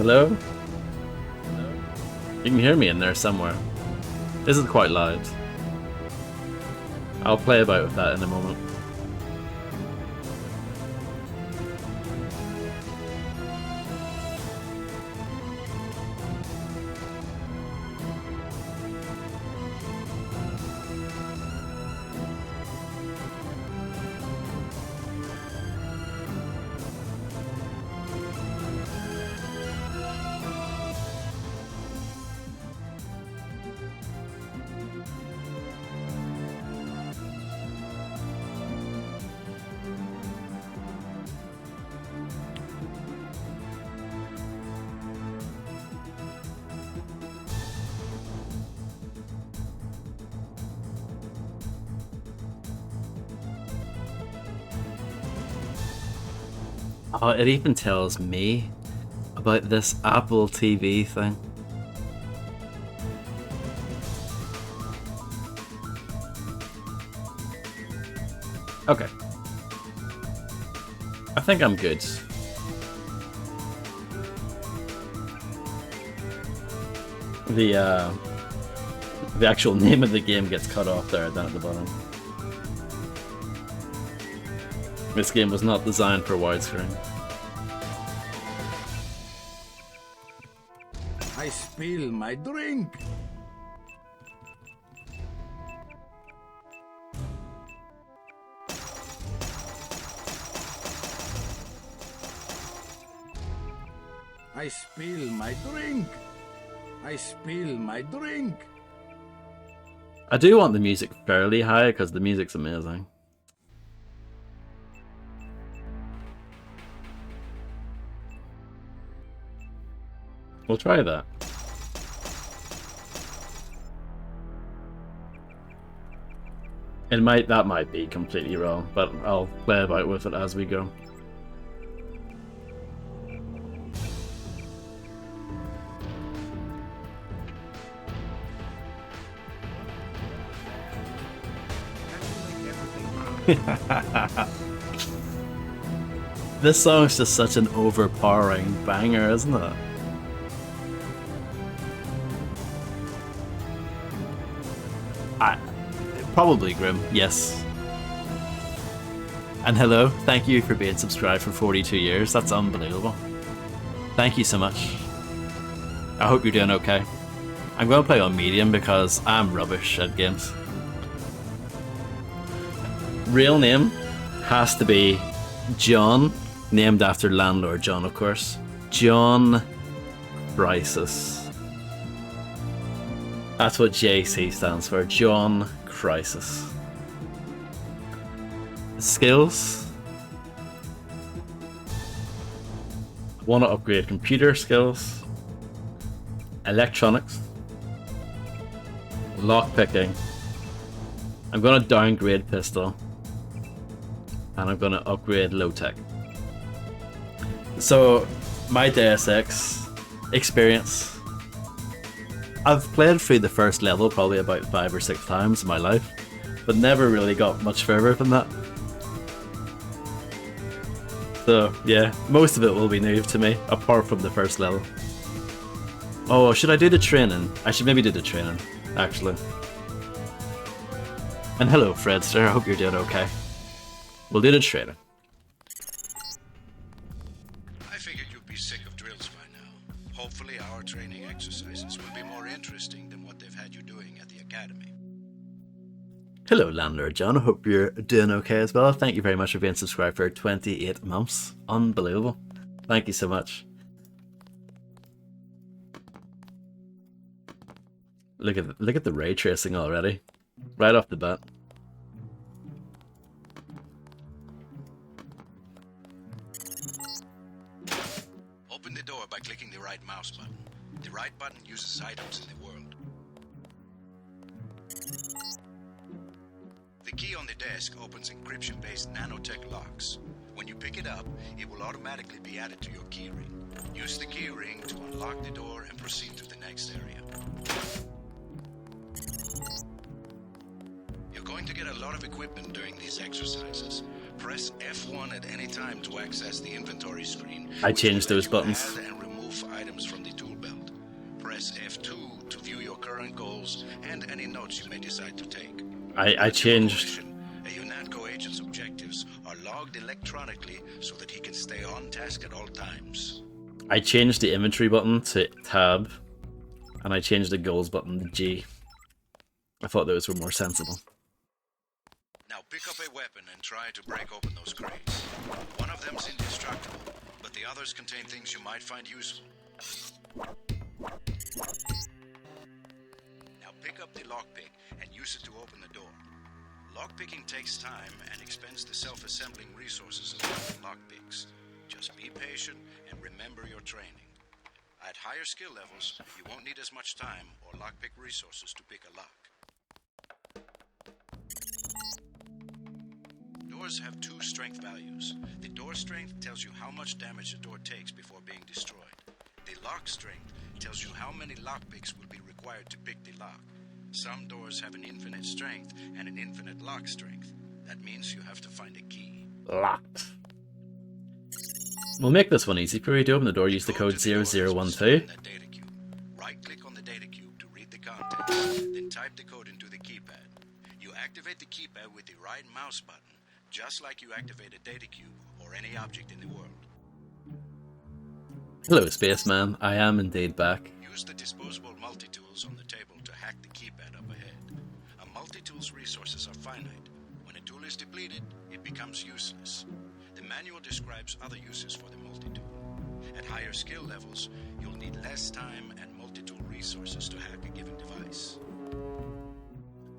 Hello? You can hear me in there somewhere. This is quite loud. I'll play about with that in a moment. Oh, it even tells me about this Apple TV thing. Okay. I think I'm good. The actual name of the game gets cut off there down at the bottom. This game was not designed for widescreen. I spill my drink. I spill my drink. I spill my drink. I do want the music fairly high because the music's amazing. We'll try that. That might be completely wrong, but I'll play about with it as we go. This song's just such an overpowering banger, isn't it? Probably Grim, yes. And hello, thank you for being subscribed for 42 years. That's unbelievable. Thank you so much. I hope you're doing okay. I'm going to play on medium because I'm rubbish at games. Real name has to be John, named after Landlord John, of course. John Crisis. That's what JC stands for, John Crisis. Skills. Want to upgrade computer skills, electronics, lockpicking. I'm going to downgrade pistol, and I'm going to upgrade low tech. So, my Deus Ex experience. I've played through the first level probably about 5 or 6 times in my life, but never really got much further than that. So yeah, most of it will be new to me, apart from the first level. Oh, should I do the training? I should maybe do the training, actually. And hello, Fredster, I hope you're doing okay. We'll do the training. I figured you'd be sick of drills by now. Hopefully our training exercises will be more interesting than what they've had you doing at the academy. Hello, Landlord John. I hope you're doing okay as well. Thank you very much for being subscribed for 28 months. Unbelievable. Thank you so much. Look at the ray tracing already. Right off the bat. Open the door by clicking the right mouse button. The right button uses items in the world. The key on the desk opens encryption-based nanotech locks. When you pick it up, it will automatically be added to your keyring. Use the keyring to unlock the door and proceed to the next area. You're going to get a lot of equipment during these exercises. Press F1 at any time to access the inventory screen. I changed those buttons. Add and remove items current goals, and any notes you may decide to take. I changed. A UNATCO agent's objectives are logged electronically so that he can stay on task at all times. I changed the inventory button to tab, and I changed the goals button to G. I thought those were more sensible. Now pick up a weapon and try to break open those crates. One of them's indestructible, but the others contain things you might find useful. Now pick up the lockpick and use it to open the door. Lockpicking takes time and expends the self-assembling resources of other lockpicks. Just be patient and remember your training. At higher skill levels, you won't need as much time or lockpick resources to pick a lock. Doors have two strength values. The door strength tells you how much damage the door takes before being destroyed. The lock strength tells you how many lockpicks will be required to pick the lock. Some doors have an infinite strength and an infinite lock strength. That means you have to find a key. Locked. We'll make this one easy for you. To open the door, use the code 0012. Right-click on the data cube to read the contents, then type the code into the keypad. You activate the keypad with the right mouse button, just like you activate a data cube or any object in the world. Hello, Spaceman. I am indeed back. Use the disposable multi-tools on the table to hack the keypad up ahead. A multi-tool's resources are finite. When a tool is depleted, it becomes useless. The manual describes other uses for the multi-tool. At higher skill levels, you'll need less time and multi-tool resources to hack a given device.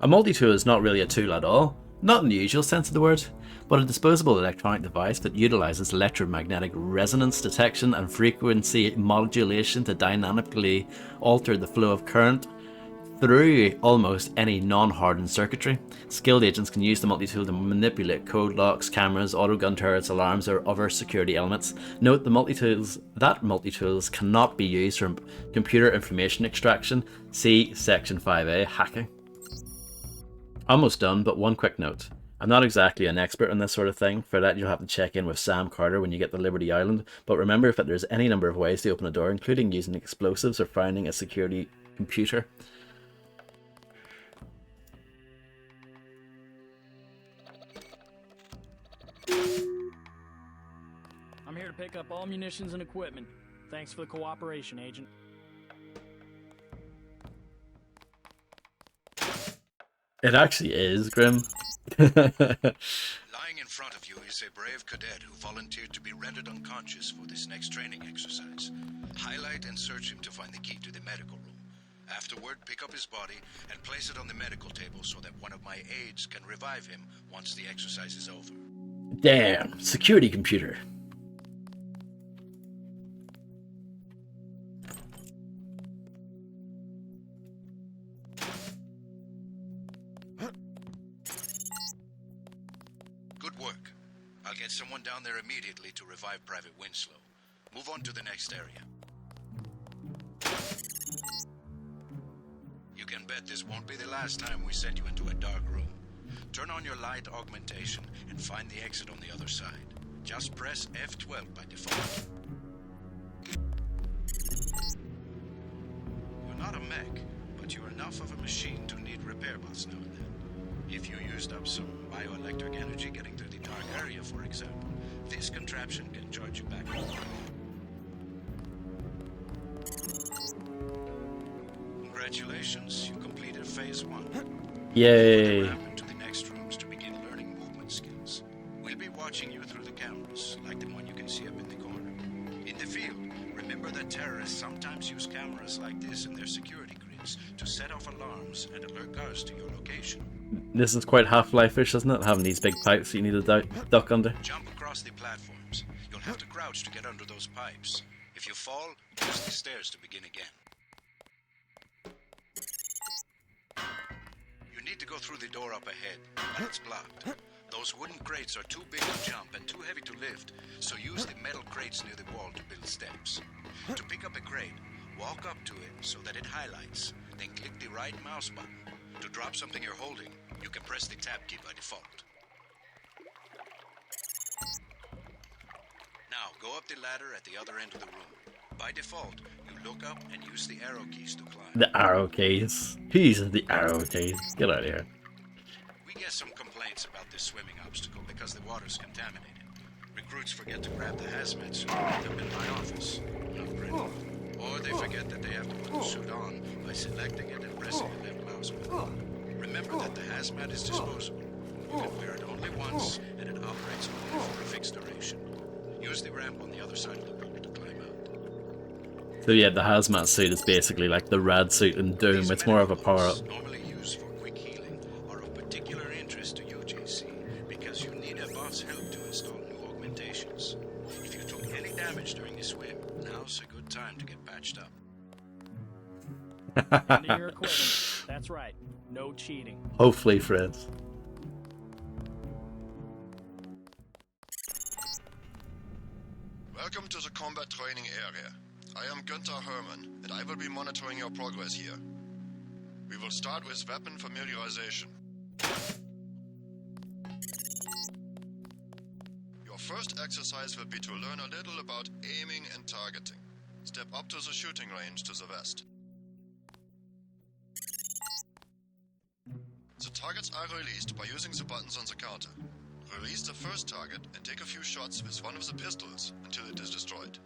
A multi-tool is not really a tool at all, not in the usual sense of the word, but a disposable electronic device that utilizes electromagnetic resonance detection and frequency modulation to dynamically alter the flow of current through almost any non-hardened circuitry. Skilled agents can use the multi-tool to manipulate code locks, cameras, auto-gun turrets, alarms, or other security elements. Note that multi-tools cannot be used for computer information extraction. See Section 5A, hacking. Almost done, but one quick note. I'm not exactly an expert on this sort of thing. For that, you'll have to check in with Sam Carter when you get to Liberty Island. But remember that there's any number of ways to open a door, including using explosives or finding a security computer. I'm here to pick up all munitions and equipment. Thanks for the cooperation, Agent. It actually is, Grim. Lying in front of you is a brave cadet who volunteered to be rendered unconscious for this next training exercise. Highlight and search him to find the key to the medical room. Afterward, pick up his body and place it on the medical table so that one of my aides can revive him once the exercise is over. Damn, security computer. Good work. I'll get someone down there immediately to revive Private Winslow. Move on to the next area. You can bet this won't be the last time we send you into a dark room. Turn on your light augmentation and find the exit on the other side. Just press F12 by default. You're not a mech, but you're enough of a machine to need repair bots now and then. If you used up some bioelectric energy getting through the dark area, for example, this contraption can charge you back up. Congratulations, you completed phase 1. Yay. To the next rooms to begin learning movement skills. We'll be watching you through the cameras, like the one you can see up in the corner. In the field, remember that terrorists sometimes use cameras like this in their security grids to set off alarms and alert guards to your location. This is quite Half-Life-ish, isn't it? Having these big pipes that you need to duck under. Jump across the platforms. You'll have to crouch to get under those pipes. If you fall, use the stairs to begin again. You need to go through the door up ahead, but it's blocked. Those wooden crates are too big to jump and too heavy to lift, so use the metal crates near the wall to build steps. To pick up a crate, walk up to it so that it highlights, then click the right mouse button. To drop something you're holding, you can press the tab key by default. Now, go up the ladder at the other end of the room. By default, you Look up and use the arrow keys to climb. The arrow keys. Who uses the arrow keys? Get out of here. We get some complaints about this swimming obstacle because the water's contaminated. Recruits forget to grab the hazmat suit and put them in my office. Not pretty. Or they forget that they have to put the suit on by selecting it and pressing the left mouse button. Remember that the hazmat is disposable. You can wear it only once, and it operates only for a fixed duration. Use the ramp on the other side of the pool to climb out. So yeah, the hazmat suit is basically like the rad suit in Doom. These It's more of a medical power-up. boots, normally used for quick healing, are of particular interest to you, JC, because you need a bot's help to install new augmentations. If you took any damage during the swim, now's a good time to get patched up. Hand in your equipment. That's right. No cheating. Hopefully, Fred. Welcome to the combat training area. I am Günther Hermann, and I will be monitoring your progress here. We will start with weapon familiarization. Your first exercise will be to learn a little about aiming and targeting. Step up to the shooting range to the west. The targets are released by using the buttons on the counter. Release the first target and take a few shots with one of the pistols until it is destroyed.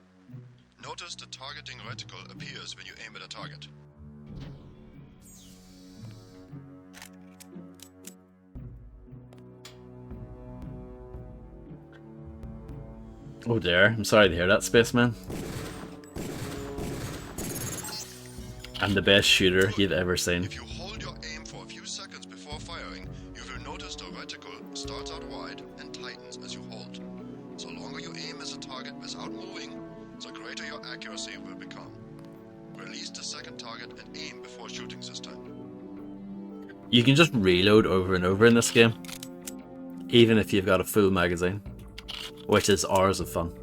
Notice the targeting reticle appears when you aim at a target. Oh dear, I'm sorry to hear that, Spaceman. I'm the best shooter you've ever seen. If you hold your aim for a few seconds before firing, you will notice the reticle starts out wide and tightens as you hold. The longer you aim at a target without moving, the greater your accuracy will become. Release the second target and aim before shooting this time. You can just reload over and over in this game, even if you've got a full magazine, which is hours of fun.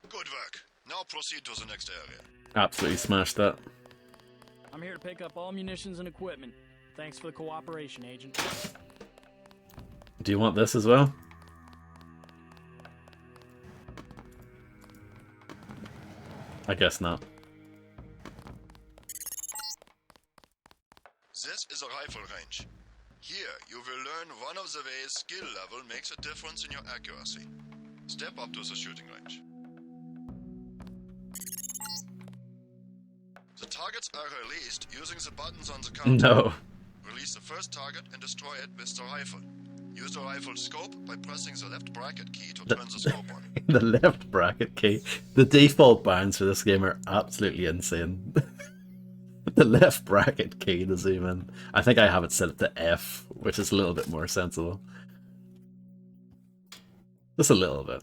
Good work. Now proceed to the next area. Absolutely smashed that. I'm here to pick up all munitions and equipment. Thanks for the cooperation, Agent. Do you want this as well? I guess not. This is a rifle range. Here, you will learn one of the ways skill level makes a difference in your accuracy. Step up to the shooting range. The targets are released using the buttons on the counter. No. Release the first target and destroy it with the rifle. Use the rifle scope by pressing the left bracket key to turn the scope on. The left bracket key. The default bounds for this game are absolutely insane. The left bracket key to zoom in. I think I have it set to F, which is a little bit more sensible. Just a little bit.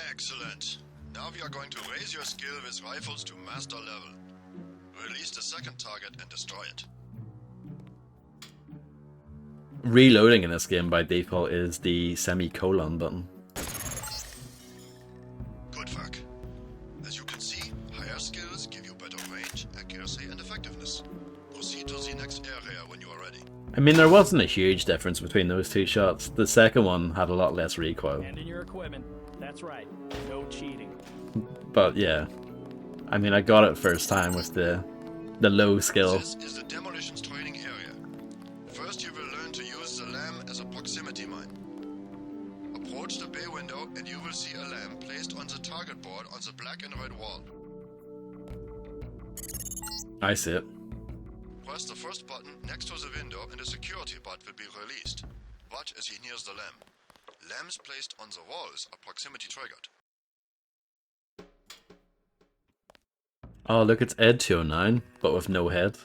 Excellent. Now we are going to raise your skill with rifles to master level. Release the second target and destroy it. Reloading in this game by default is the semicolon button. Good work. As you can see, higher skills give you better range, accuracy, and effectiveness. Proceed to the next area when you are ready. I mean, there wasn't a huge difference between those two shots. The second one had a lot less recoil. Hand in your equipment. That's right. No cheating. But yeah, I mean, I got it first time with the low skill. This is the demolitions training area. First, you will learn to use the lamb as a proximity mine. Approach the bay window and you will see a lamb placed on the target board on the black and red wall. I see it. Press the first button next to the window and a security bot will be released. Watch as he nears the lamb. Lambs placed on the walls are proximity triggered. Oh, look, it's Ed 209, but with no head.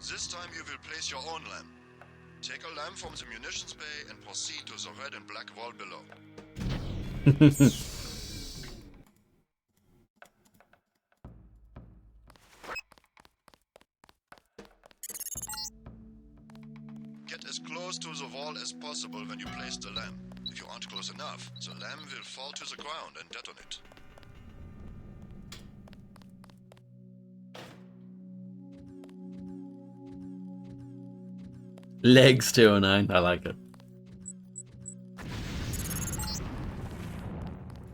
This time you will place your own lamb. Take a lamb from the munitions bay and proceed to the red and black wall below. Get as close to the wall as possible when you place the lamb. If you aren't close enough, the lamb will fall to the ground and detonate. Legs 209. I like it.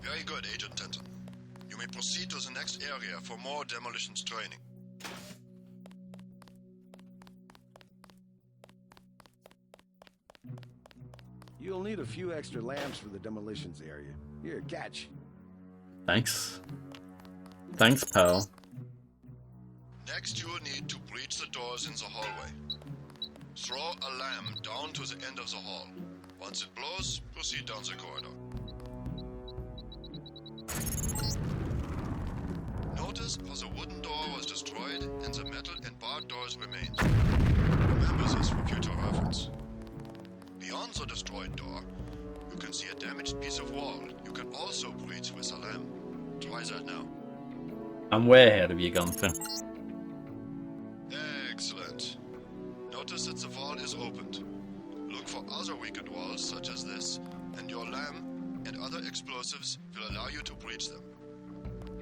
Very good, Agent Denton. You may proceed to the next area for more demolitions training. You'll need a few extra lamps for the demolitions area. Here, catch. Thanks. Thanks, pal. Next, you will need to breach the doors in the hallway. Throw a lamp down to the end of the hall. Once it blows, proceed down the corridor. Notice how the wooden door was destroyed and the metal and barred doors remained. Remember this for future reference. Beyond the destroyed door, you can see a damaged piece of wall you can also breach with a lamp. Try that now. I'm way ahead of you, Gunther. Excellent. Notice that the wall is opened. Look for other weakened walls such as this, and your lamp and other explosives will allow you to breach them.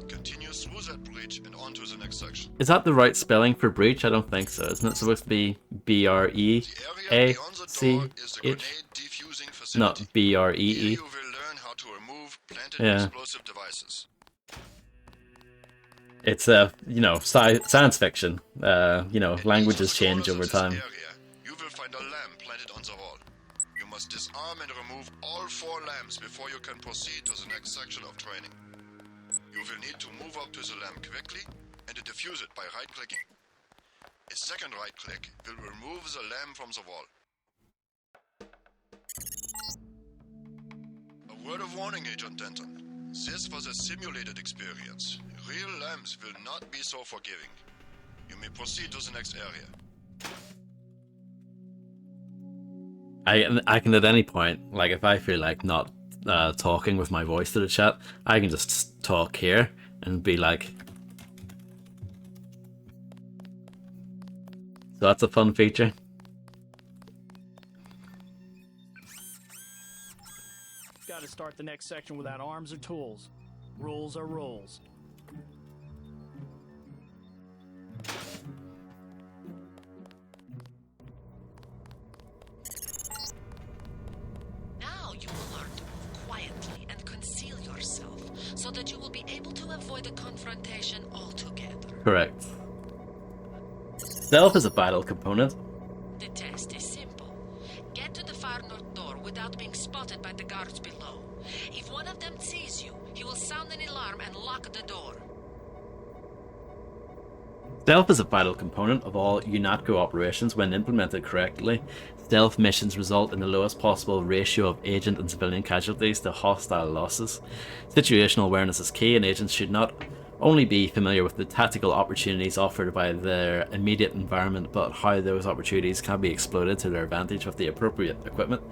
Continue through that breach and on to the next section. Is that the right spelling for breach? I don't think so. Isn't it supposed to be B-R-E-A-C-H? The area beyond the door is the grenade defusing facility. Not B-R-E-E. Here you will learn how to remove planted explosive devices. It's science fiction. Languages change over time. You will find a lamp planted on the wall. You must disarm and remove all 4 lamps before you can proceed to the next section of training. You will need to move up to the lamp quickly and defuse it by right-clicking. A second right-click will remove the lamp from the wall. A word of warning, Agent Denton. This was a simulated experience. Real lamps will not be so forgiving. You may proceed to the next area. I can at any point, like if I feel like not talking with my voice to the chat, I can just talk here and be like. So that's a fun feature. Gotta start the next section without arms or tools. Rules are rules. Now you will learn to move quietly and conceal yourself so that you will be able to avoid a confrontation altogether. Correct. Stealth is a vital component. The test is simple. Get to the far north door without being spotted by the guards below. If one of them sees you, he will sound an alarm and lock the door. Stealth is a vital component of all UNATCO operations. When implemented correctly, stealth missions result in the lowest possible ratio of agent and civilian casualties to hostile losses. Situational awareness is key, and agents should not only be familiar with the tactical opportunities offered by their immediate environment, but how those opportunities can be exploited to their advantage with the appropriate equipment.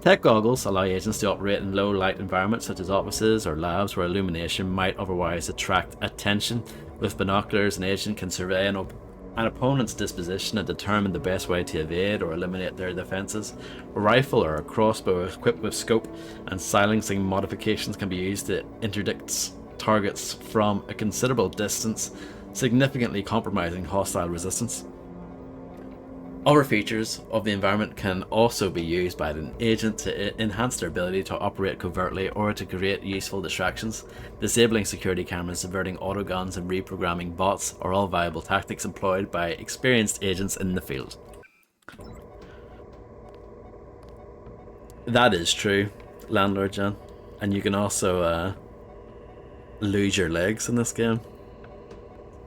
Tech goggles allow agents to operate in low light environments such as offices or labs where illumination might otherwise attract attention. With binoculars, an agent can survey an opponent's disposition and determine the best way to evade or eliminate their defenses. A rifle or a crossbow equipped with scope and silencing modifications can be used to interdict targets from a considerable distance, significantly compromising hostile resistance. Other features of the environment can also be used by an agent to enhance their ability to operate covertly or to create useful distractions. Disabling security cameras, diverting autoguns, and reprogramming bots are all viable tactics employed by experienced agents in the field. That is true, Landlord John. And you can also lose your legs in this game,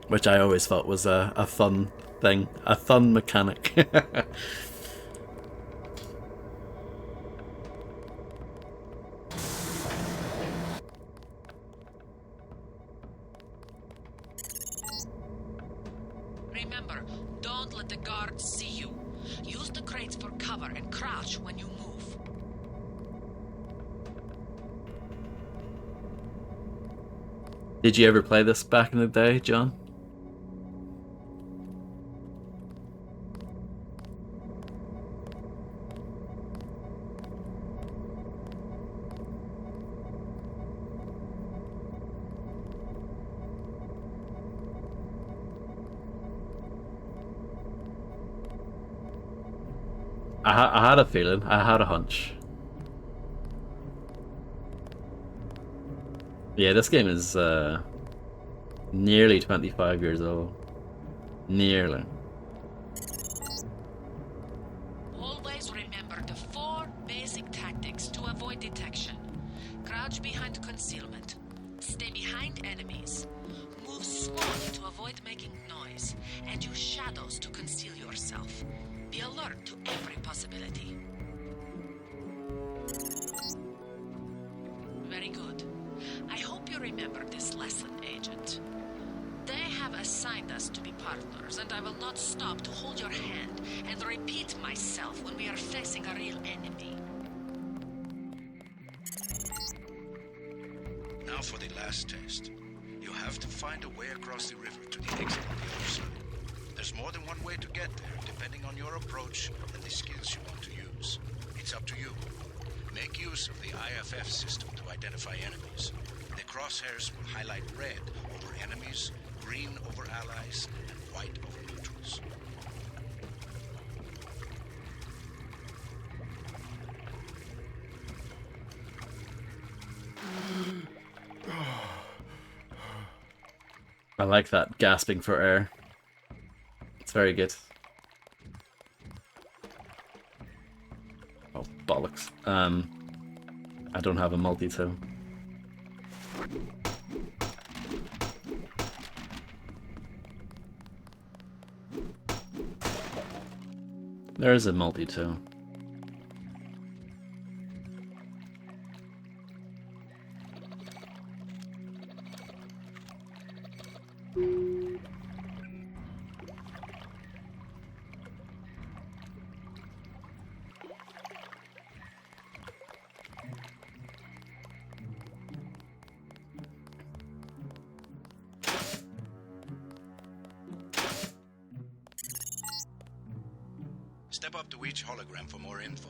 which I always thought was a fun thing, a fun mechanic. Remember, don't let the guards see you. Use the crates for cover and crouch when you move. Did you ever play this back in the day, John? I had a feeling. I had a hunch. Yeah, this game is nearly 25 years old. Nearly. Always remember the 4 basic tactics to avoid detection. Crouch behind concealment. Stay behind enemies. Move slowly to avoid making noise. And use shadows to conceal yourself. Be alert to every possibility. Very good. I hope you remember this lesson, Agent. They have assigned us to be partners, and I will not stop to hold your hand and repeat myself when we are facing a real enemy. Now for the last test. You have to find a way across the river to the exit on the other side. There's more than one way to get there, depending on your approach and the skills you want to use. It's up to you. Make use of the IFF system to identify enemies. The crosshairs will highlight red over enemies, green over allies, and white over neutrals. I like that gasping for air. It's very good. Oh, bollocks. I don't have a multi-tool. There is a multi-tool. Step up to each hologram for more info.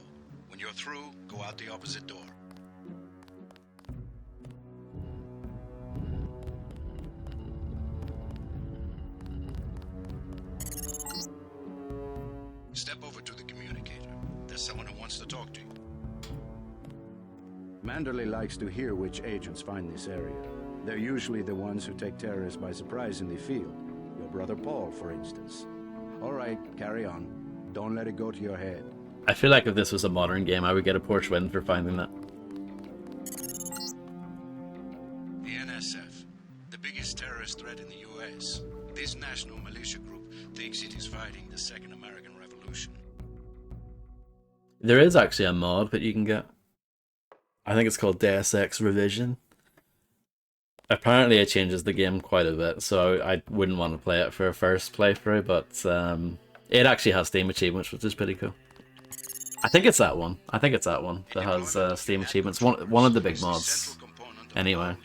When you're through, go out the opposite door. Step over to the communicator. There's someone who wants to talk to you. Manderley likes to hear which agents find this area. They're usually the ones who take terrorists by surprise in the field. Your brother Paul, for instance. All right, carry on. Don't let it go to your head. I feel like if this was a modern game, I would get a Porsche win for finding that. The NSF, the biggest terrorist threat in the US. This national militia group thinks it is fighting the Second American Revolution. There is actually a mod that you can get. I think it's called Deus Ex Revision. Apparently it changes the game quite a bit, so I wouldn't want to play it for a first playthrough, but it actually has Steam achievements, which is pretty cool. I think it's that one. I think it's that one that has Steam achievements. One of the big mods. Anyway.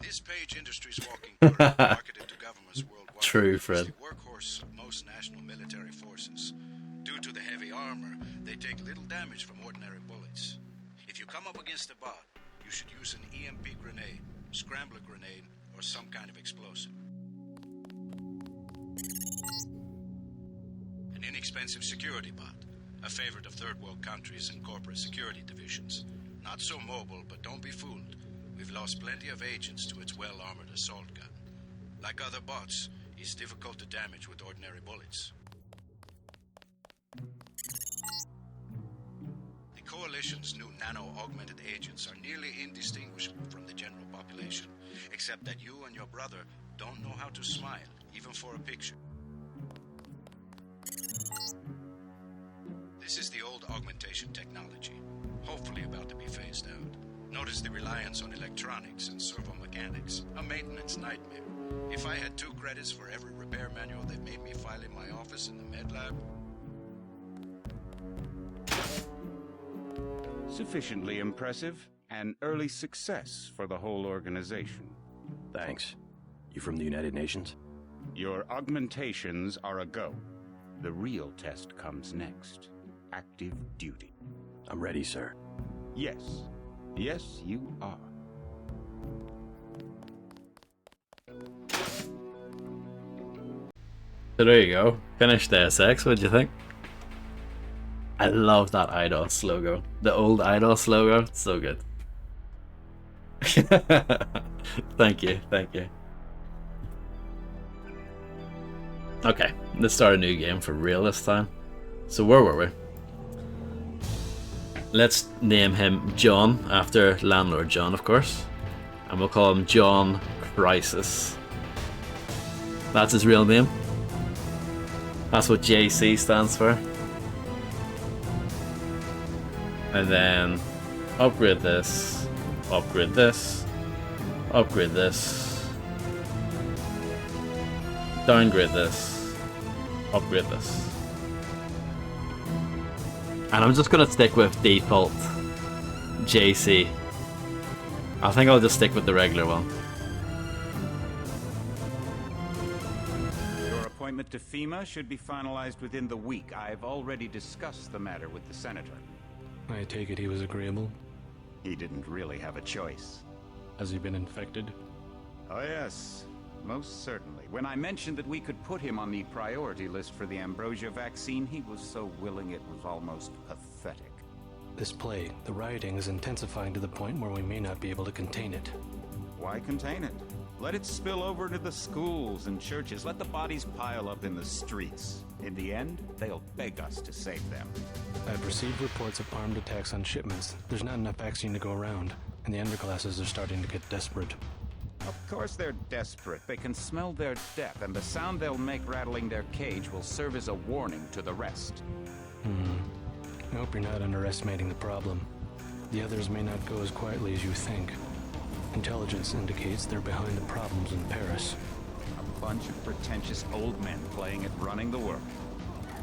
This page Industries Walking Tour, marketed to governments worldwide, True, is Fred. the workhorse of most national military forces. Due to the heavy armor, they take little damage from ordinary bullets. If you come up against a bot, you should use an EMP grenade, scrambler grenade, or some kind of explosive. An inexpensive security bot, a favorite of third world countries and corporate security divisions. Not so mobile, but don't be fooled. We've lost plenty of agents to its well-armored assault gun. Like other bots, it's difficult to damage with ordinary bullets. The Coalition's new nano-augmented agents are nearly indistinguishable from the general population, except that you and your brother don't know how to smile, even for a picture. This is the old augmentation technology, hopefully about to be phased out. Notice the reliance on electronics and servo-mechanics, a maintenance nightmare. If I had 2 credits for every repair manual they made me file in my office in the med lab... Sufficiently impressive. An early success for the whole organization. Thanks. You from the United Nations? Your augmentations are a go. The real test comes next. Active duty. I'm ready, sir. Yes. Yes, you are. So there you go. Finished Deus Ex. What'd you think? I love that IDOS logo. The old IDOS logo. It's so good. Thank you. Thank you. Okay, let's start a new game for real this time. So where were we? Let's name him John, after Landlord John, of course. And we'll call him John Crisis. That's his real name. That's what JC stands for. And then upgrade this, upgrade this, upgrade this, downgrade this, upgrade this. And I'm just gonna stick with default JC. I think I'll just stick with the regular one. Your appointment to FEMA should be finalized within the week. I've already discussed the matter with the senator. I take it he was agreeable. He didn't really have a choice. Has he been infected? Oh yes, most certainly. When I mentioned that we could put him on the priority list for the ambrosia vaccine, he was so willing it was almost pathetic. This plague, the rioting is intensifying to the point where we may not be able to contain it. Why contain it? Let it spill over to the schools and churches. Let the bodies pile up in the streets. In the end, they'll beg us to save them. I've received reports of armed attacks on shipments. There's not enough vaccine to go around, and the underclasses are starting to get desperate. Of course they're desperate. They can smell their death, and the sound they'll make rattling their cage will serve as a warning to the rest. I hope you're not underestimating the problem. The others may not go as quietly as you think. Intelligence indicates they're behind the problems in Paris. A bunch of pretentious old men playing at running the world.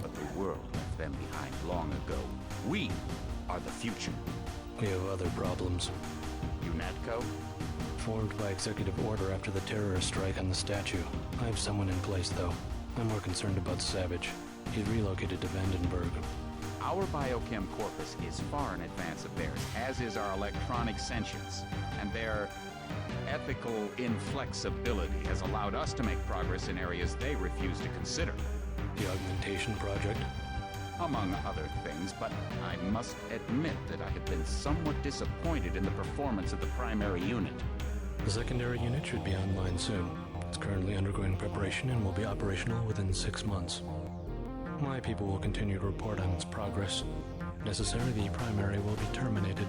But the world left them behind long ago. We are the future. We have other problems. UNATCO? Formed by executive order after the terrorist strike on the statue. I have someone in place, though. I'm more concerned about Savage. He's relocated to Vandenberg. Our biochem corpus is far in advance of theirs, as is our electronic sentience. And their ethical inflexibility has allowed us to make progress in areas they refuse to consider. The augmentation project? Among other things, but I must admit that I have been somewhat disappointed in the performance of the primary unit. The secondary unit should be online soon. It's currently undergoing preparation and will be operational within 6 months. My people will continue to report on its progress. If necessary, the primary will be terminated.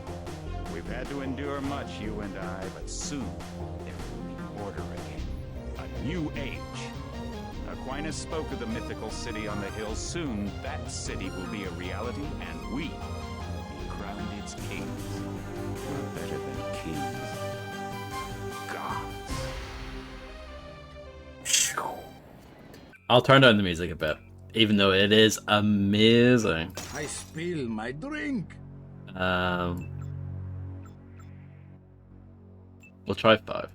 We've had to endure much, you and I, but soon there will be order again. A new age. Aquinas spoke of the mythical city on the hill. Soon, that city will be a reality, and we will be crowned its kings. We're better than kings. Gods. I'll turn down the music a bit, even though it is amazing. I spill my drink. We'll try 5.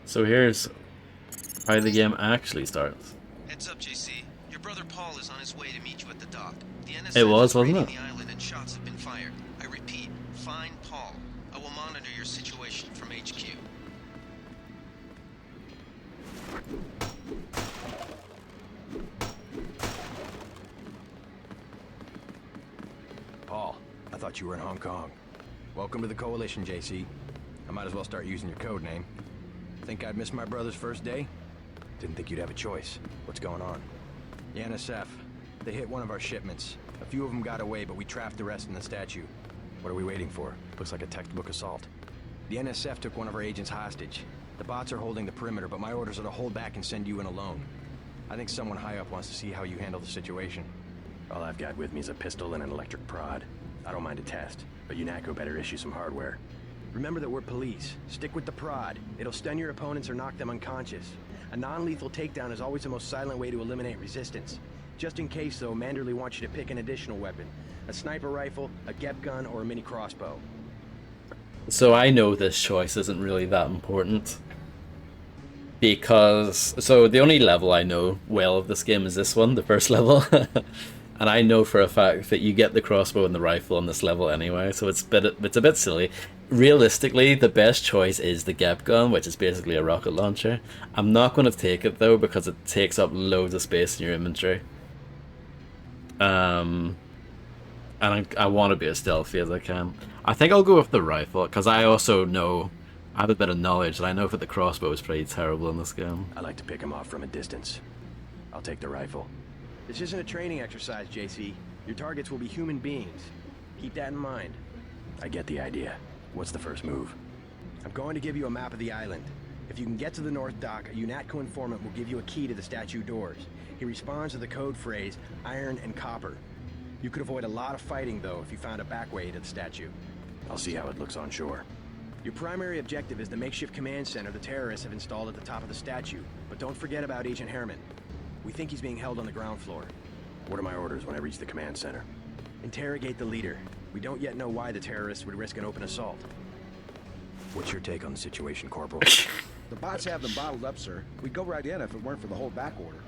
So here's how the game actually starts. Heads up, JC. Your brother Paul is on his way to meet you at the dock. The NSF It was, is wasn't raiding it? the island and shots have been fired. I repeat, find Paul. I will monitor your situation from HQ. Paul, I thought you were in Hong Kong. Welcome to the Coalition, JC. I might as well start using your code name. Think I'd miss my brother's first day? Didn't think you'd have a choice. What's going on? The NSF. They hit one of our shipments. A few of them got away, but we trapped the rest in the statue. What are we waiting for? Looks like a textbook assault. The NSF took one of our agents hostage. The bots are holding the perimeter, but my orders are to hold back and send you in alone. I think someone high up wants to see how you handle the situation. All I've got with me is a pistol and an electric prod. I don't mind a test, but UNATCO better issue some hardware. Remember that we're police. Stick with the prod. It'll stun your opponents or knock them unconscious. A non-lethal takedown is always the most silent way to eliminate resistance. Just in case, though, Manderley wants you to pick an additional weapon. A sniper rifle, a GEP gun, or a mini crossbow. So I know this choice isn't really that important. Because, so the only level I know well of this game is this one, the first level. and I know for a fact that you get the crossbow and the rifle on this level anyway, so it's a bit silly. Realistically, the best choice is the Gep gun, which is basically a rocket launcher. I'm not going to take it though because it takes up loads of space in your inventory. And I want to be as stealthy as I can. I think I'll go with the rifle because I also know, I have a bit of knowledge that I know that the crossbow is pretty terrible in this game. I like to pick him off from a distance. I'll take the rifle. This isn't a training exercise, JC. Your targets will be human beings. Keep that in mind. I get the idea. What's the first move? I'm going to give you a map of the island. If you can get to the North Dock, a UNATCO informant will give you a key to the statue doors. He responds to the code phrase, iron and copper. You could avoid a lot of fighting, though, if you found a back way to the statue. I'll see how it looks on shore. Your primary objective is the makeshift command center the terrorists have installed at the top of the statue. But don't forget about Agent Herman. We think he's being held on the ground floor. What are my orders when I reach the command center? Interrogate the leader. We don't yet know why the terrorists would risk an open assault. What's your take on the situation, Corporal? The bots have them bottled up, sir. We'd go right in if it weren't for the whole back order.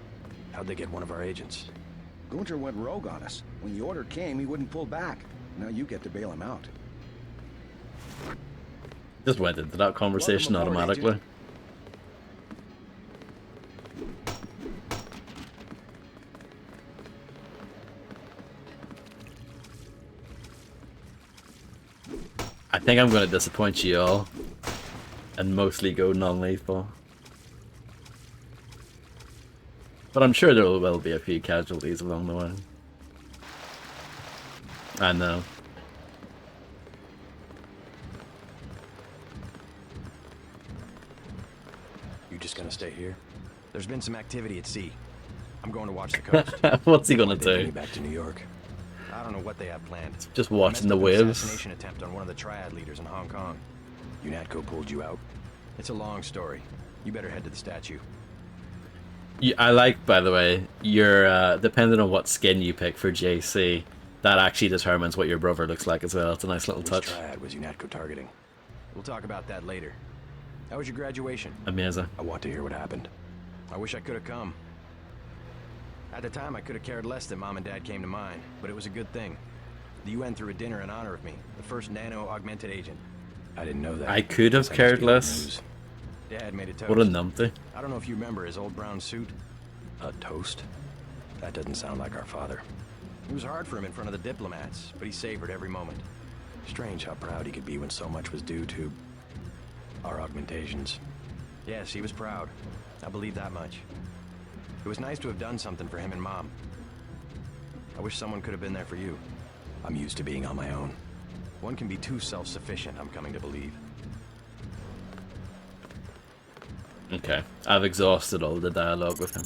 How'd they get one of our agents? Gunter went rogue on us. When the order came, he wouldn't pull back. Now you get to bail him out. Just went into that conversation automatically. I think I'm going to disappoint you all and mostly go non-lethal. But I'm sure there will be a few casualties along the way. I know. You just gonna stay here? There's been some activity at sea. I'm going to watch the coast. What's he gonna Taking do? me back to New York. I don't know what they have planned. Just watching the Messed up an waves. assassination attempt on one of the Triad leaders in Hong Kong. UNATCO pulled you out? It's a long story. You better head to the statue. I like, by the way, your depending on what skin you pick for JC, that actually determines what your brother looks like as well. It's a nice little Which touch. triad was UNATCO targeting? We'll talk about that later. How was your graduation? Amazing. I want to hear what happened. I wish I could have come. At the time, I could have cared less that Mom and Dad came to mine, but it was a good thing. The UN threw a dinner in honor of me, the first nano-augmented agent. I didn't know that. I could have Guess I cared must be on the less. news. Dad made a toast. What a numpty. I don't know if you remember his old brown suit. A toast? That doesn't sound like our father. It was hard for him in front of the diplomats, but he savored every moment. Strange how proud he could be when so much was due to our augmentations. Yes, he was proud. I believe that much. It was nice to have done something for him and Mom. I wish someone could have been there for you. I'm used to being on my own. One can be too self-sufficient, I'm coming to believe. Okay, I've exhausted all the dialogue with him.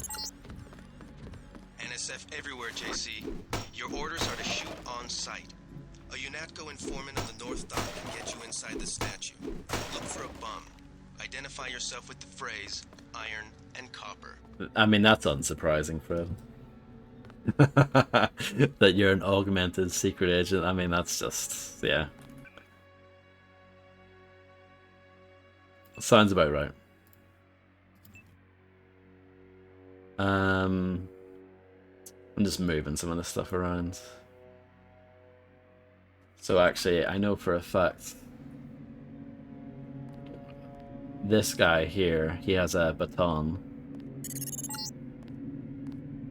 NSF everywhere, JC. Your orders are to shoot on sight. A UNATCO informant of the North Dock can get you inside the statue. Look for a bum. Identify yourself with the phrase, iron and copper. I mean, that's unsurprising, Fred. That you're an augmented secret agent. I mean, that's just, yeah. Sounds about right. I'm just moving some of the stuff around. So actually, I know for a fact this guy here, he has a baton.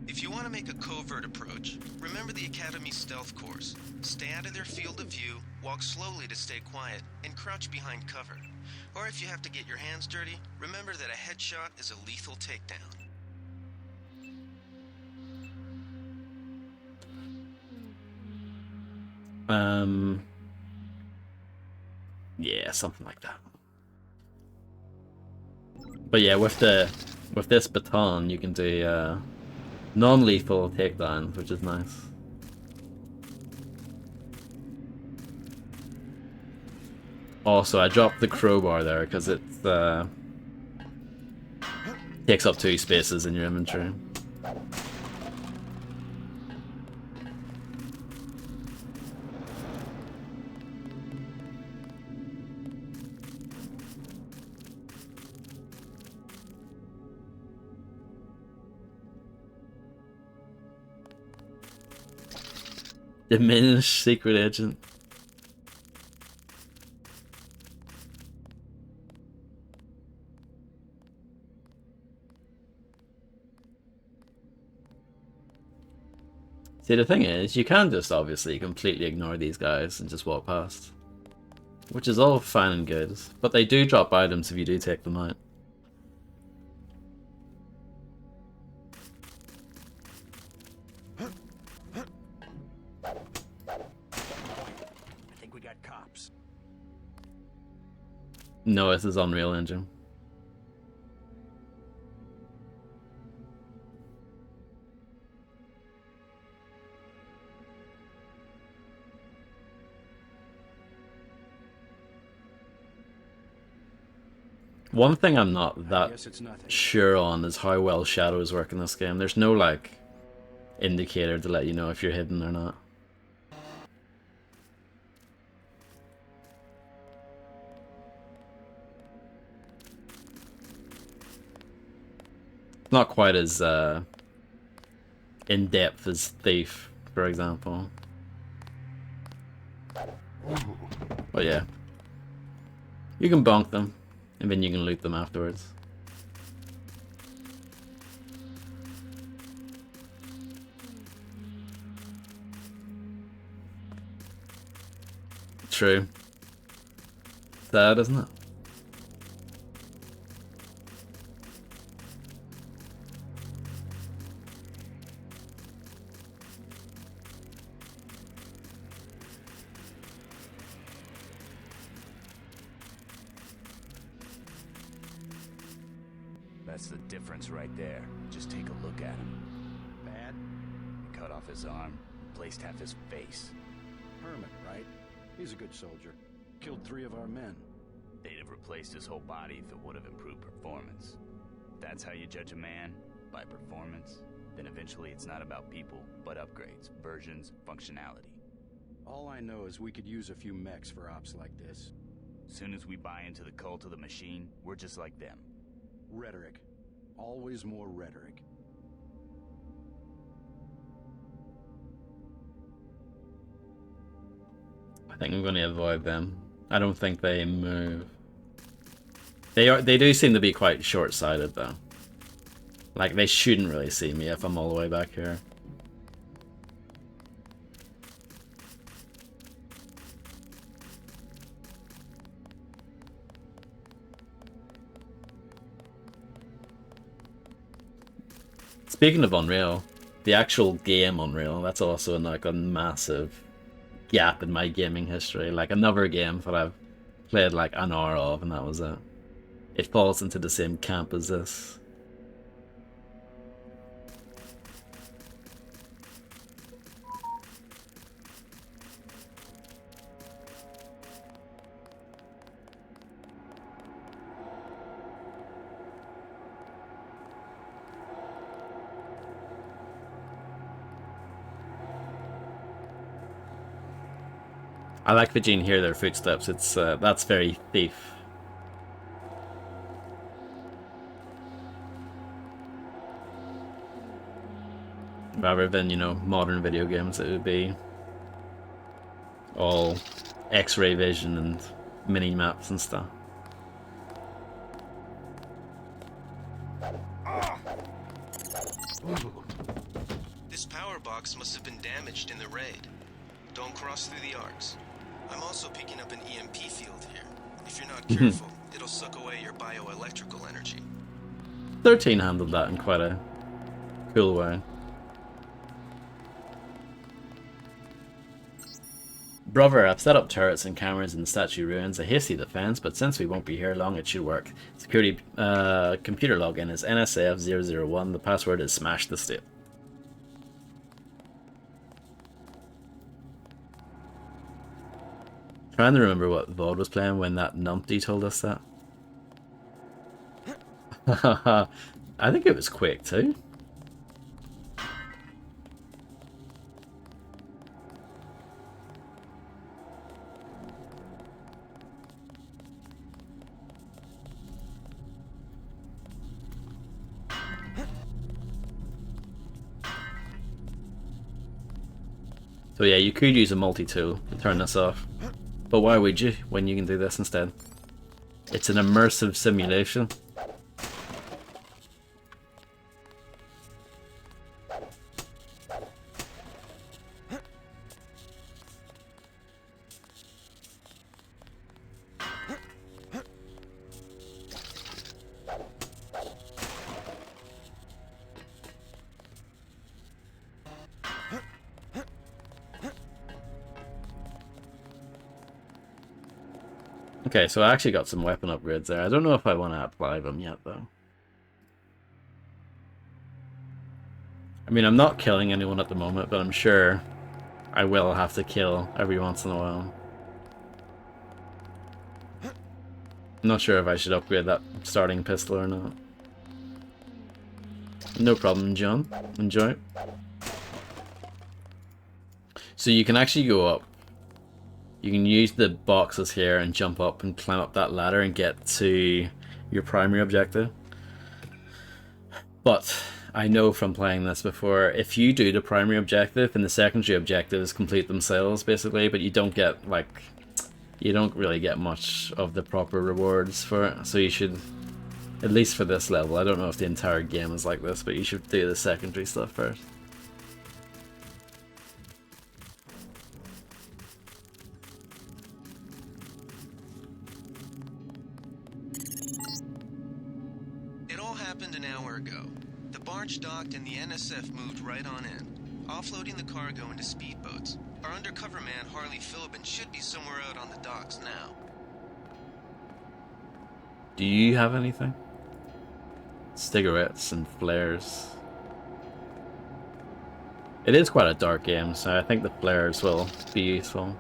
If you want to make a covert approach, remember the Academy stealth course. Stay out of their field of view, walk slowly to stay quiet, and crouch behind cover. Or if you have to get your hands dirty, remember that a headshot is a lethal takedown. Yeah, something like that. But yeah, with this baton, you can do non-lethal takedowns, which is nice. Also, I dropped the crowbar there because it takes up 2 spaces in your inventory. Diminished secret agent. See, the thing is, you can just obviously completely ignore these guys and just walk past. Which is all fine and good, but they do drop items if you do take them out. I think we got cops. No, this is Unreal Engine. One thing I'm not that sure on is how well shadows work in this game. There's no, like, indicator to let you know if you're hidden or not. Not quite as in-depth as Thief, for example. But yeah. You can bonk them, and then you can loot them afterwards. True. Sad, isn't it? That's the difference right there. Just take a look at him. Bad? They cut off his arm, replaced half his face. Hermit, right? He's a good soldier. Killed 3 of our men. They'd have replaced his whole body if it would have improved performance. If that's how you judge a man, by performance, then eventually it's not about people, but upgrades, versions, functionality. All I know is we could use a few mechs for ops like this. Soon as we buy into the cult of the machine, we're just like them. Rhetoric. Always more rhetoric. I think I'm going to avoid them. I don't think they move. They do seem to be quite short-sighted though. Like they shouldn't really see me if I'm all the way back here. Speaking of Unreal, the actual game Unreal, that's also like a massive gap in my gaming history. Like another game that I've played like an hour of and that was it. It falls into the same camp as this. I like that you can hear their footsteps. It's that's very Thief. Rather than, you know, modern video games, it would be all X-ray vision and mini maps and stuff. This power box must have been damaged in the raid. Don't cross through the arcs. I'm also picking up an EMP field here. If you're not careful, it'll suck away your bioelectrical energy. 13 handled that in quite a cool way. Brother, I've set up turrets and cameras in the statue ruins. A hasty defense, but since we won't be here long, it should work. Security computer login is NSAF001. The password is smash the state. Trying to remember what Vaughn was playing when that numpty told us that. I think it was Quake too. So yeah, you could use a multi-tool to turn this off. But why would you when you can do this instead? It's an immersive simulation. Okay, so I actually got some weapon upgrades there. I don't know if I want to apply them yet, though. I mean, I'm not killing anyone at the moment, but I'm sure I will have to kill every once in a while. I'm not sure if I should upgrade that starting pistol or not. No problem, John. Enjoy. So you can actually go up. You can use the boxes here and jump up and climb up that ladder and get to your primary objective. But I know from playing this before, if you do the primary objective, then the secondary objectives complete themselves basically, but you don't get like, you don't really get much of the proper rewards for it. So you should, at least for this level, I don't know if the entire game is like this, but you should do the secondary stuff first. An hour ago. The barge docked and the NSF moved right on in, offloading the cargo into speedboats. Our undercover man, Harley Philbin, should be somewhere out on the docks now. Do you have anything? Cigarettes and flares. It is quite a dark game, so I think the flares will be useful.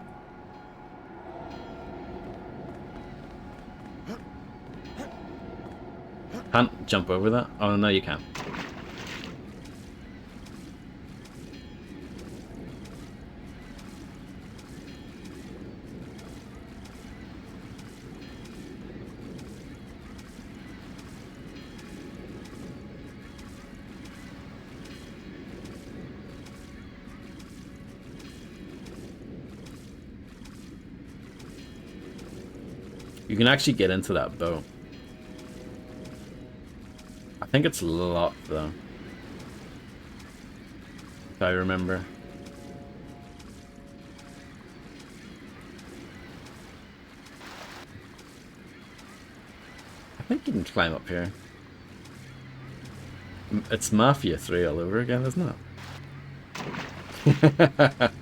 Can't jump over that? Oh, no, you can. You can actually get into that boat. I think it's locked though, if I remember. I think you can climb up here. It's Mafia 3 all over again, isn't it?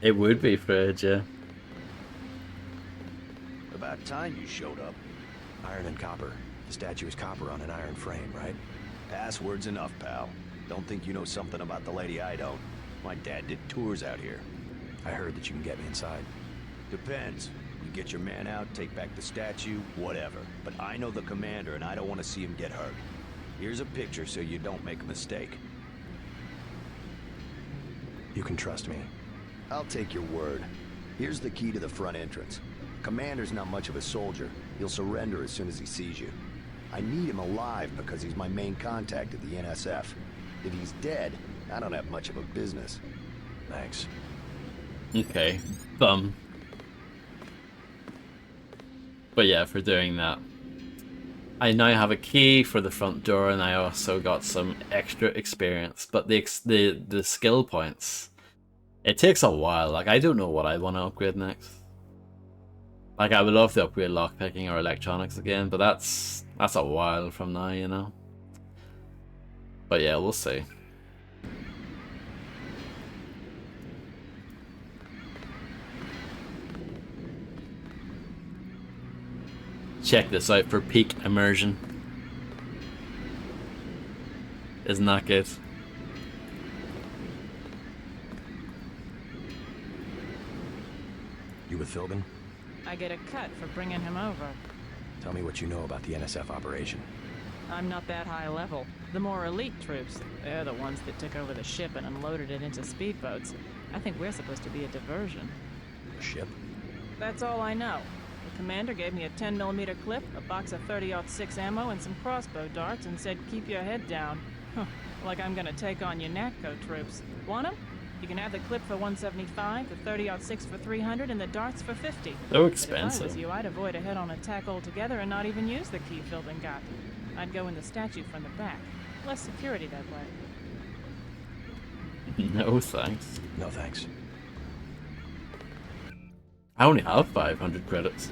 It would be Fred, yeah. About time you showed up. Iron and copper. The statue is copper on an iron frame, right? Password's enough, pal. Don't think you know something about the lady I don't. My dad did tours out here. I heard that you can get me inside. Depends. You get your man out, take back the statue, whatever. But I know the commander and I don't want to see him get hurt. Here's a picture so you don't make a mistake. You can trust me. I'll take your word. Here's the key to the front entrance. Commander's not much of a soldier. He'll surrender as soon as he sees you. I need him alive because he's my main contact at the NSF. If he's dead, I don't have much of a business. Thanks. Okay, bum. But yeah, for doing that, I now have a key for the front door, and I also got some extra experience. But the skill points, it takes a while. Like, I don't know what I want to upgrade next. Like, I would love to upgrade lockpicking or electronics again, but that's a while from now, you know. But yeah, we'll see. Check this out for peak immersion. Isn't that good? You with Philbin? I get a cut for bringing him over. Tell me what you know about the NSF operation. I'm not that high level. The more elite troops, they're the ones that took over the ship and unloaded it into speedboats. I think we're supposed to be a diversion. A ship? That's all I know. The commander gave me a 10mm clip, a box of 30-06 ammo, and some crossbow darts and said, keep your head down. Huh, like I'm gonna take on your NATCO troops. Want 'em? You can have the clip for 175, the 30-06 for 300, and the darts for 50. So But if I expensive. was you, I'd avoid a head-on attack altogether and not even use the key Philbin got. I'd go in the statue from the back. Less security that way. No thanks. No thanks. I only have 500 credits.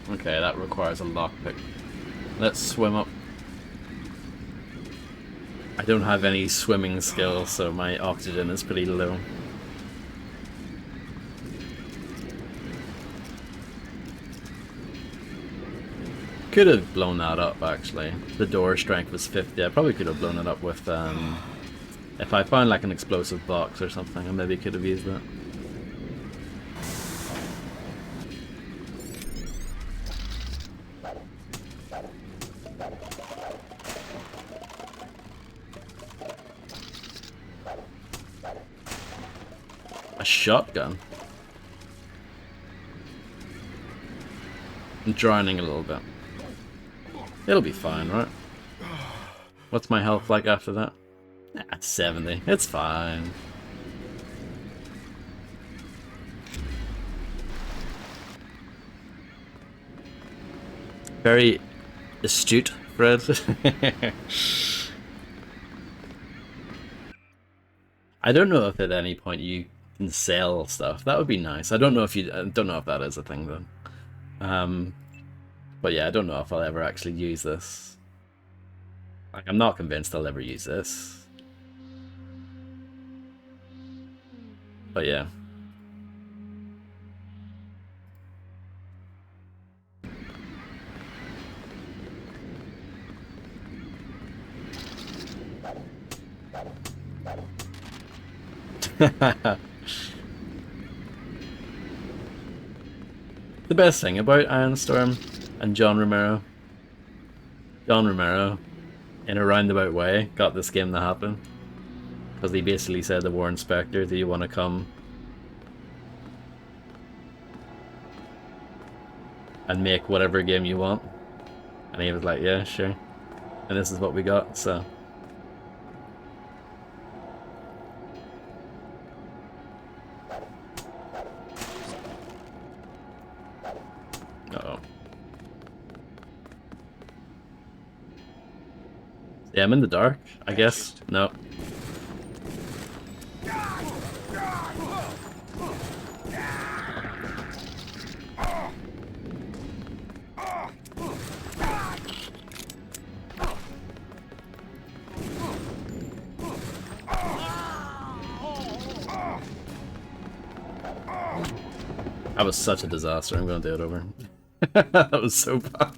Okay, that requires a lockpick. Let's swim up. I don't have any swimming skills, so my oxygen is pretty low. Could have blown that up, actually. The door strength was 50. I probably could have blown it up with, if I found like an explosive box or something, I maybe could have used that. A shotgun? I'm drowning a little bit. It'll be fine, right? What's my health like after that? Nah, 70. It's fine. Very astute, Fred. I don't know if at any point you can sell stuff. That would be nice. I don't know if that is a thing though. But yeah, I don't know if I'll ever actually use this. Like, I'm not convinced I'll ever use this. But yeah. The best thing about Ironstorm and John Romero, in a roundabout way, got this game to happen. Because he basically said to Warren Spector, do you want to come and make whatever game you want? And he was like, yeah, sure. And this is what we got, so. Uh-oh. Yeah, I'm in the dark, I guess. No. That was such a disaster. I'm going to do it over. That was so bad.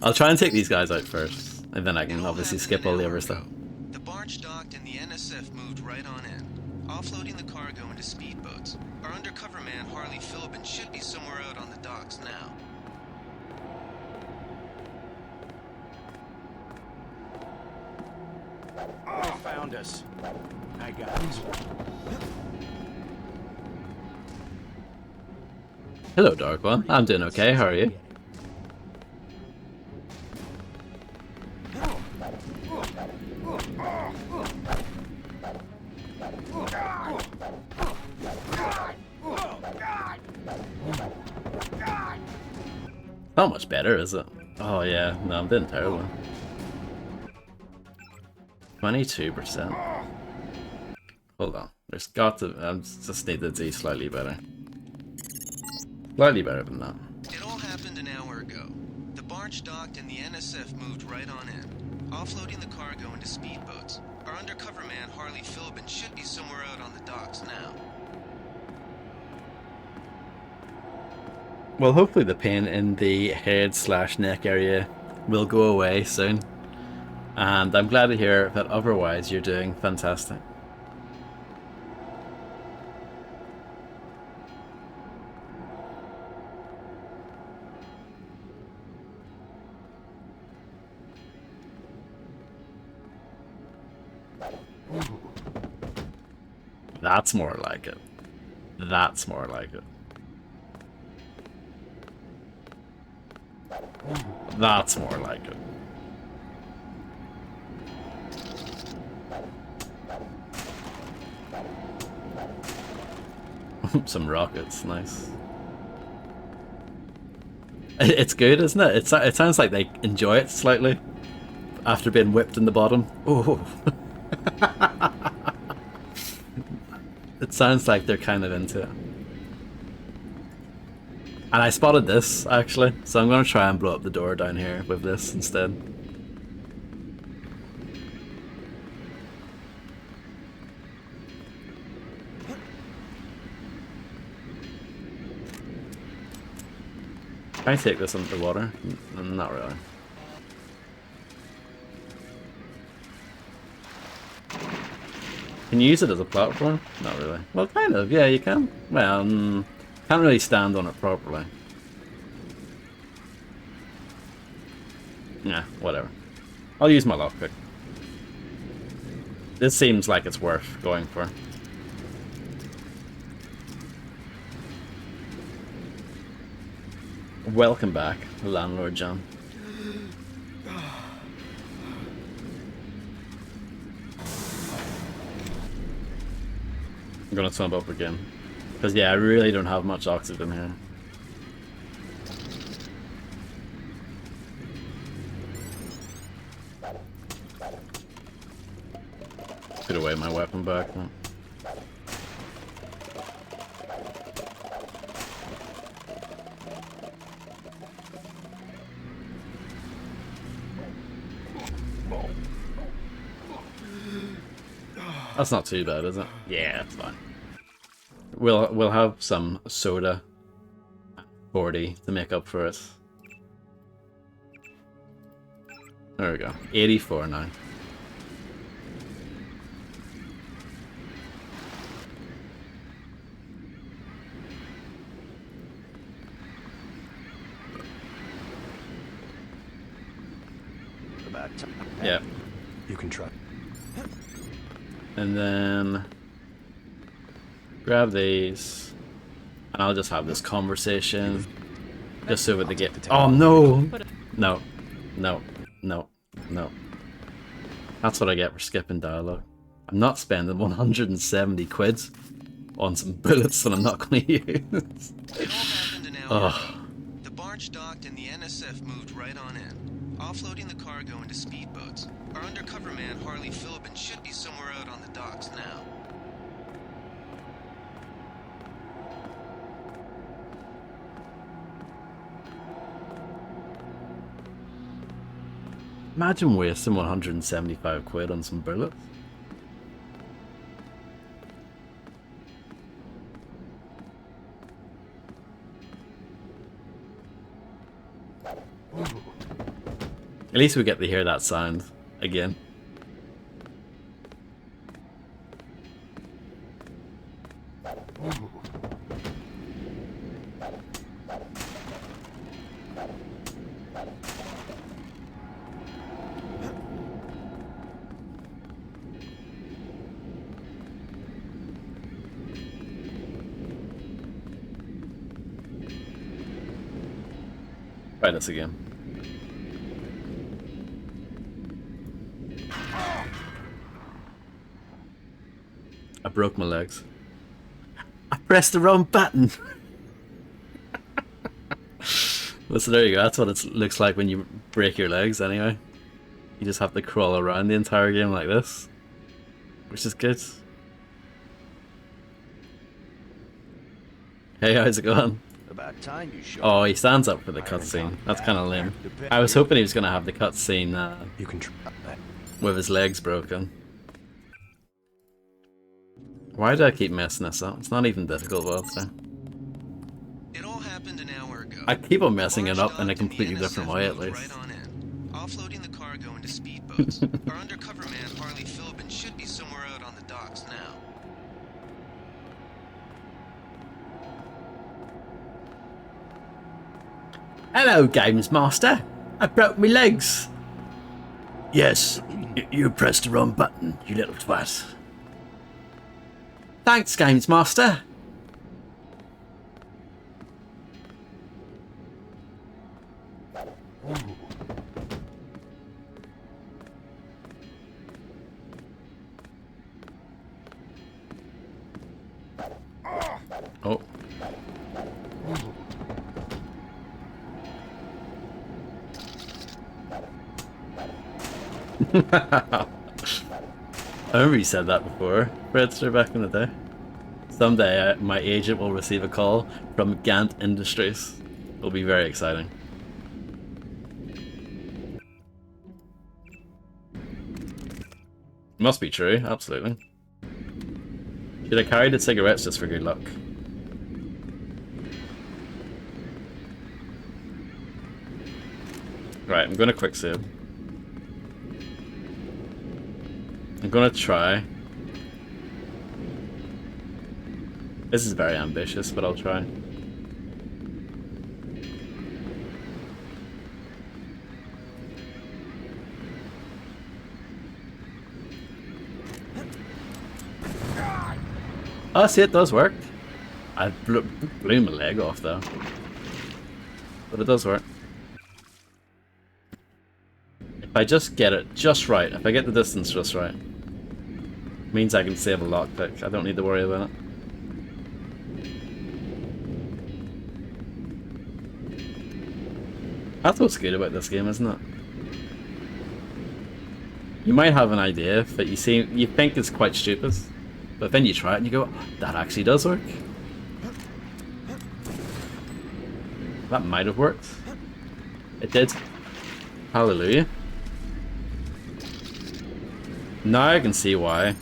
I'll try and take these guys out first, and then I can obviously skip all the other stuff. The barge docked and the NSF moved right on in, offloading the cargo into speedboats. Our undercover man, Harley Philbin, should be somewhere out on the docks now. They found us. I got it. Hello, Dark One. I'm doing okay. How are you? Not much better, is it? Oh yeah, no, I'm doing terrible. 22%. Hold on. There's got to. I just need to do slightly better. Slightly better than that. It all happened an hour ago. The barge docked and the NSF moved right on in, offloading the cargo into speedboats. Our undercover man, Harley Philbin, should be somewhere out on the docks now. Well, hopefully the pain in the head/neck area will go away soon. And I'm glad to hear that otherwise you're doing fantastic. That's more like it. That's more like it. That's more like it. Some rockets, nice. It's good, isn't it? It sounds like they enjoy it slightly after being whipped in the bottom. Oh. It sounds like they're kind of into it. And I spotted this, actually, so I'm going to try and blow up the door down here with this instead. Can I take this under the water? Not really. Can you use it as a platform? Not really. Well, kind of, yeah, you can. Well, can't really stand on it properly. Yeah, whatever. I'll use my lockpick. This seems like it's worth going for. Welcome back, Landlord John. I'm gonna swim up again. Because, yeah, I really don't have much oxygen here. Put away my weapon back. That's not too bad, is it? Yeah, it's fine. We'll have some soda 40 to make up for it. There we go. 84 now. Yeah. You can try. And then grab these, and I'll just have this conversation, just so that they get. Oh no! No, no, no, no. That's what I get for skipping dialogue. I'm not spending 170 quid on some bullets that I'm not going to use. It all happened an hour ago. The barge docked and the NSF moved right on in, offloading the cargo into speedboats. Our undercover man, Harley Philippin, should be somewhere out on the docks now. Imagine wasting 175 quid on some bullets. At least we get to hear that sound again. Try this again. I broke my legs. I pressed the wrong button. Well, so there you go. That's what it looks like when you break your legs anyway. You just have to crawl around the entire game like this, which is good. Hey, how's it going? About time you showed. Oh, he stands up for the cutscene. That's kind of lame. I was hoping he was going to have the cutscene You can try that. with his legs broken. Why do I keep messing this up? It's not even difficult, well, so. It all happened an hour ago. I keep on messing it up in a completely different way, at least. Right on in, offloading the cargo into speedboats. Our undercover man, Harley Philippin, should be somewhere out on the docks now. Hello, Games Master. I broke my legs. Yes, you pressed the wrong button, you little twat. Thanks, Games Master. Oh. I remember you said that before, Fredster, back in the day. Someday my agent will receive a call from Gant Industries. It'll be very exciting. Must be true, absolutely. Should I carry the cigarettes just for good luck? Right, I'm gonna quick save. I'm gonna try. This is very ambitious, but I'll try. Oh, see, it does work. I blew my leg off though. But it does work. If I just get it just right, if I get the distance just right, means I can save a lockpick. I don't need to worry about it. That's what's good about this game, isn't it? You might have an idea, but you think it's quite stupid. But then you try it and you go, that actually does work. That might have worked. It did. Hallelujah. Now I can see why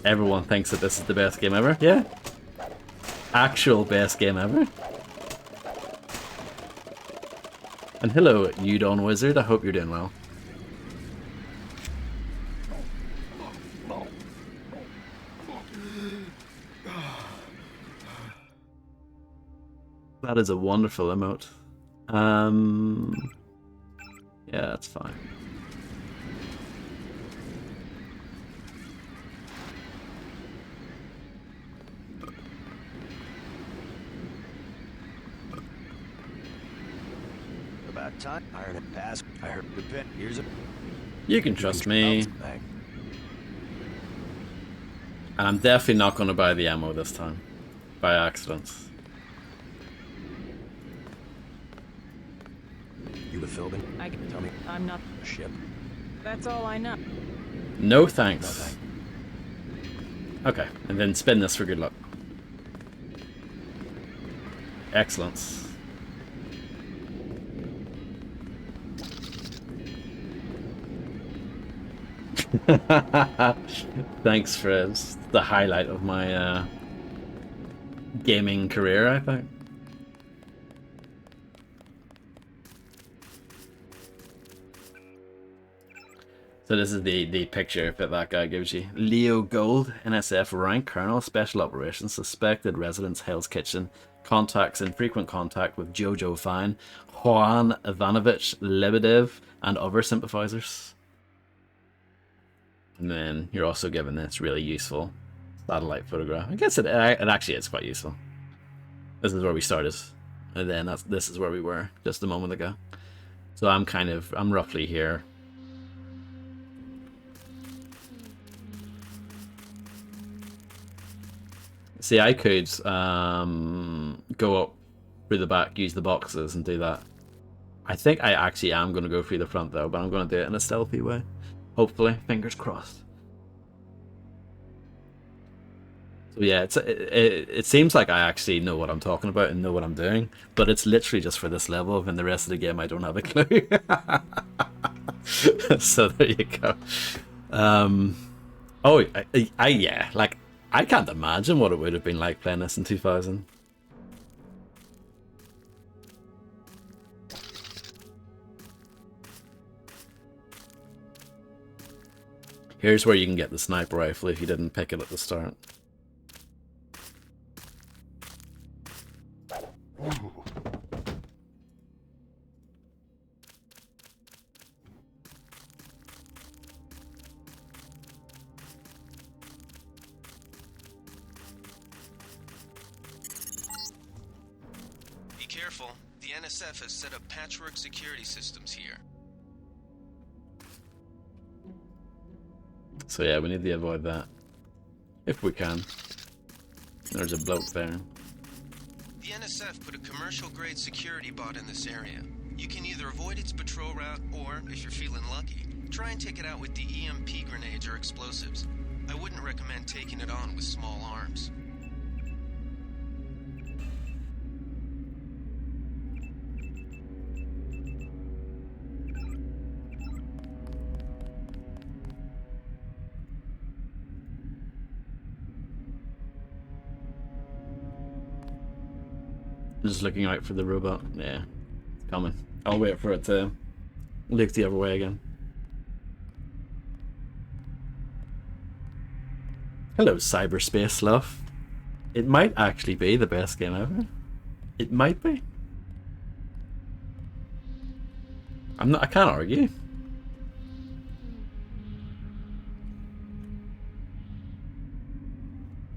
everyone thinks that this is the best game ever. Yeah. Actual best game ever. And hello, Udon Wizard. I hope you're doing well. That is a wonderful emote. Yeah, that's fine. About time. Iron and pass. I heard the pin. Here's a. You can trust me. And I'm definitely not going to buy the ammo this time. By accident. You with Philbin? Tell me. I'm not. Ship. That's all I know. No thanks. Okay, and then spin this for good luck. Excellent. Thanks, Fred. The highlight of my gaming career, I think. So this is the picture that guy gives you. Leo Gold, NSF rank, Colonel, Special Operations, suspected residence, Hell's Kitchen, contacts in frequent contact with Jojo Fine, Juan Ivanovich Lebedev, and other sympathizers. And then you're also given this really useful satellite photograph. I guess it actually is quite useful. This is where we started, and then this is where we were just a moment ago. So I'm roughly here. See, I could go up through the back, use the boxes, and do that. I think I actually am going to go through the front, though, but I'm going to do it in a stealthy way. Hopefully, fingers crossed. So yeah, it seems like I actually know what I'm talking about and know what I'm doing, but it's literally just for this level, and the rest of the game I don't have a clue. So there you go. Oh, yeah, like, I can't imagine what it would have been like playing this in 2000. Here's where you can get the sniper rifle if you didn't pick it at the start. careful. The NSF has set up patchwork security systems here. So yeah, we need to avoid that. If we can. There's a bloke there. The NSF put a commercial-grade security bot in this area. You can either avoid its patrol route, or, if you're feeling lucky, try and take it out with the EMP grenades or explosives. I wouldn't recommend taking it on with small arms. Just looking out for the robot. Yeah, it's coming. I'll wait for it to look the other way again. Hello, cyberspace love. It might actually be the best game ever. It might be. I can't argue.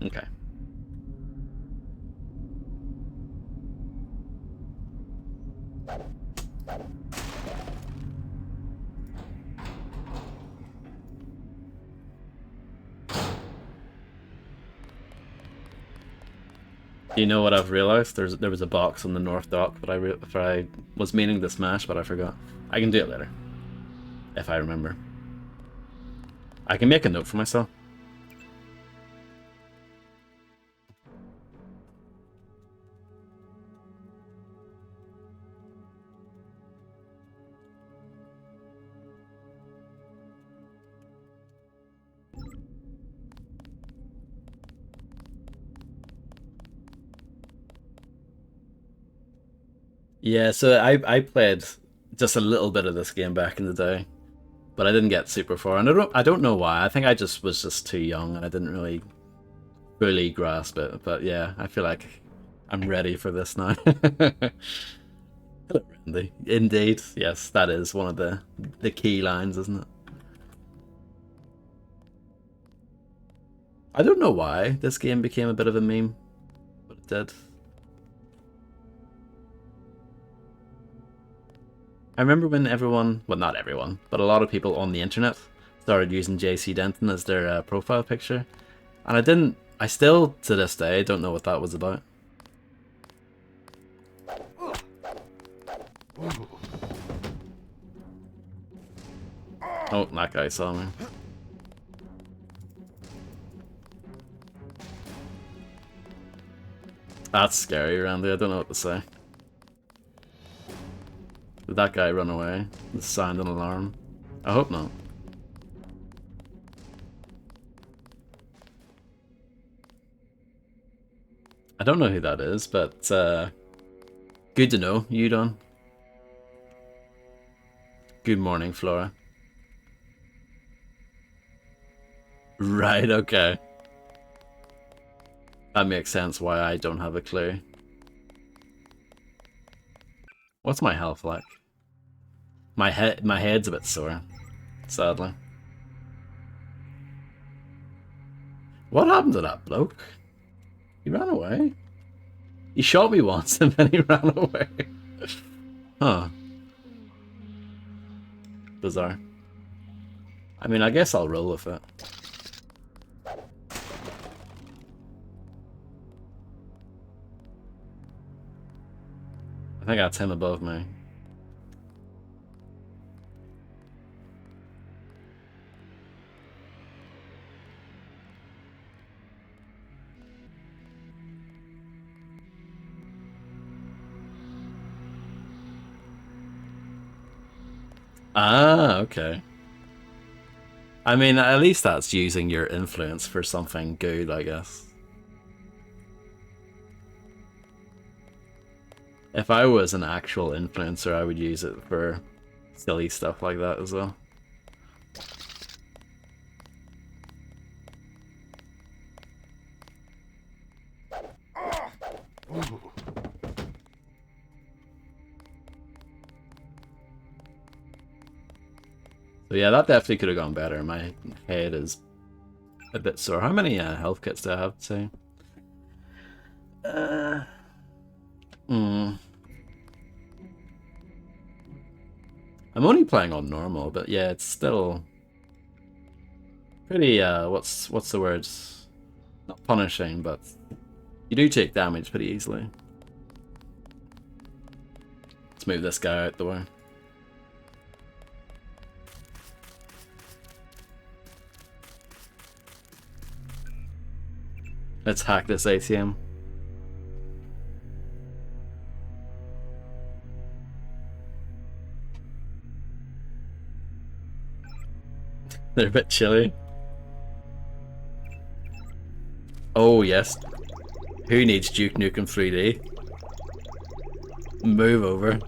Okay. You know what I've realized? There was a box on the north dock, but I was meaning to smash, but I forgot. I can do it later, if I remember. I can make a note for myself. Yeah, so I played just a little bit of this game back in the day, but I didn't get super far, and I don't know why. I think I just was just too young and I didn't really fully grasp it. But yeah, I feel like I'm ready for this now. Hello, Randy. Indeed, yes, that is one of the key lines, isn't it? I don't know why this game became a bit of a meme, but it did. I remember when everyone, well not everyone, but a lot of people on the internet started using JC Denton as their profile picture. And I still, to this day, don't know what that was about. Oh, that guy saw me. That's scary, Randy, I don't know what to say. Did that guy run away? The sound an alarm? I hope not. I don't know who that is, but good to know, Udon. Good morning, Flora. Right, okay. That makes sense why I don't have a clue. What's my health like? My head's a bit sore, sadly. What happened to that bloke? He ran away. He shot me once and then he ran away. Huh. Bizarre. I mean, I guess I'll roll with it. I think that's him above me. Ah, okay. I mean, at least that's using your influence for something good, I guess. If I was an actual influencer, I would use it for silly stuff like that as well. So yeah, that definitely could have gone better. My head is a bit sore. How many health kits do I have to say? I'm only playing on normal, but yeah, it's still pretty, what's the word? Not punishing, but you do take damage pretty easily. Let's move this guy out the way. Let's hack this ATM. They're a bit chilly. Oh yes. Who needs Duke Nukem 3D? Move over.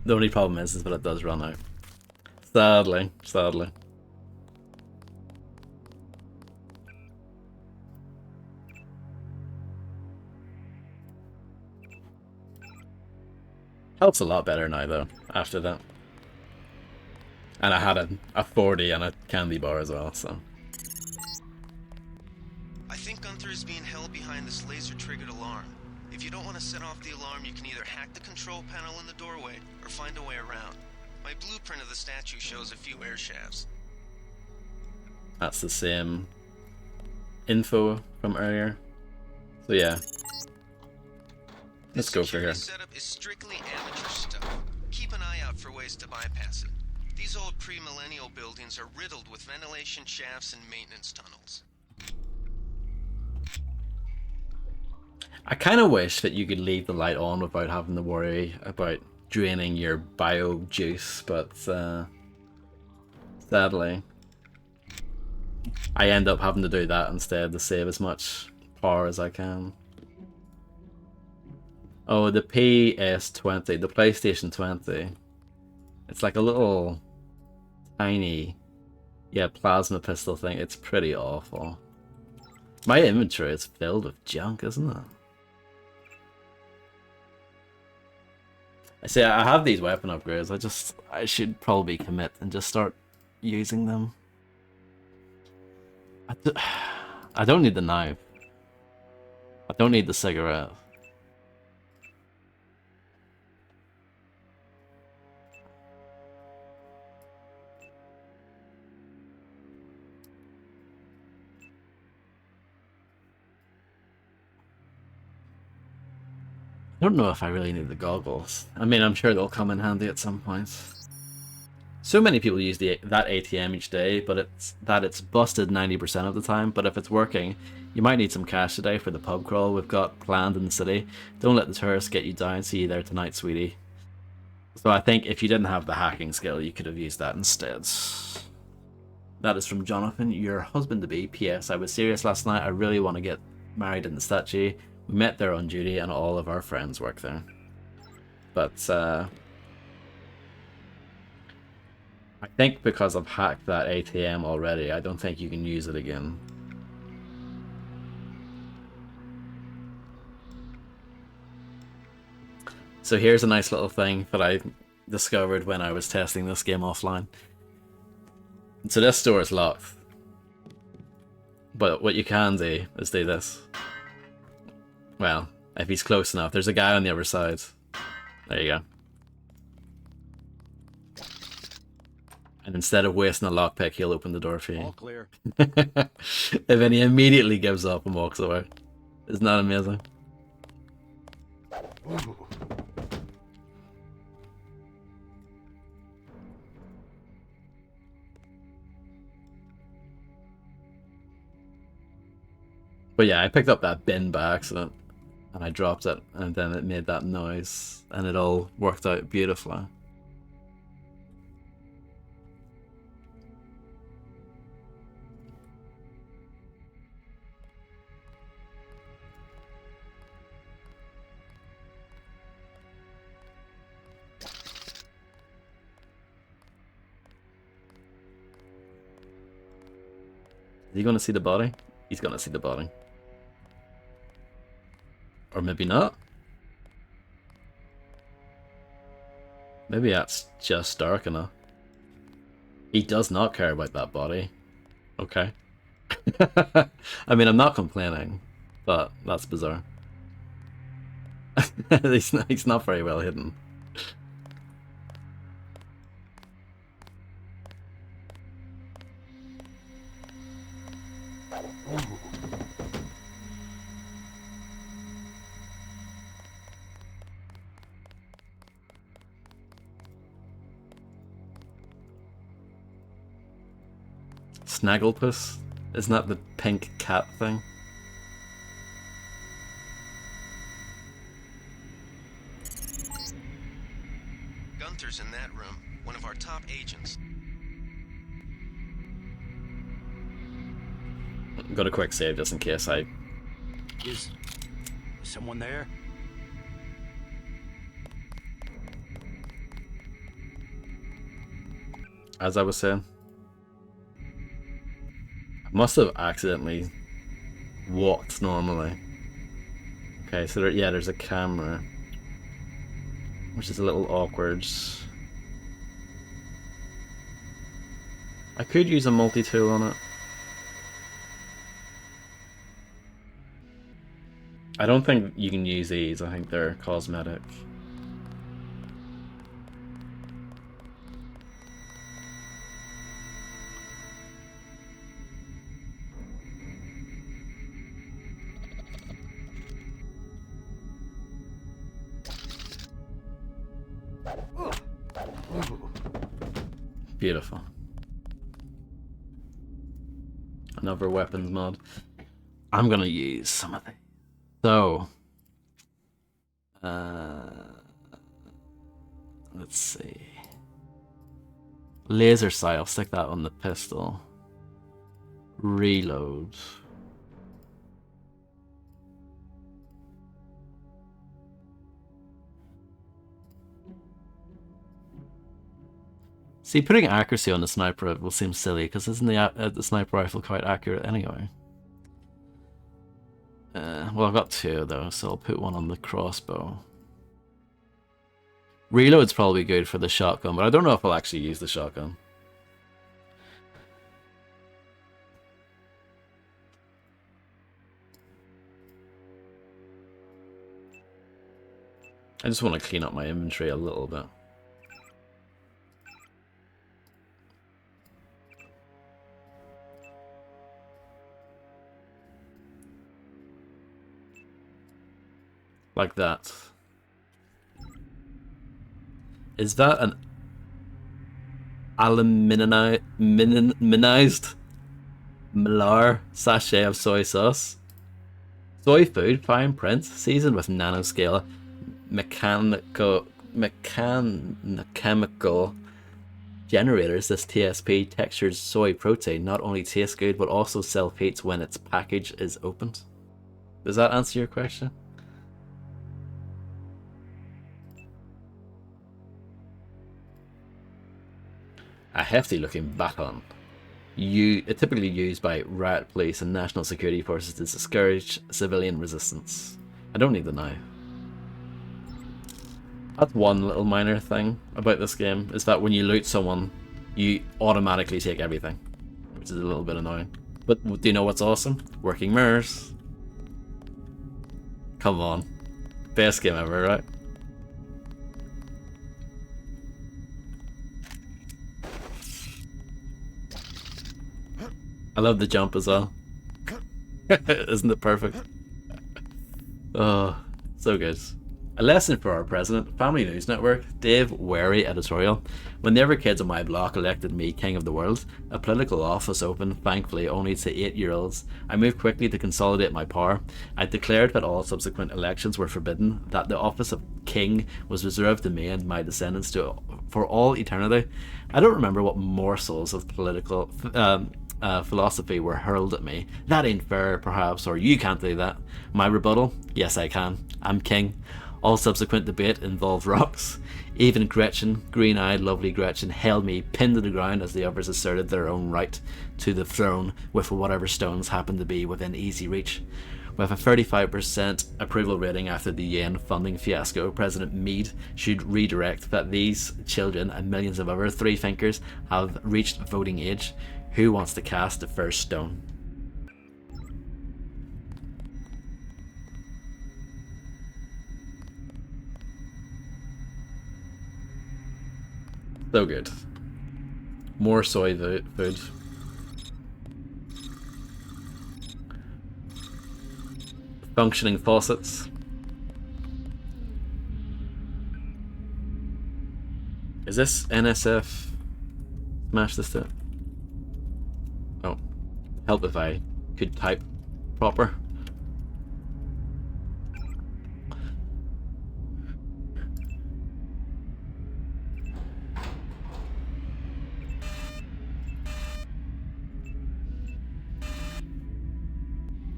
The only problem is that it does run out. Sadly, sadly. Helps a lot better now though, after that. And I had a 40 and a candy bar as well, so. I think Gunther is being held behind this laser-triggered alarm. If you don't want to set off the alarm, you can either hack the control panel in the doorway or find a way around. My blueprint of the statue shows a few air shafts. That's the same info from earlier. So yeah. Let's go for here. The setup is strictly amateur stuff. Keep an eye out for ways to bypass it. These old pre-millennial buildings are riddled with ventilation shafts and maintenance tunnels. I kind of wish that you could leave the light on without having to worry about draining your bio juice, but sadly I end up having to do that instead to save as much power as I can. Oh, the PS20, the PlayStation 20. It's like a little tiny, yeah, plasma pistol thing. It's pretty awful. My inventory is filled with junk, isn't it? I say I have these weapon upgrades. I should probably commit and just start using them. I don't need the knife. I don't need the cigarette. I don't know if I really need the goggles. I mean, I'm sure they'll come in handy at some point. So many people use that ATM each day, but it's busted 90% of the time. But if it's working, you might need some cash today for the pub crawl we've got planned in the city. Don't let the tourists get you down. See you there tonight, sweetie. So I think if you didn't have the hacking skill, you could have used that instead. That is from Jonathan, your husband-to-be. P.S. I was serious last night. I really want to get married in the statue. We met there on duty and all of our friends work there. But I think because I've hacked that ATM already, I don't think you can use it again. So here's a nice little thing that I discovered when I was testing this game offline. So this door is locked. But what you can do is do this. Well, if he's close enough. There's a guy on the other side. There you go. And instead of wasting a lockpick, he'll open the door for you. All clear. And then he immediately gives up and walks away. Isn't that amazing? But yeah, I picked up that bin by accident. And I dropped it, and then it made that noise, and it all worked out beautifully. Is he gonna see the body? He's gonna see the body. Or maybe not. Maybe that's just dark enough. He does not care about that body. Okay. I mean, I'm not complaining, but that's bizarre. He's not very well hidden. Snagglepuss? Isn't that the pink cat thing? Gunther's in that room, one of our top agents. Got a quick save just in case I... Is someone there? As I was saying. I must have accidentally walked normally. Okay, so there's a camera. Which is a little awkward. I could use a multi-tool on it. I don't think you can use these, I think they're cosmetic. Beautiful. Another weapons mod. I'm gonna use some of these. So, let's see. Laser sight, I'll stick that on the pistol. Reload. See, putting accuracy on the sniper will seem silly, because isn't the sniper rifle quite accurate anyway? Well, I've got two though, so I'll put one on the crossbow. Reload's probably good for the shotgun, but I don't know if I'll actually use the shotgun. I just want to clean up my inventory a little bit. Like that. Is that an aluminized Malar sachet of soy sauce? Soy food, fine print, seasoned with nanoscale mechanical generators. This TSP textured soy protein not only tastes good but also self-heats when its package is opened. Does that answer your question? A hefty looking baton. Typically used by riot police and national security forces to discourage civilian resistance. I don't need the knife. That's one little minor thing about this game, is that when you loot someone, you automatically take everything, which is a little bit annoying. But do you know what's awesome? Working mirrors. Come on. Best game ever, right? I love the jump as well. Isn't it perfect? Oh, so good. A lesson for our president, Family News Network, Dave Wary editorial. When the other kids on my block elected me king of the world, a political office opened, thankfully, only to 8-year-olds. I moved quickly to consolidate my power. I declared that all subsequent elections were forbidden, that the office of king was reserved to me and my descendants for all eternity. I don't remember what morsels of political philosophy were hurled at me. That ain't fair, perhaps, or you can't do that. My rebuttal? Yes, I can. I'm king. All subsequent debate involved rocks. Even Gretchen, green-eyed, lovely Gretchen, held me pinned to the ground as the others asserted their own right to the throne with whatever stones happened to be within easy reach. With a 35% approval rating after the yen funding fiasco, President Meade should redirect that these children and millions of other free thinkers have reached voting age. Who wants to cast the first stone? So good. More soy food. Functioning faucets. Is this NSF? Smash this to. Oh. Help if I could type proper.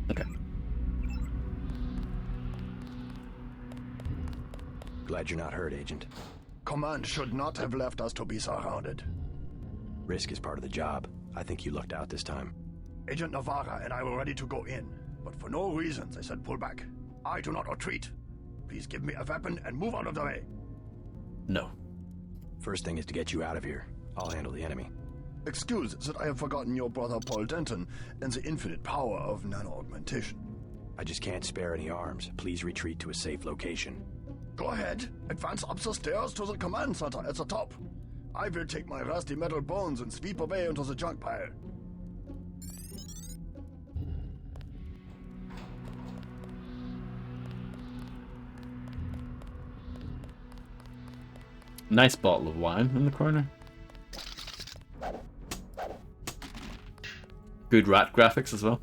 Okay. Glad you're not hurt, Agent. Command should not have left us to be surrounded. Risk is part of the job. I think you lucked out this time. Agent Navarra and I were ready to go in, but for no reason they said pull back. I do not retreat. Please give me a weapon and move out of the way. No. First thing is to get you out of here. I'll handle the enemy. Excuse that I have forgotten your brother Paul Denton and the infinite power of nano-augmentation. I just can't spare any arms. Please retreat to a safe location. Go ahead. Advance up the stairs to the command center at the top. I will take my rusty metal bones and sweep away into the junk pile. Nice bottle of wine in the corner. Good rat graphics as well.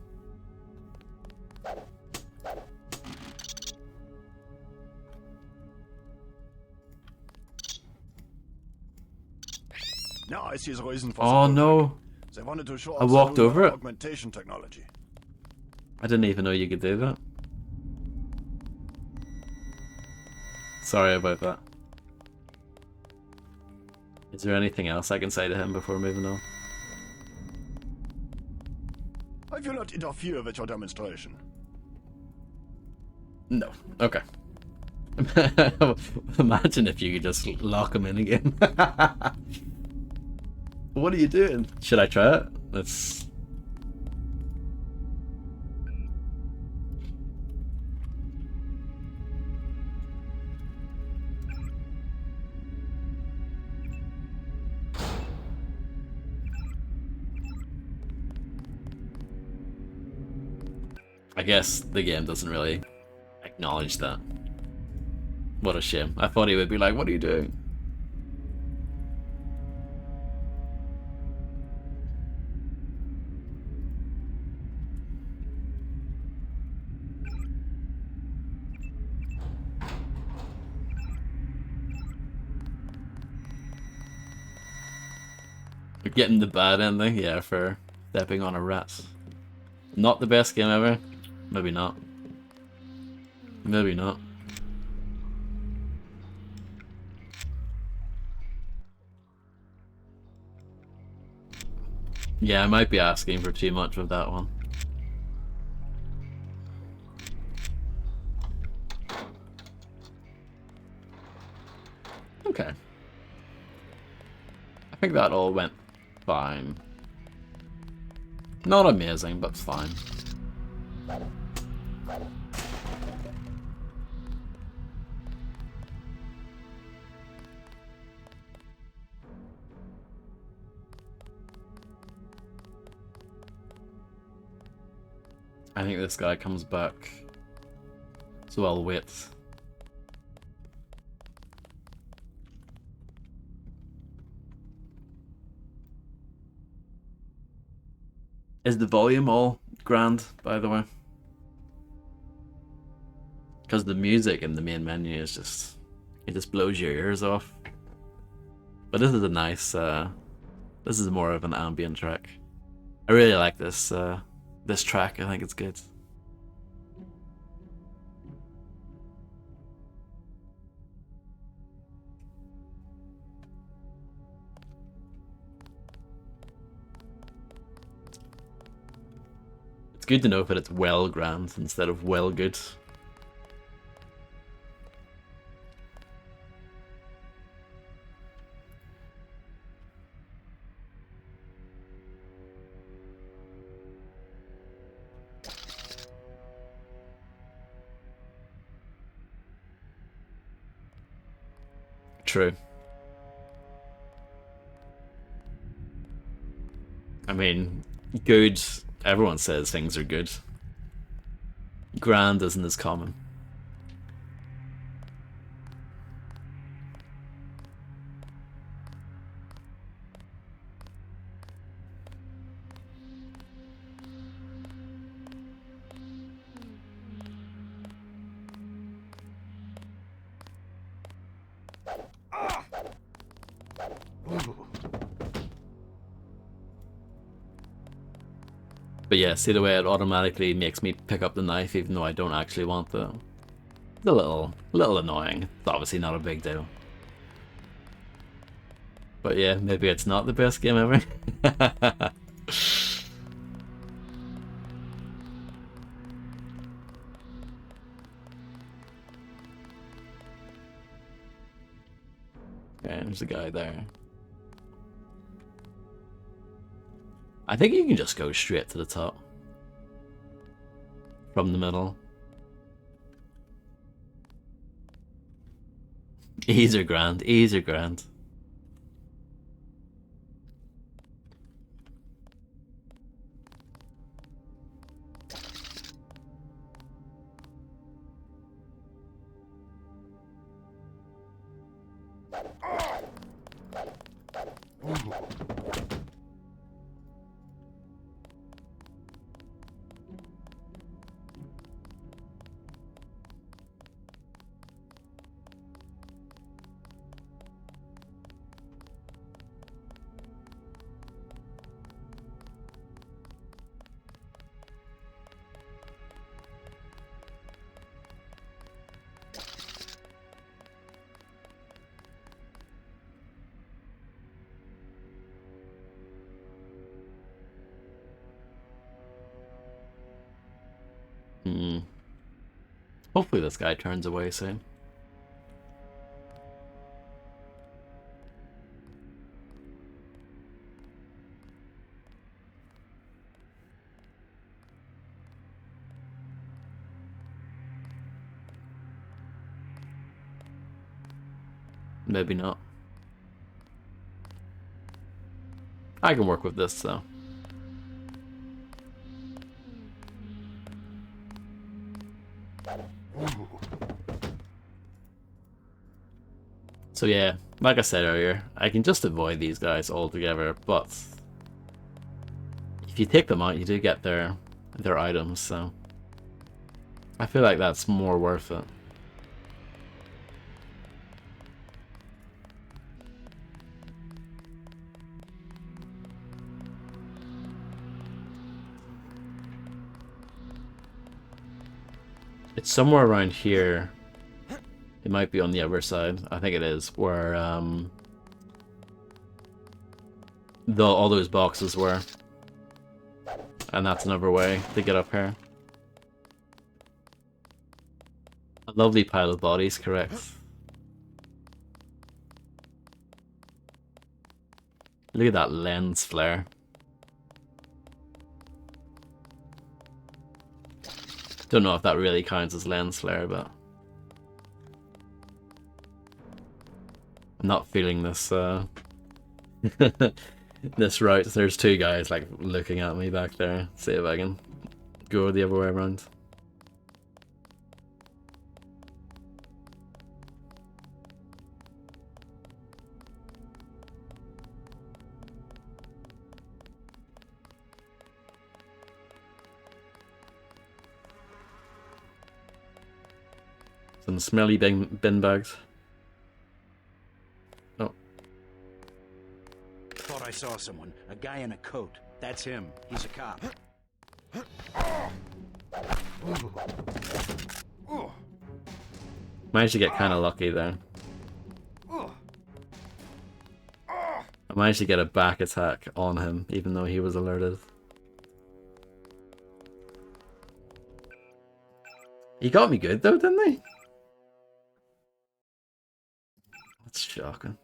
Now I see the reason for Oh the no. They wanted to show I off walked the new over it. augmentation technology. I didn't even know you could do that. Sorry about that. Is there anything else I can say to him before moving on? I will not interfere with your demonstration. No. Okay. Imagine if you could just lock him in again. What are you doing? Should I try it? Let's... I guess the game doesn't really acknowledge that. What a shame. I thought he would be like, what are you doing? We're getting the bad ending, yeah, for stepping on a rat. Not the best game ever. Maybe not. Maybe not. Yeah, I might be asking for too much with that one. Okay. I think that all went fine. Not amazing, but fine. I think this guy comes back. So I'll wait. Is the volume all grand, by the way? Because the music in the main menu is just... it just blows your ears off. But this is a nice... this is more of an ambient track. I really like this this track. I think it's good. It's good to know that it's well grand instead of well good. True. I mean, good, everyone says things are good. Grand isn't as common. But yeah, see the way it automatically makes me pick up the knife even though I don't actually want to. It's a little annoying. It's obviously not a big deal. But yeah, maybe it's not the best game ever. Okay, there's a guy there. I think you can just go straight to the top. From the middle. Ease or grand, ease or grand. Hopefully this guy turns away soon. Maybe not. I can work with this though. So yeah, like I said earlier, I can just avoid these guys altogether, but if you take them out, you do get their items, so I feel like that's more worth it. It's somewhere around here. It might be on the other side. I think it is, where all those boxes were. And that's another way to get up here. A lovely pile of bodies, correct. Look at that lens flare. Don't know if that really counts as lens flare, but I'm not feeling this this route. There's two guys like looking at me back there. See if I can go the other way around. Some smelly bin bags. Oh. Thought I saw someone. A guy in a coat. That's him. He's a cop. Managed to get kind of lucky there. I managed to get a back attack on him, even though he was alerted. He got me good though, didn't he? That's shocking.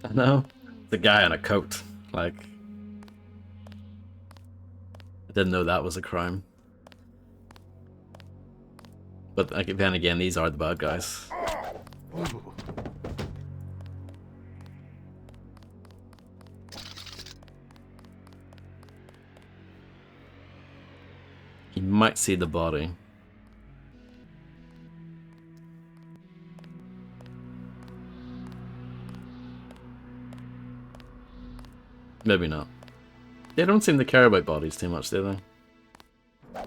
I know. The guy in a coat. Like, I didn't know that was a crime. But like, then again, these are the bad guys. He might see the body. Maybe not. They don't seem to care about bodies too much, do they? A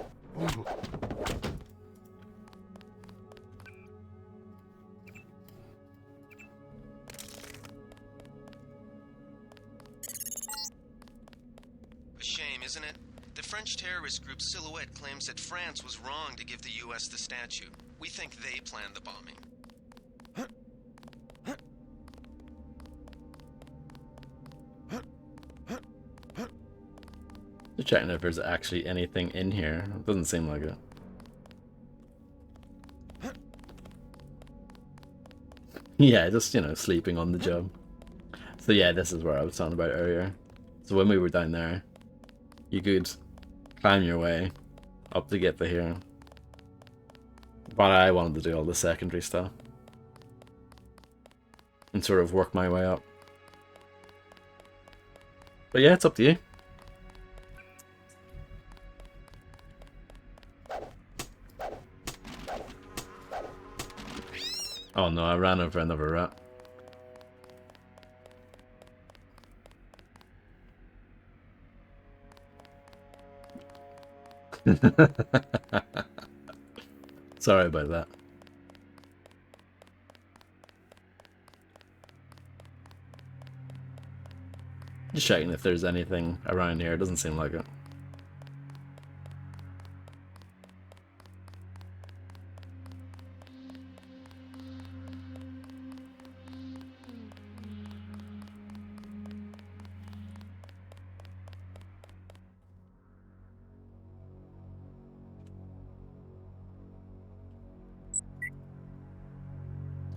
shame, isn't it? The French terrorist group Silhouette claims that France was wrong to give the US the statue. We think they planned the bombing. Just checking if there's actually anything in here. It doesn't seem like it. Yeah, just, you know, sleeping on the job. So yeah, this is where I was talking about earlier. So when we were down there, you could climb your way up to get to here. But I wanted to do all the secondary stuff. And sort of work my way up. But yeah, it's up to you. Oh no, I ran over another rat. Sorry about that. Just checking if there's anything around here. It doesn't seem like it.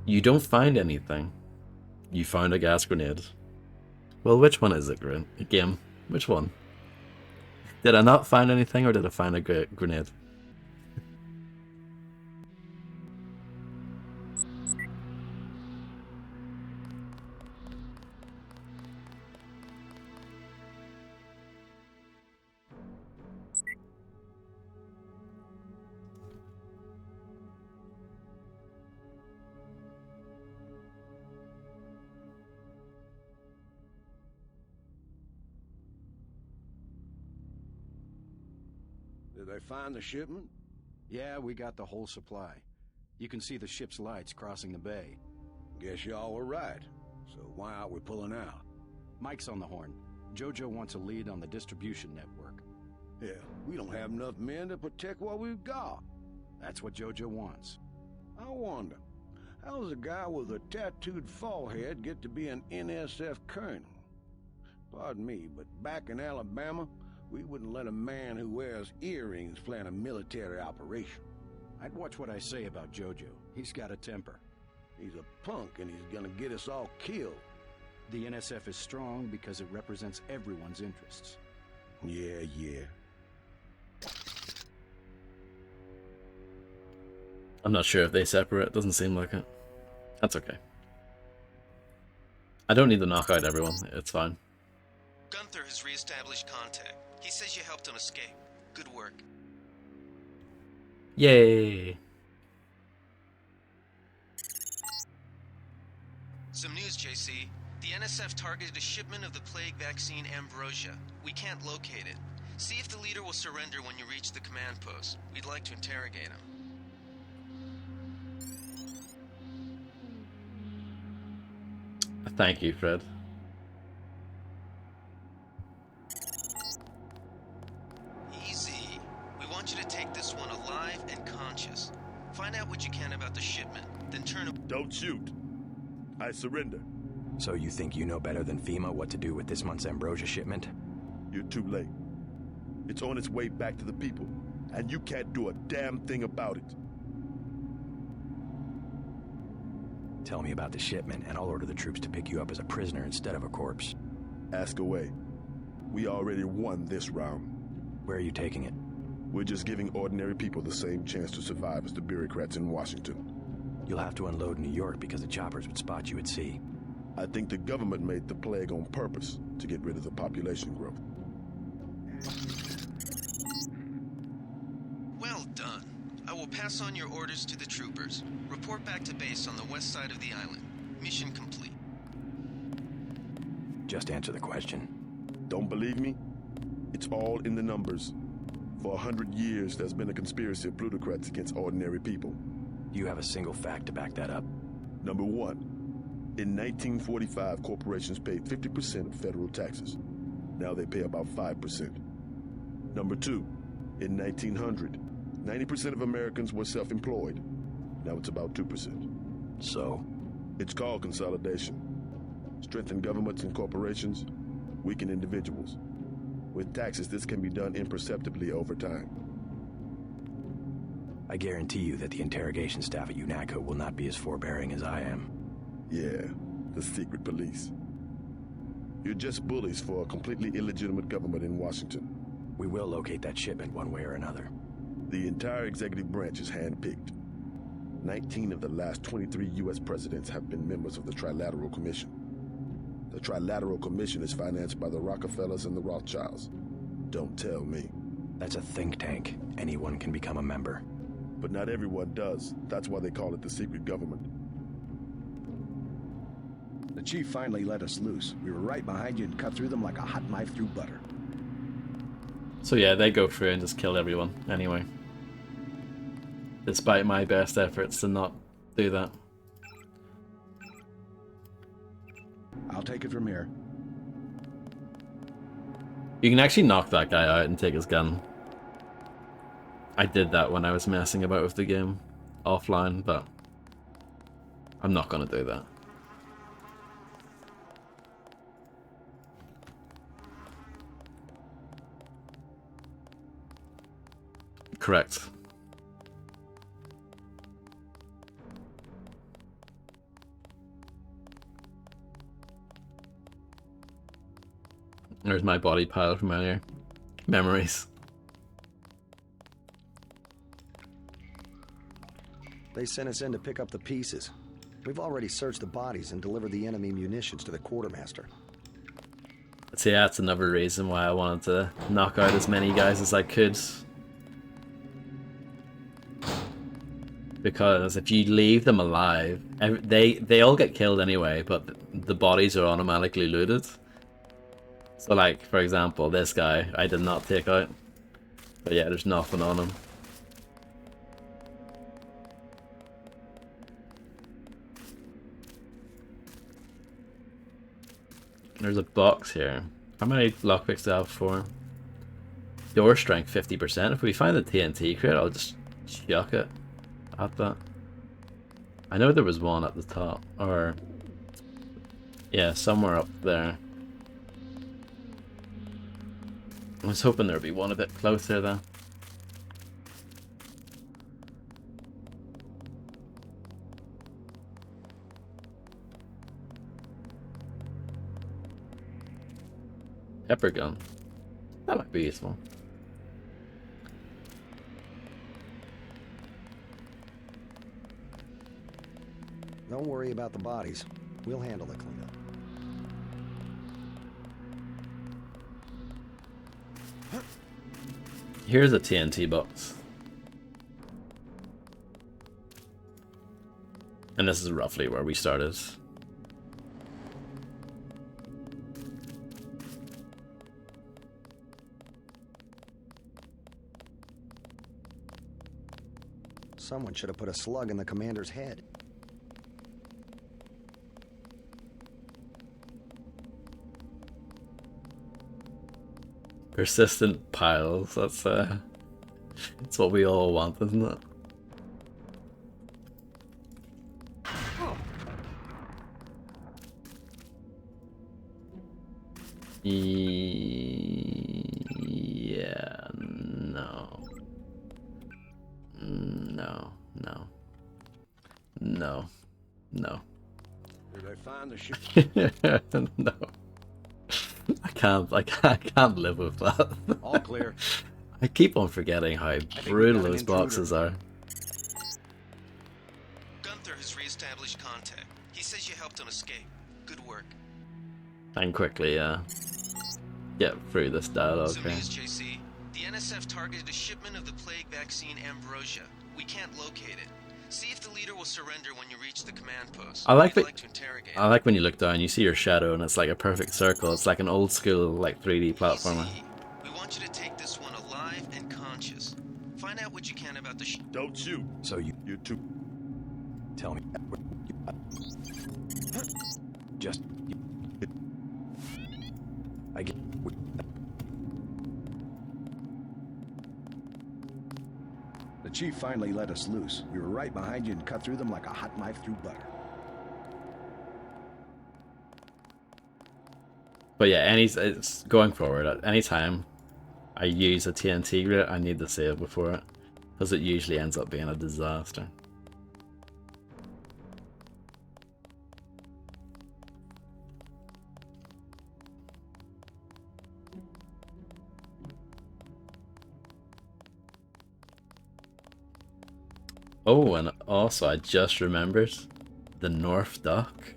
You don't find anything. You found a gas grenade. Well, which one is it, game? Which one? Did I not find anything, or did I find a grenade? Did they find the shipment? Yeah, we got the whole supply. You can see the ship's lights crossing the bay. Guess y'all were right. So why aren't we pulling out? Mike's on the horn. Jojo wants a lead on the distribution network. Yeah, we don't have enough men to protect what we've got. That's what Jojo wants. I wonder, how does a guy with a tattooed forehead get to be an NSF colonel? Pardon me, but back in Alabama, we wouldn't let a man who wears earrings plan a military operation. I'd watch what I say about Jojo. He's got a temper. He's a punk and he's gonna get us all killed. The NSF is strong because it represents everyone's interests. Yeah. I'm not sure if they separate. Doesn't seem like it. That's okay. I don't need to knock out everyone. It's fine. Gunther has re-established contact. He says you helped him escape. Good work. Yay! Some news, JC. The NSF targeted a shipment of the plague vaccine Ambrosia. We can't locate it. See if the leader will surrender when you reach the command post. We'd like to interrogate him. Thank you, Fred. want you to take this one alive and conscious. Find out what you can about the shipment, then turn... Don't shoot. I surrender. So you think you know better than FEMA what to do with this month's ambrosia shipment? You're too late. It's on its way back to the people, and you can't do a damn thing about it. Tell me about the shipment, and I'll order the troops to pick you up as a prisoner instead of a corpse. Ask away. We already won this round. Where are you taking it? We're just giving ordinary people the same chance to survive as the bureaucrats in Washington. You'll have to unload in New York because the choppers would spot you at sea. I think the government made the plague on purpose to get rid of the population growth. Well done. I will pass on your orders to the troopers. Report back to base on the west side of the island. Mission complete. Just answer the question. Don't believe me? It's all in the numbers. For 100 years, there's been a conspiracy of plutocrats against ordinary people. Do you have a single fact to back that up? Number one, in 1945, corporations paid 50% of federal taxes. Now they pay about 5%. Number two, in 1900, 90% of Americans were self-employed. Now it's about 2%. So? It's called consolidation. Strengthen governments and corporations, weaken individuals. With taxes, this can be done imperceptibly over time. I guarantee you that the interrogation staff at UNACO will not be as forbearing as I am. Yeah, the secret police. You're just bullies for a completely illegitimate government in Washington. We will locate that shipment one way or another. The entire executive branch is handpicked. 19 of the last 23 U.S. presidents have been members of the Trilateral Commission. The Trilateral Commission is financed by the Rockefellers and the Rothschilds. Don't tell me. That's a think tank. Anyone can become a member. But not everyone does. That's why they call it the secret government. The chief finally let us loose. We were right behind you and cut through them like a hot knife through butter. So yeah, they go through and just kill everyone anyway. Despite my best efforts to not do that. I'll take it from here. You can actually knock that guy out and take his gun. I did that when I was messing about with the game offline, but I'm not gonna do that. Correct. There's my body pile from earlier. Memories. They sent us in to pick up the pieces. We've already searched the bodies and delivered the enemy munitions to the quartermaster. So yeah, that's another reason why I wanted to knock out as many guys as I could. Because if you leave them alive, they all get killed anyway, but the bodies are automatically looted. So like, for example, this guy, I did not take out. But yeah, there's nothing on him. There's a box here. How many lockpicks do I have for? Door strength 50%. If we find the TNT crate, I'll just chuck it at that. I know there was one at the top, or yeah, somewhere up there. I was hoping there'd be one a bit closer though. Pepper gun. That might be useful. Don't worry about the bodies. We'll handle the cleanup. Here's a TNT box. And this is roughly where we started. Someone should have put a slug in the commander's head. Persistent piles, that's It's what we all want, isn't it? Yeah, no. No, no. No. No. Did I find the ship? No. I can't live with that. All clear. I keep on forgetting how brutal those boxes are. Gunther has re-established contact. He says you helped him escape. Good work. And quickly, get through this dialogue Some here. news, JC. The NSF targeted a shipment of the plague vaccine Ambrosia. We can't locate it. See if the leader will surrender when you reach the command post. I like We'd that. like to interrogate I like when you look down, you see your shadow, and it's like a perfect circle. It's like an old school, like 3D platformer. We want you to take this one alive and conscious. Find out what you can about the Don't shoot. So You two. tell me. Just. I get. The chief finally let us loose. We were right behind you and cut through them like a hot knife through butter. But yeah, it's going forward. At any time I use a TNT grid, I need to save before it, because it usually ends up being a disaster. Oh, and also I just remembered the North Dock.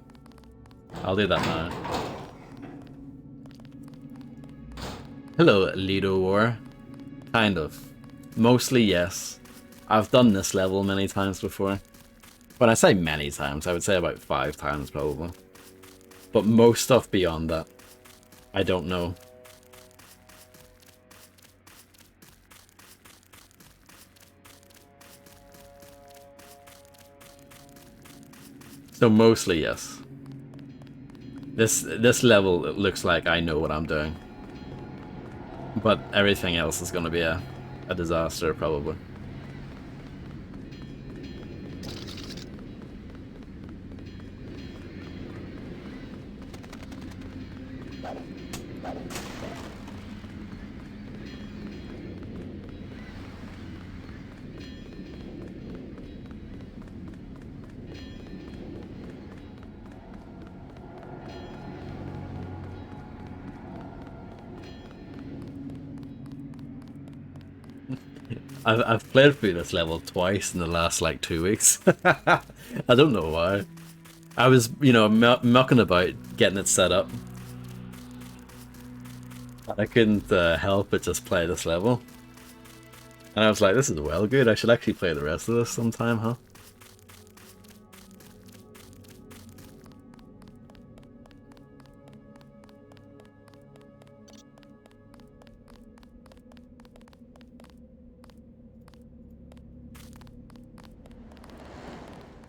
I'll do that now. Hello, Lido War. Kind of. Mostly yes. I've done this level many times before. When I say many times, I would say about 5 times probably. But most stuff beyond that, I don't know. So mostly yes. This level, it looks like I know what I'm doing. But everything else is gonna be a disaster probably. I've played through this level twice in the last like 2 weeks. I don't know why. I was, you know, mucking about getting it set up. I couldn't help but just play this level. And I was like, this is well good. I should actually play the rest of this sometime, huh?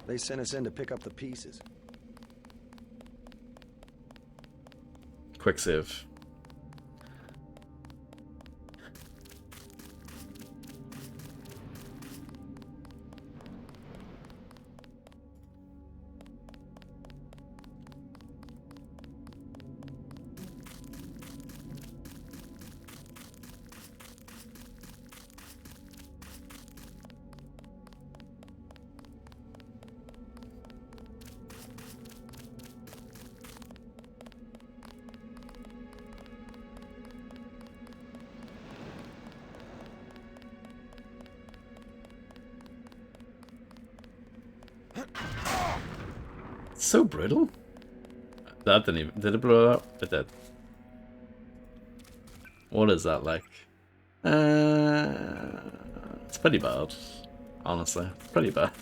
They sent us in to pick up the pieces. Quick save. So brutal. That didn't even... Did it blow up? It did. What is that like? It's pretty bad. Honestly. It's pretty bad.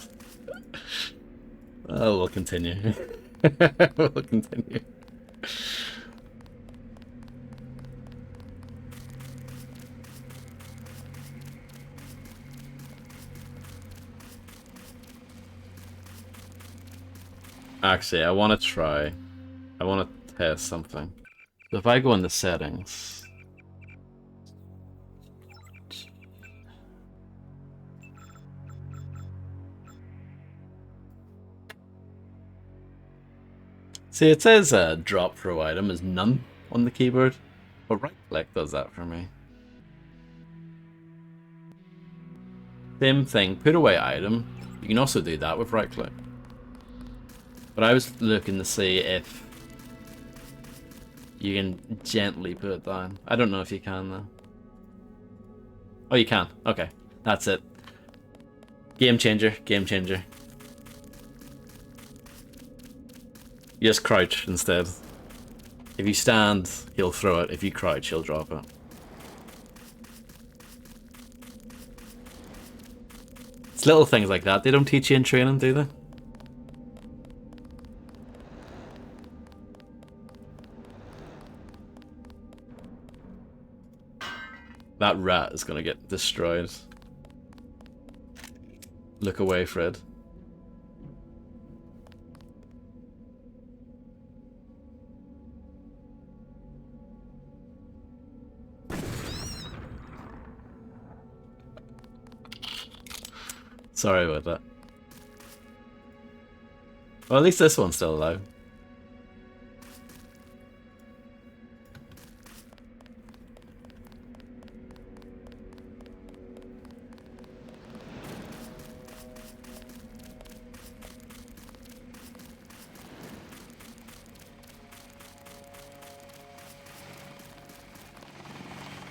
Oh, we'll continue. We'll continue. Actually, I want to test something. So if I go into settings, See, it says drop throw item is none on the keyboard, but right click does that for me. Same thing, put away item. You can also do that with right click. But I was looking to see if you can gently put it down. I don't know if you can though. Oh, you can. Okay, that's it. Game changer, game changer. You just crouch instead. If you stand, he'll throw it. If you crouch, he'll drop it. It's little things like that. They don't teach you in training, do they? That rat is gonna get destroyed. Look away, Fred. Sorry about that. Well, at least this one's still alive.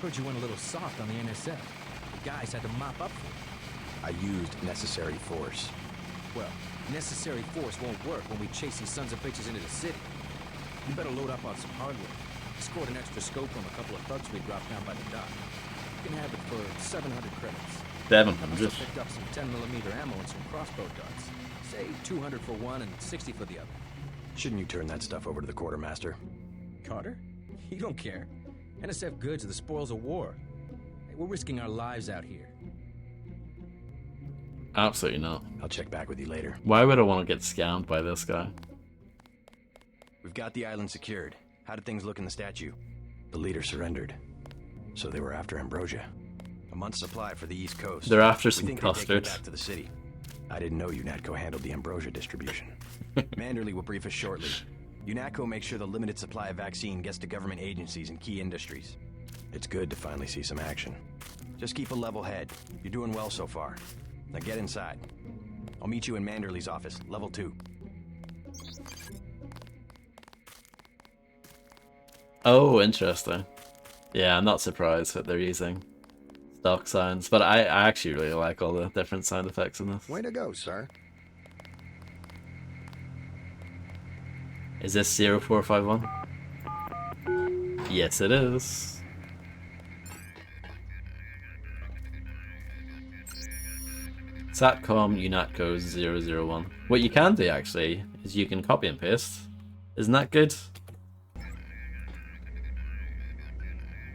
Heard you went a little soft on the NSF. The guys had to mop up for you. I used necessary force. Well, necessary force won't work when we chase these sons of bitches into the city. You better load up on some hardware. I scored an extra scope from a couple of thugs we dropped down by the dock. You can have it for 700 credits. 700. I also picked up some 10mm ammo and some crossbow darts. Say 200 for one and 60 for the other. Shouldn't you turn that stuff over to the quartermaster? Carter? You don't care. NSF goods are the spoils of war. Hey, we're risking our lives out here. Absolutely not. I'll check back with you later. Why would I want to get scammed by this guy? We've got the island secured. How did things look in the statue? The leader surrendered. So they were after Ambrosia. A month's supply for the East Coast. They're after We some think they're taking it custard. back to the city. I didn't know UNATCO handled the Ambrosia distribution. Manderley will brief us shortly. UNATCO makes sure the limited supply of vaccine gets to government agencies and key industries. It's good to finally see some action. Just keep a level head. You're doing well so far. Now get inside. I'll meet you in Manderley's office, level 2. Oh, interesting. Yeah, I'm not surprised that they're using stock sounds, but I actually really like all the different sound effects in this. Way to go, sir. Is this 0451? Yes, it is. Satcom UNATCO 001. What you can do actually is you can copy and paste. Isn't that good?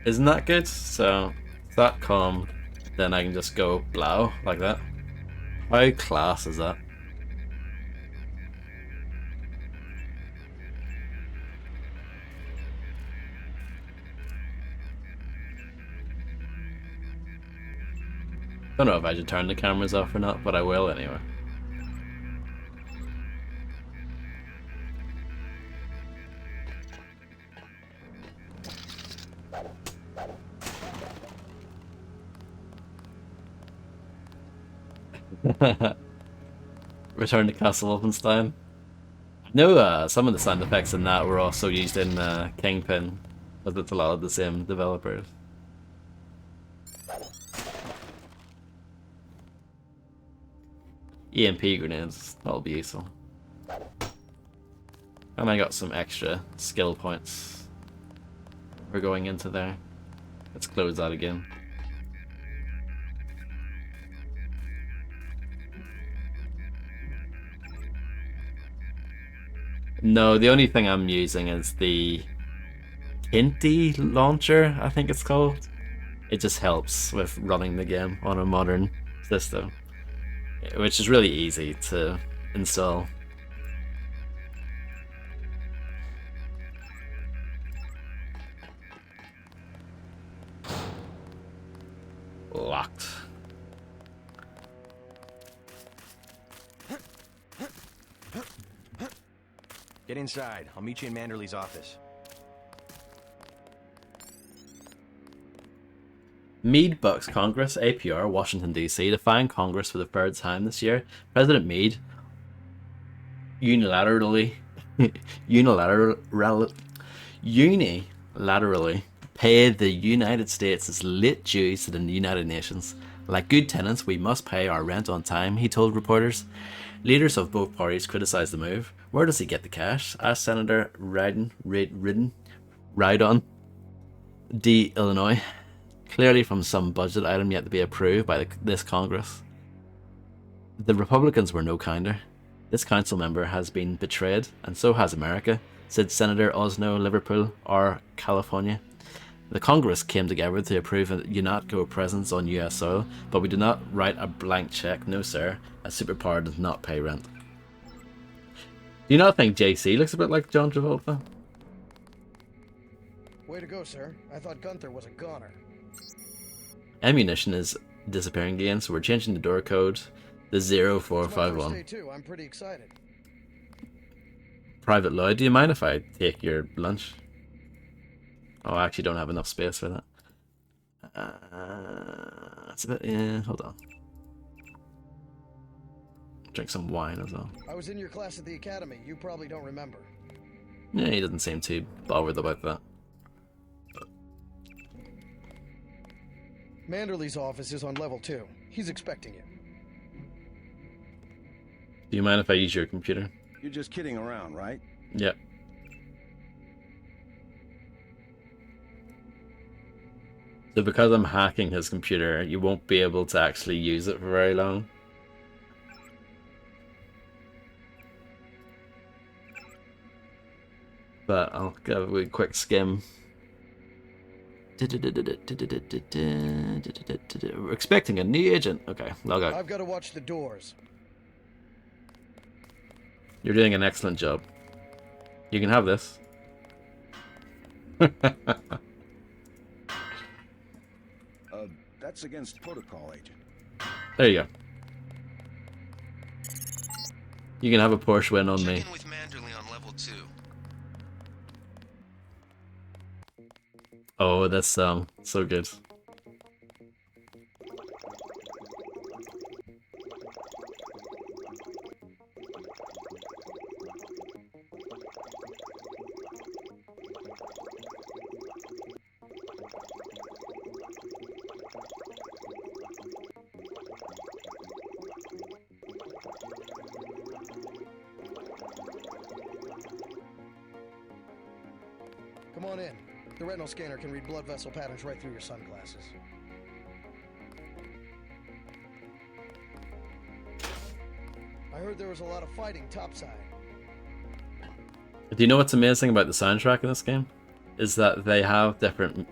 Isn't that good? So Satcom, then I can just go blow like that. How class is that? Don't know if I should turn the cameras off or not, but I will anyway. Return to Castle Wolfenstein. I know some of the sound effects in that were also used in Kingpin, but it's a lot of the same developers. EMP grenades, that'll be useful. And I got some extra skill points for going into there. Let's close that again. No, the only thing I'm using is the Inti launcher, I think it's called. It just helps with running the game on a modern system, which is really easy to install. Locked. Get inside. I'll meet you in Manderley's office. Meade bucks Congress, APR, Washington, D.C. to find Congress for the third time this year. President Meade unilaterally paid the United States' late dues to the United Nations. Like good tenants, we must pay our rent on time, he told reporters. Leaders of both parties criticized the move. Where does he get the cash? Asked Senator Rydon D. Illinois. Clearly from some budget item yet to be approved by this Congress. The Republicans were no kinder. This council member has been betrayed, and so has America, said Senator Osno, Liverpool, or California. The Congress came together to approve a UNATCO presence on US soil, but we did not write a blank check, no sir. A superpower does not pay rent. Do you not think JC looks a bit like John Travolta? Way to go, sir. I thought Gunther was a goner. Ammunition is disappearing again, so we're changing the door code. The 0451. Day too. I'm pretty excited. Private Lloyd, do you mind if I take your lunch? Oh, I actually don't have enough space for that. That's a bit, yeah, hold on. Drink some wine as well. I was in your class at the academy. You probably don't remember. Yeah, he doesn't seem too bothered about that. Manderley's office is on level 2. He's expecting you. Do you mind if I use your computer? You're just kidding around, right? Yep. So because I'm hacking his computer, you won't be able to actually use it for very long. But I'll give a quick skim. We're expecting a new agent. Okay, log out. I've got to watch the doors. You're doing an excellent job. You can have this. That's against protocol, Agent. There you go. You can have a Porsche win on me. Check in with Manderley on level 2. Oh, that's so good. Come on in. The retinal scanner can read blood vessel patterns right through your sunglasses. I heard there was a lot of fighting topside. Do you know what's amazing about the soundtrack in this game? Is that they have different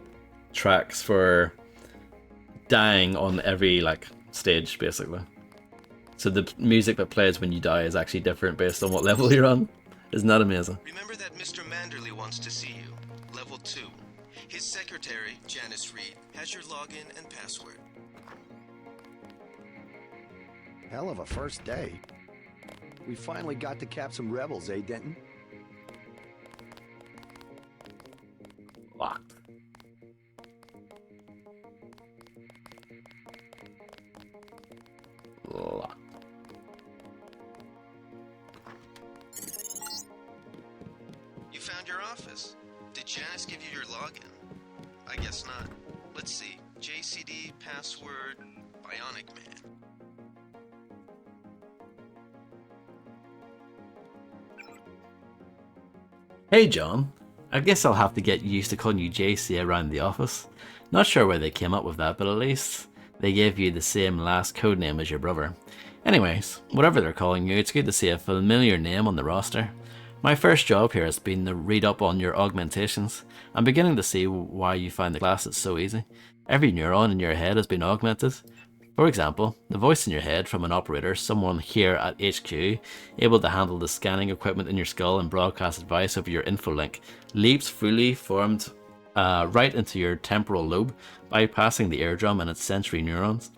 tracks for dying on every stage, basically. So the music that plays when you die is actually different based on what level you're on. Isn't that amazing? Remember that Mr. Manderley wants to see you. Level 2. His secretary, Janice Reed, has your login and password. Hell of a first day. We finally got to cap some rebels, eh, Denton? Locked. Locked. You found your office. Did Janice give you your login? I guess not. Let's see. JCD, password, Bionic Man. Hey John, I guess I'll have to get used to calling you JC around the office. Not sure where they came up with that, but at least they gave you the same last codename as your brother. Anyways, whatever they're calling you, it's good to see a familiar name on the roster. My first job here has been to read up on your augmentations. I'm beginning to see why you find the classes so easy. Every neuron in your head has been augmented. For example, the voice in your head from an operator, someone here at HQ, able to handle the scanning equipment in your skull and broadcast advice over your infolink, leaps fully formed right into your temporal lobe, bypassing the eardrum and its sensory neurons.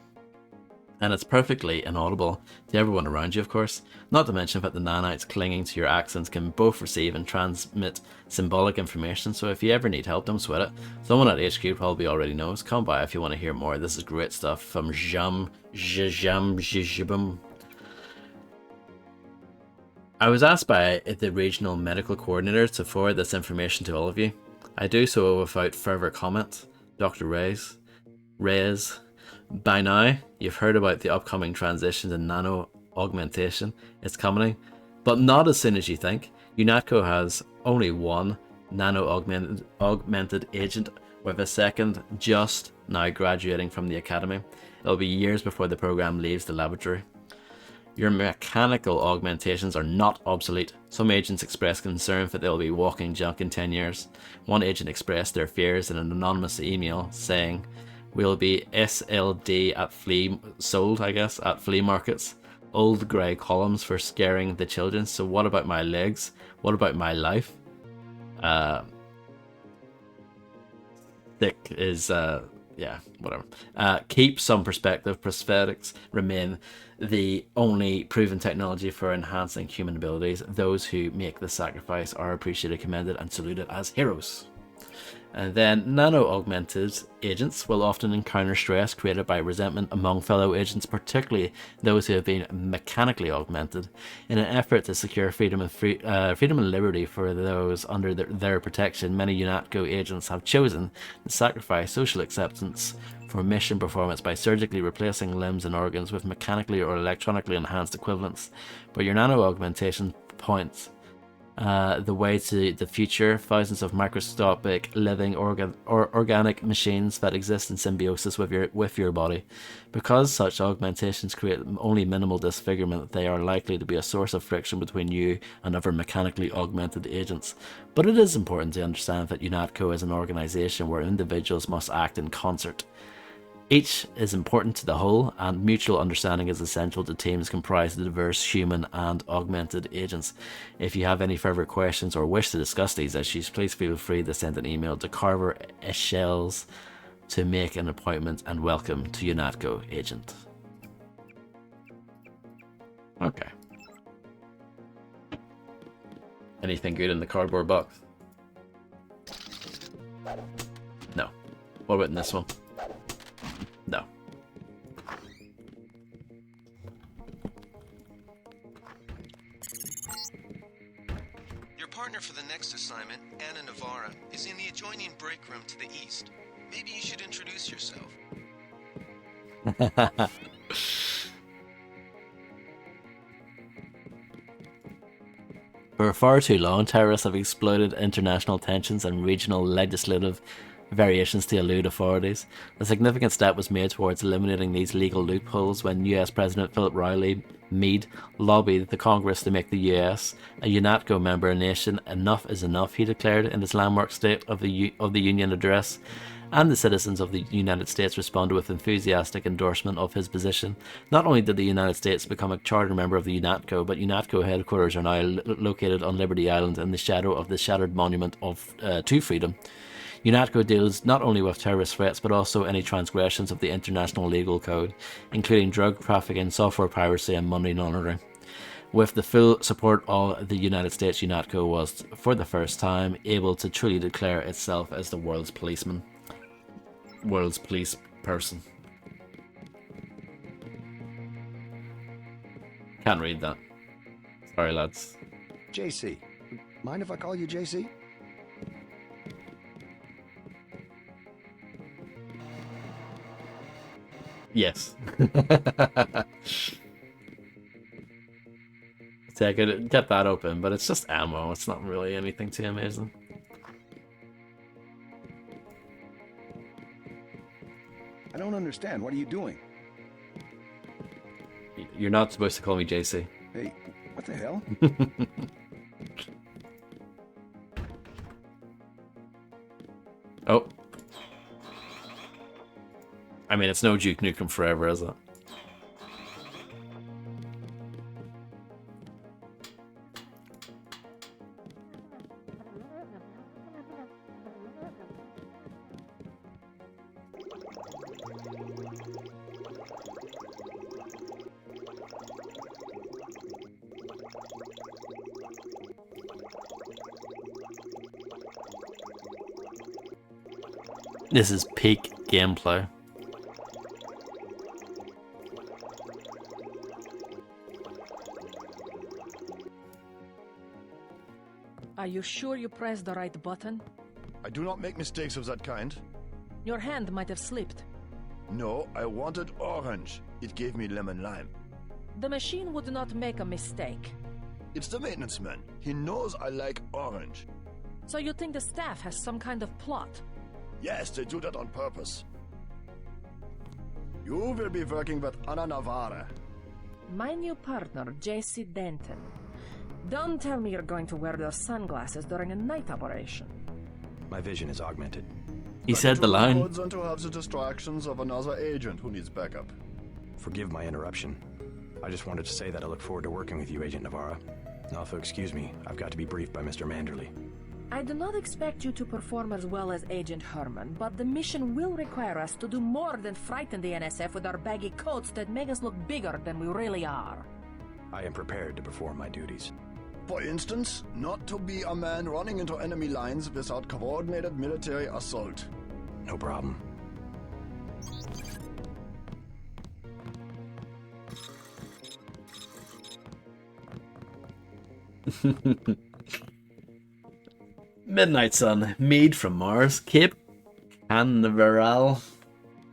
And it's perfectly inaudible to everyone around you, of course. Not to mention that the nanites clinging to your accents can both receive and transmit symbolic information, so if you ever need help, don't sweat it. Someone at HQ probably already knows. Come by if you want to hear more. This is great stuff from Jam. I was asked by the regional medical coordinator to forward this information to all of you. I do so without further comment. Dr. Reyes. By now, you've heard about the upcoming transition to nano augmentation. It's coming, but not as soon as you think. UNATCO has only one nano augmented agent, with a second just now graduating from the academy. It'll be years before the program leaves the laboratory. Your mechanical augmentations are not obsolete. Some agents express concern that they'll be walking junk in 10 years. One agent expressed their fears in an anonymous email saying, "We'll be SLD at flea markets. Old grey columns for scaring the children. So what about my legs? What about my life?" Thick is, yeah, whatever. Keep some perspective. Prosthetics remain the only proven technology for enhancing human abilities. Those who make the sacrifice are appreciated, commended, and saluted as heroes. And then nano-augmented agents will often encounter stress created by resentment among fellow agents, particularly those who have been mechanically augmented. In an effort to secure freedom and liberty for those under their protection, many UNATCO agents have chosen to sacrifice social acceptance for mission performance by surgically replacing limbs and organs with mechanically or electronically enhanced equivalents. But your nano-augmentation points the way to the future. Thousands of microscopic living organic machines that exist in symbiosis with your body. Because such augmentations create only minimal disfigurement, they are likely to be a source of friction between you and other mechanically augmented agents. But it is important to understand that UNATCO is an organization where individuals must act in concert. Each is important to the whole, and mutual understanding is essential to teams comprised of diverse human and augmented agents. If you have any further questions or wish to discuss these issues, please feel free to send an email to Carver Echells to make an appointment, and welcome to UNATCO Agent. Okay. Anything good in the cardboard box? No. What about in this one? No. Your partner for the next assignment, Anna Navarra, is in the adjoining break room to the east. Maybe you should introduce yourself. For far too long, terrorists have exploited international tensions and regional legislative variations to elude authorities. A significant step was made towards eliminating these legal loopholes when US President Philip Riley Meade lobbied the Congress to make the US a UNATCO member nation. Enough is enough, he declared in his landmark State of the Union address, and the citizens of the United States responded with enthusiastic endorsement of his position. Not only did the United States become a charter member of the UNATCO, but UNATCO headquarters are now located on Liberty Island in the shadow of the shattered monument to freedom. UNATCO deals not only with terrorist threats, but also any transgressions of the international legal code, including drug trafficking, software piracy, and money laundering. With the full support of the United States, UNATCO was, for the first time, able to truly declare itself as the world's policeman. World's police person. Can't read that. Sorry, lads. JC. Mind if I call you JC? Yes. So I could get that open, but it's just ammo. It's not really anything too amazing. I don't understand. What are you doing? You're not supposed to call me JC. Hey, what the hell? Oh. I mean, it's no Duke Nukem Forever, is it? This is peak gameplay. Are you sure you pressed the right button? I do not make mistakes of that kind. Your hand might have slipped. No, I wanted orange. It gave me lemon lime. The machine would not make a mistake. It's the maintenance man. He knows I like orange. So you think the staff has some kind of plot? Yes, they do that on purpose. You will be working with Ana Navarre. My new partner, JC Denton. Don't tell me you're going to wear those sunglasses during a night operation. My vision is augmented. He said the line. And to have the distractions of another agent who needs backup. Forgive my interruption. I just wanted to say that I look forward to working with you, Agent Navarra. Also, excuse me, I've got to be briefed by Mr. Manderley. I do not expect you to perform as well as Agent Herman, but the mission will require us to do more than frighten the NSF with our baggy coats that make us look bigger than we really are. I am prepared to perform my duties. For instance, not to be a man running into enemy lines without coordinated military assault. No problem. Midnight Sun, mead from Mars, Cape Canaveral.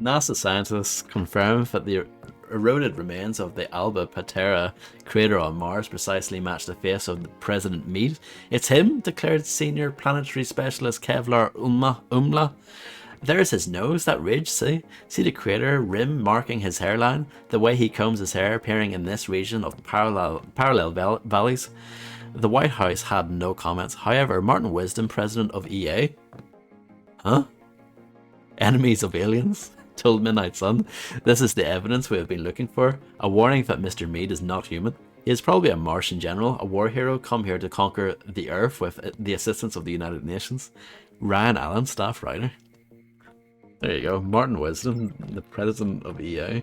NASA scientists confirmed that the eroded remains of the Alba Patera crater on Mars precisely match the face of the President Meade. It's him, declared senior planetary specialist Kevlar Umla. There's his nose, that ridge, see? See the crater rim marking his hairline? The way he combs his hair appearing in this region of parallel valleys? The White House had no comments. However, Martin Wisdom, president of EA, enemies of aliens, told Midnight Sun, this is the evidence we have been looking for, a warning that Mr. Meade is not human. He is probably a Martian general, a war hero come here to conquer the Earth with the assistance of the United Nations. Ryan Allen, staff writer. There you go, Martin Wisdom, the president of EA.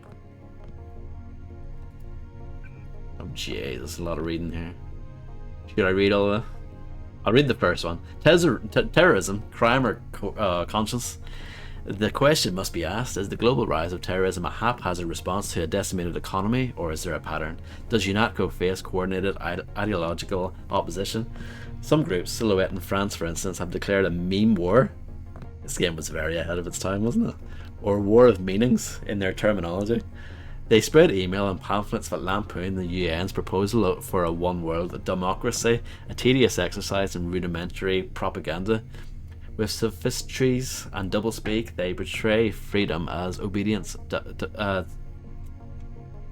Oh gee, there's a lot of reading here. Should I read all of that? I'll read the first one. Terrorism, crime or conscience? The question must be asked, is the global rise of terrorism a haphazard response to a decimated economy, or is there a pattern? Does UNATCO face coordinated ideological opposition? Some groups, Silhouette in France for instance, have declared a meme war. This game was very ahead of its time, wasn't it? Or war of meanings in their terminology. They spread email and pamphlets that lampoon the UN's proposal for a one-world democracy, a tedious exercise in rudimentary propaganda. With sophistries and doublespeak, they portray freedom as obedience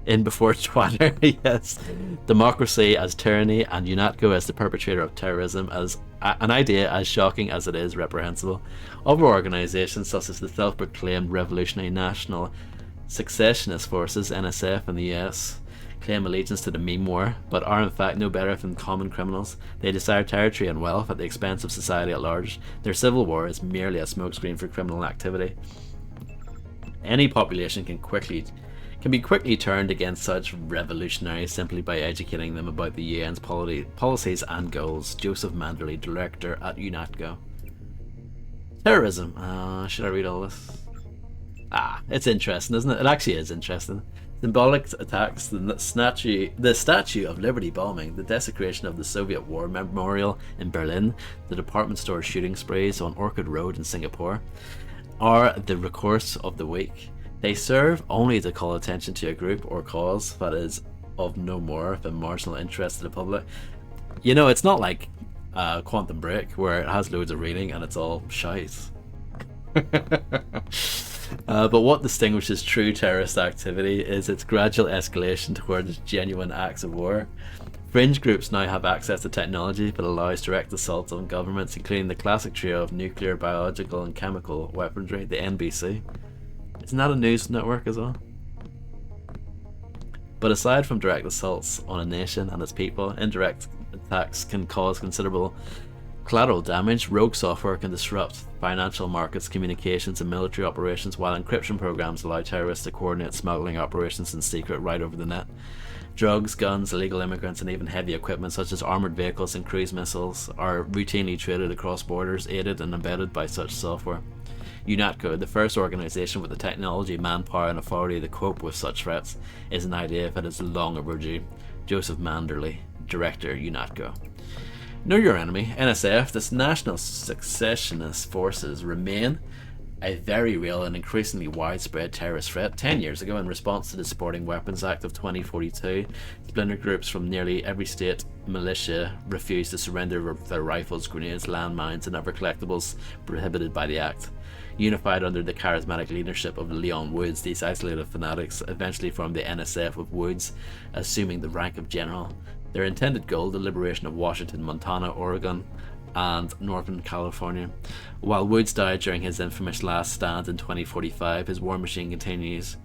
in before Twitter, yes, democracy as tyranny, and UNATCO as the perpetrator of terrorism, as an idea as shocking as it is reprehensible. Other organisations such as the self-proclaimed Revolutionary National Successionist Forces, NSF, in the US claim allegiance to the meme war, but are in fact no better than common criminals. They desire territory and wealth at the expense of society at large. Their civil war is merely a smokescreen for criminal activity. Any population can be quickly turned against such revolutionaries simply by educating them about the UN's policies and goals. Joseph Manderley, director at UNATCO. Terrorism. Should I read all this? It's interesting, isn't it? It actually is interesting. Symbolic attacks, the Statue of Liberty bombing, the desecration of the Soviet War Memorial in Berlin, the department store shooting sprays on Orchid Road in Singapore, are the recourse of the weak. They serve only to call attention to a group or cause that is of no more than marginal interest to the public. You know, it's not like Quantum Break, where it has loads of reading and it's all shite. But what distinguishes true terrorist activity is its gradual escalation towards genuine acts of war. Fringe groups now have access to technology that allows direct assaults on governments, including the classic trio of nuclear, biological and chemical weaponry, the NBC. Isn't that a news network as well? But aside from direct assaults on a nation and its people, indirect attacks can cause considerable collateral damage. Rogue software can disrupt financial markets, communications and military operations, while encryption programs allow terrorists to coordinate smuggling operations in secret right over the net. Drugs, guns, illegal immigrants and even heavy equipment such as armoured vehicles and cruise missiles are routinely traded across borders, aided and embedded by such software. UNATCO, the first organization with the technology, manpower, and authority to cope with such threats, is an idea that is long overdue. Joseph Manderley, Director, UNATCO. Know Your Enemy, NSF, this National Secessionist Forces, remain a very real and increasingly widespread terrorist threat. 10 years ago, in response to the Sporting Weapons Act of 2042, splinter groups from nearly every state militia refused to surrender their rifles, grenades, landmines, and other collectibles prohibited by the Act. Unified under the charismatic leadership of Leon Woods, these isolated fanatics eventually formed the NSF, with Woods assuming the rank of general. Their intended goal, the liberation of Washington, Montana, Oregon, and Northern California. While Woods died during his infamous last stand in 2045, his war machine continues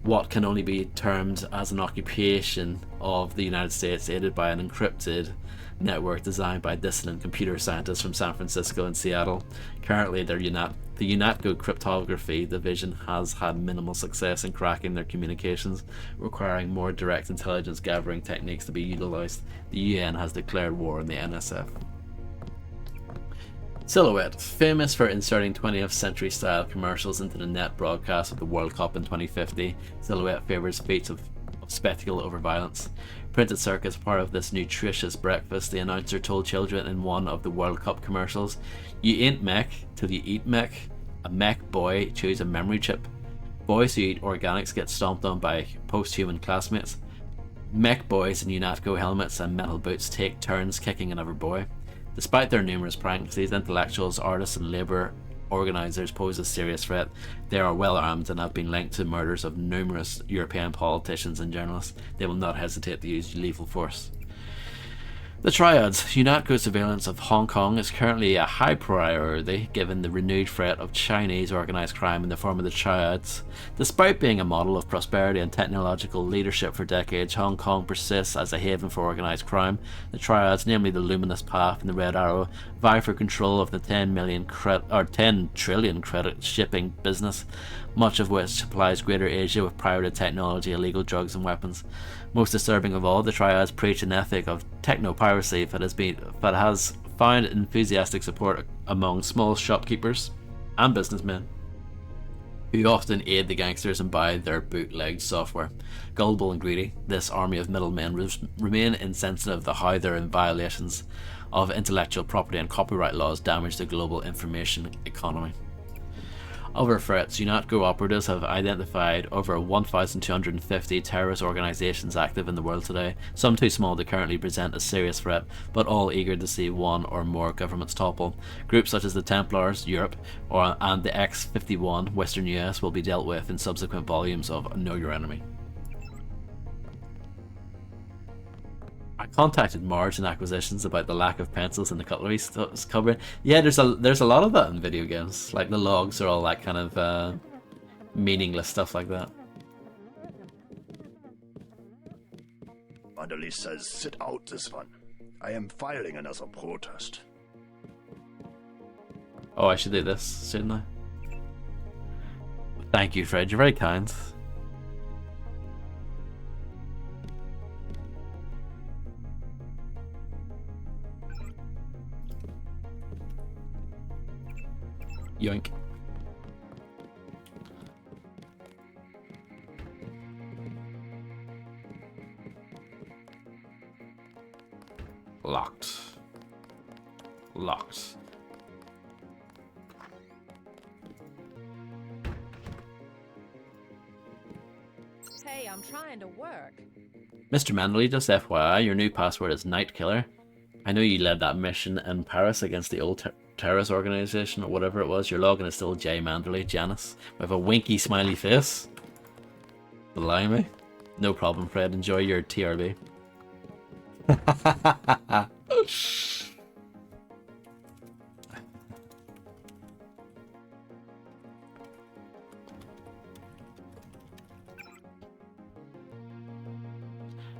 what can only be termed as an occupation of the United States, aided by an encrypted network designed by dissident computer scientists from San Francisco and Seattle. Currently, the UNATCO cryptography division has had minimal success in cracking their communications, requiring more direct intelligence gathering techniques to be utilized. The UN has declared war on the NSF. Silhouette, famous for inserting 20th century style commercials into the net broadcast of the World Cup in 2050, Silhouette favours feats of spectacle over violence. Printed circus part of this nutritious breakfast, the announcer told children in one of the World Cup commercials, "You ain't mech till you eat mech. A mech boy chews a memory chip. Boys who eat organics get stomped on by post-human classmates. Mech boys in UNATCO helmets and metal boots take turns kicking another boy." Despite their numerous pranks, these intellectuals, artists, and labour organisers pose a serious threat. They are well armed and have been linked to murders of numerous European politicians and journalists. They will not hesitate to use lethal force. The Triads. UNATCO surveillance of Hong Kong is currently a high priority given the renewed threat of Chinese organised crime in the form of the Triads. Despite being a model of prosperity and technological leadership for decades, Hong Kong persists as a haven for organised crime. The Triads, namely the Luminous Path and the Red Arrow, vie for control of the 10 trillion credit shipping business, much of which supplies Greater Asia with pirated technology, illegal drugs, and weapons. Most disturbing of all, the Triads preach an ethic of techno-piracy that has found enthusiastic support among small shopkeepers and businessmen, who often aid the gangsters and buy their bootlegged software. Gullible and greedy, this army of middlemen remain insensitive to how their violations of intellectual property and copyright laws damage the global information economy. Other threats. UNATCO operatives have identified over 1,250 terrorist organisations active in the world today, some too small to currently present a serious threat, but all eager to see one or more governments topple. Groups such as the Templars, Europe, and the X-51, Western US, will be dealt with in subsequent volumes of Know Your Enemy. I contacted Marge in Acquisitions about the lack of pencils in the cutlery cupboard. Yeah, there's a lot of that in video games. Like the logs are all that kind of meaningless stuff like that. Manderley says sit out this one. I am filing another protest. Oh, I should do this, shouldn't I? Thank you, Fred. You're very kind. Yoink. Locked. Locked. Hey, I'm trying to work. Mr. Manderley, just FYI, your new password is Night Killer. I know you led that mission in Paris against the old terrorist organization or whatever it was. Your login is still J Manderley, Janice, with a winky smiley face. Blimey. No problem, Fred. Enjoy your TRB.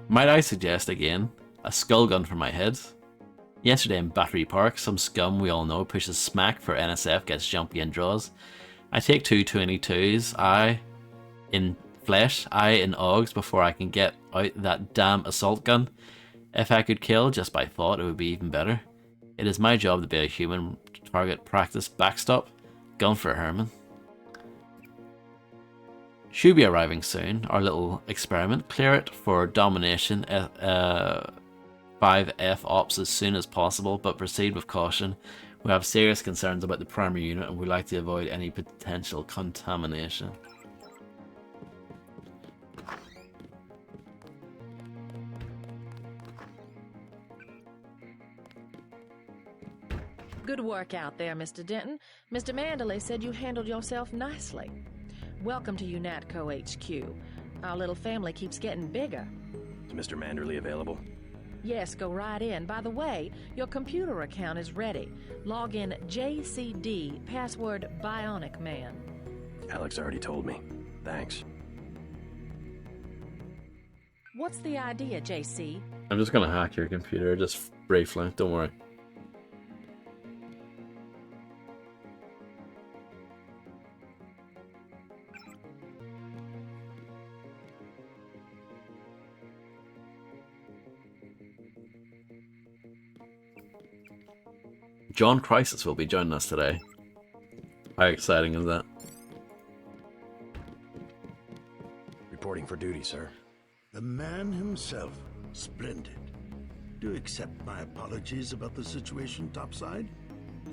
Might I suggest again a skull gun for my head? Yesterday in Battery Park, some scum we all know pushes smack for NSF, gets jumpy and draws. I take 222s, I in flesh, I in Augs before I can get out that damn assault gun. If I could kill just by thought, it would be even better. It is my job to be a human target practice backstop. Gun for Herman. Should be arriving soon. Our little experiment. Clear it for domination 5F ops as soon as possible, but proceed with caution. We have serious concerns about the primary unit and we'd like to avoid any potential contamination. Good work out there, Mr. Denton. Mr. Manderley said you handled yourself nicely. Welcome to UNATCO HQ. Our little family keeps getting bigger. Is Mr. Manderley available? Yes, go right in. By the way, your computer account is ready. Log in JCD, password Bionic Man. Alex already told me. Thanks. What's the idea, JC? I'm just gonna hack your computer, just briefly, don't worry. John Crisis will be joining us today. How exciting is that? Reporting for duty, sir. The man himself. Splendid. Do accept my apologies about the situation topside?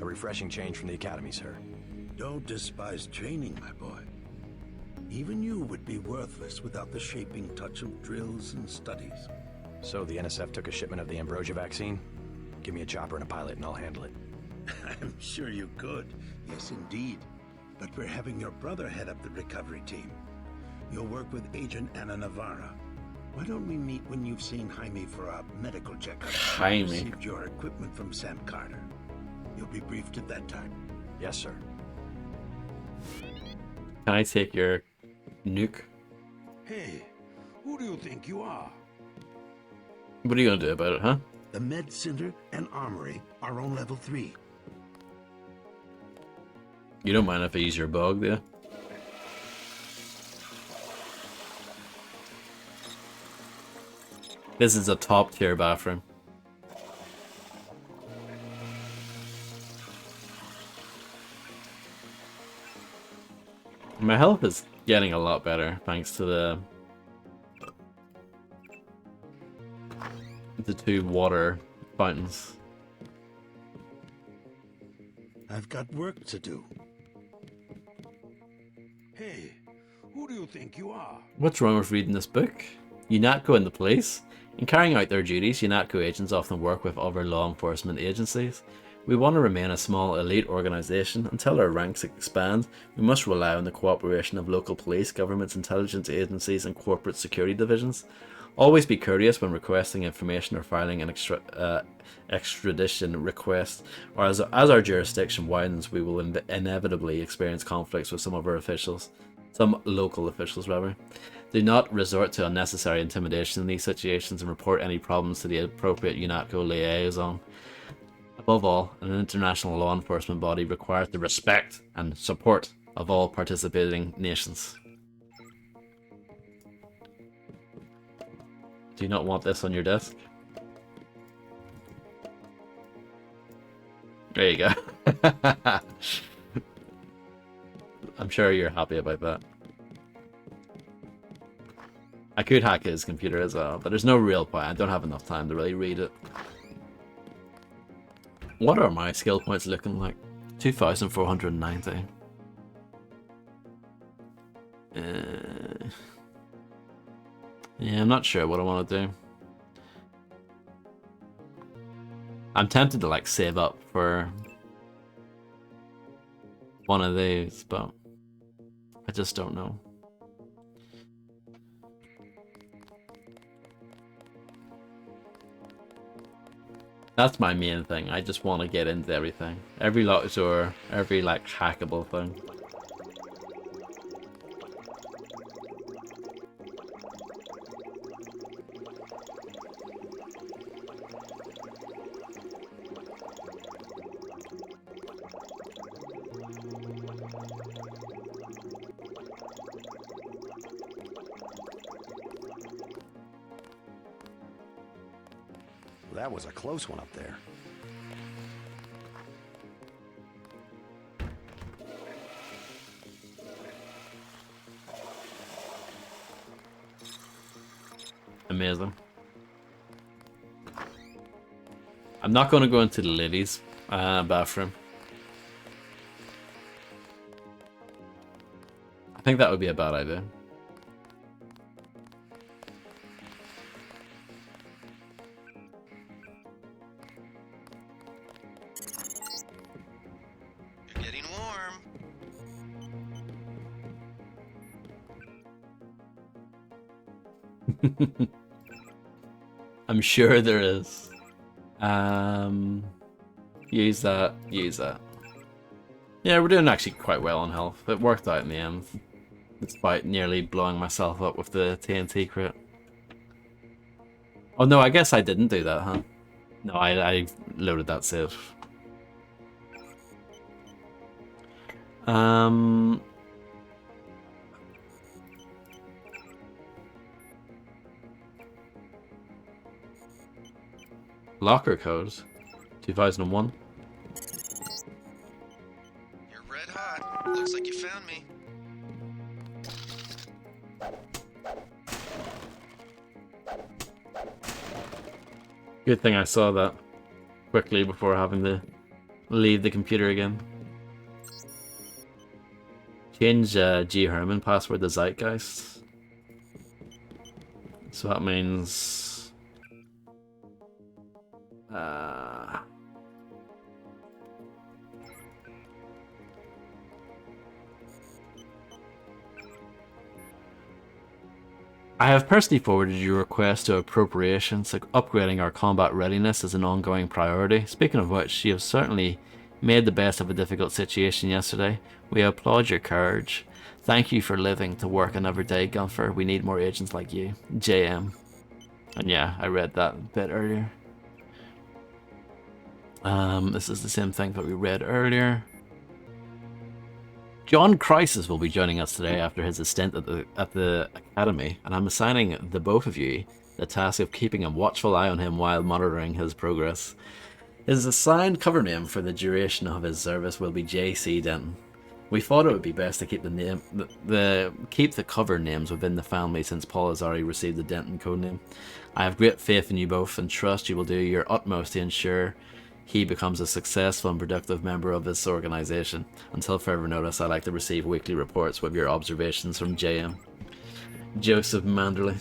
A refreshing change from the academy, sir. Don't despise training, my boy. Even you would be worthless without the shaping touch of drills and studies. So the NSF took a shipment of the Ambrosia vaccine? Give me a chopper and a pilot and I'll handle it. I'm sure you could. Yes, indeed. But we're having your brother head up the recovery team. You'll work with Agent Ana Navarra. Why don't we meet when you've seen Jaime for a medical checkup? Jaime. Received your equipment from Sam Carter. You'll be briefed at that time. Yes, sir. Can I take your nuke? Hey, who do you think you are? What are you gonna do about it, huh? The Med Center and Armory are on level 3. You don't mind if I use your bug, do you? This is a top tier bathroom. My health is getting a lot better thanks to the 2 water fountains. I've got work to do. Hey, who do you think you are? What's wrong with reading this book? UNATCO and the police? In carrying out their duties, UNATCO agents often work with other law enforcement agencies. We want to remain a small elite organisation. Until our ranks expand, we must rely on the cooperation of local police, governments, intelligence agencies and corporate security divisions. Always be courteous when requesting information or filing an extradition request, or as our jurisdiction widens, we will inevitably experience conflicts with some of our officials. Some local officials, rather. Do not resort to unnecessary intimidation in these situations and report any problems to the appropriate UNATCO liaison. Above all, an international law enforcement body requires the respect and support of all participating nations. Do you not want this on your desk? There you go. I'm sure you're happy about that. I could hack his computer as well, but there's no real point. I don't have enough time to really read it. What are my skill points looking like? 2,490. Yeah, I'm not sure what I want to do. I'm tempted to like save up for one of these, but I just don't know. That's my main thing. I just want to get into everything. Every locked door, every like hackable thing. That was a close one up there. Amazing. I'm not going to go into the ladies' bathroom. I think that would be a bad idea. You're getting warm. I'm sure there is. Use that. Use that. Yeah, we're doing actually quite well on health. It worked out in the end, despite nearly blowing myself up with the TNT crit. Oh no, I guess I didn't do that, huh? No, I loaded that save. Locker code 2001. You're red hot. Looks like you found me. Good thing I saw that quickly before having to leave the computer again. Change G Herman password to Zeitgeist. So that means I have personally forwarded your request to appropriations, so upgrading our combat readiness is an ongoing priority. Speaking of which, you have certainly made the best of a difficult situation yesterday. We applaud your courage. Thank you for living to work another day, Gunther. We need more agents like you. JM. And yeah, I read that a bit earlier. This is the same thing that we read earlier. John Crisis will be joining us today after his stint at the academy, and I'm assigning the both of you the task of keeping a watchful eye on him while monitoring his progress. His assigned cover name for the duration of his service will be J.C. Denton. We thought it would be best to keep keep the cover names within the family since Paul has already received the Denton codename. I have great faith in you both and trust you will do your utmost to ensure he becomes a successful and productive member of this organization. Until further notice, I like to receive weekly reports with your observations from JM. Joseph Manderley.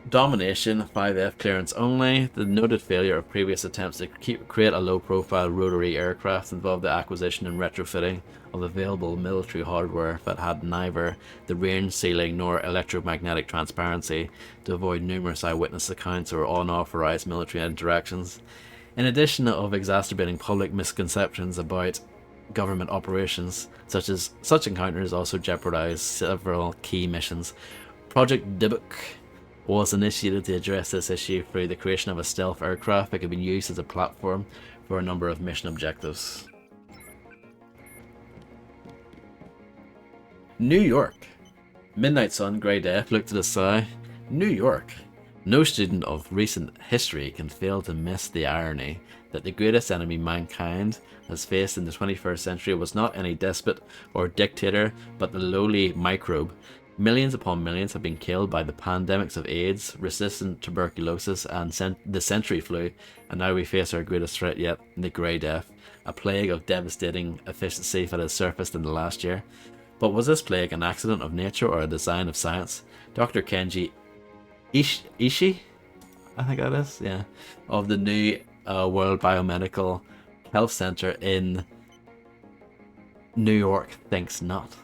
Domination, 5F clearance only. The noted failure of previous attempts to create a low-profile rotary aircraft involved the acquisition and retrofitting of available military hardware that had neither the range ceiling nor electromagnetic transparency to avoid numerous eyewitness accounts or unauthorized military interactions. In addition of exacerbating public misconceptions about government operations, such encounters also jeopardized several key missions. Project Dybbuk was initiated to address this issue through the creation of a stealth aircraft that could be used as a platform for a number of mission objectives. New York. Midnight Sun, Grey Death looked to the sky. New York. No student of recent history can fail to miss the irony that the greatest enemy mankind has faced in the 21st century was not any despot or dictator, but the lowly microbe. Millions upon millions have been killed by the pandemics of AIDS, resistant tuberculosis, and the century flu, and now we face our greatest threat yet, the Grey Death, a plague of devastating efficiency that has surfaced in the last year. But was this plague an accident of nature or a design of science? Dr. Kenji Ishii, I think that is, yeah, of the New World Biomedical Health Center in New York thinks not.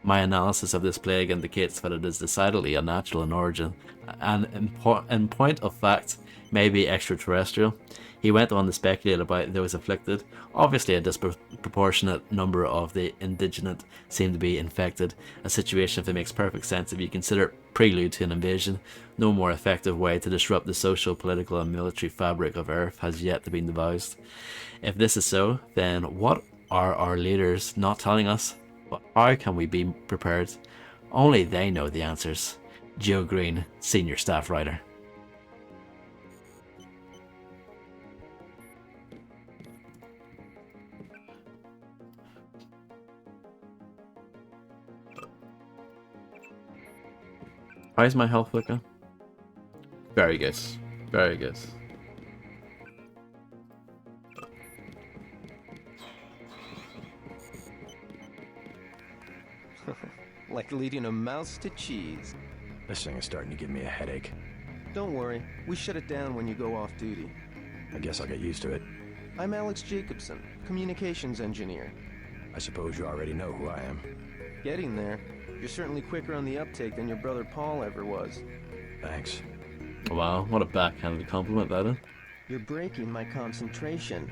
My analysis of this plague indicates that it is decidedly unnatural in origin, and in point of fact, may be extraterrestrial. He went on to speculate about those afflicted. Obviously, a disproportionate number of the indigenous seem to be infected, a situation that makes perfect sense if you consider it prelude to an invasion. No more effective way to disrupt the social, political, and military fabric of Earth has yet to be devised. If this is so, then what are our leaders not telling us? But how can we be prepared? Only they know the answers. Joe Green, Senior Staff Writer. How's my health looking? Very good. Very good. Like leading a mouse to cheese. This thing is starting to give me a headache. Don't worry, we shut it down when you go off duty. I guess I'll get used to it. I'm Alex Jacobson, communications engineer. I suppose you already know who I am. Getting there. You're certainly quicker on the uptake than your brother Paul ever was. Thanks. Wow, what a backhanded compliment that is. You're breaking my concentration.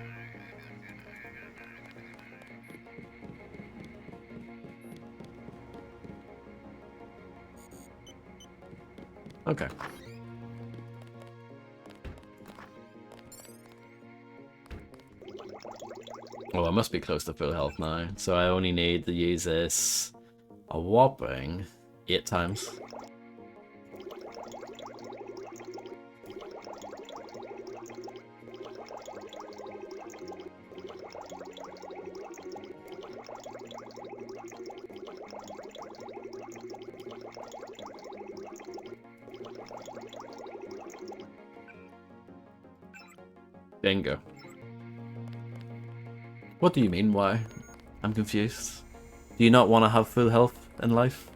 Okay. Well, I must be close to full health now, so I only need to use this a whopping 8 times. Bingo. What do you mean, why? I'm confused. Do you not want to have full health in life?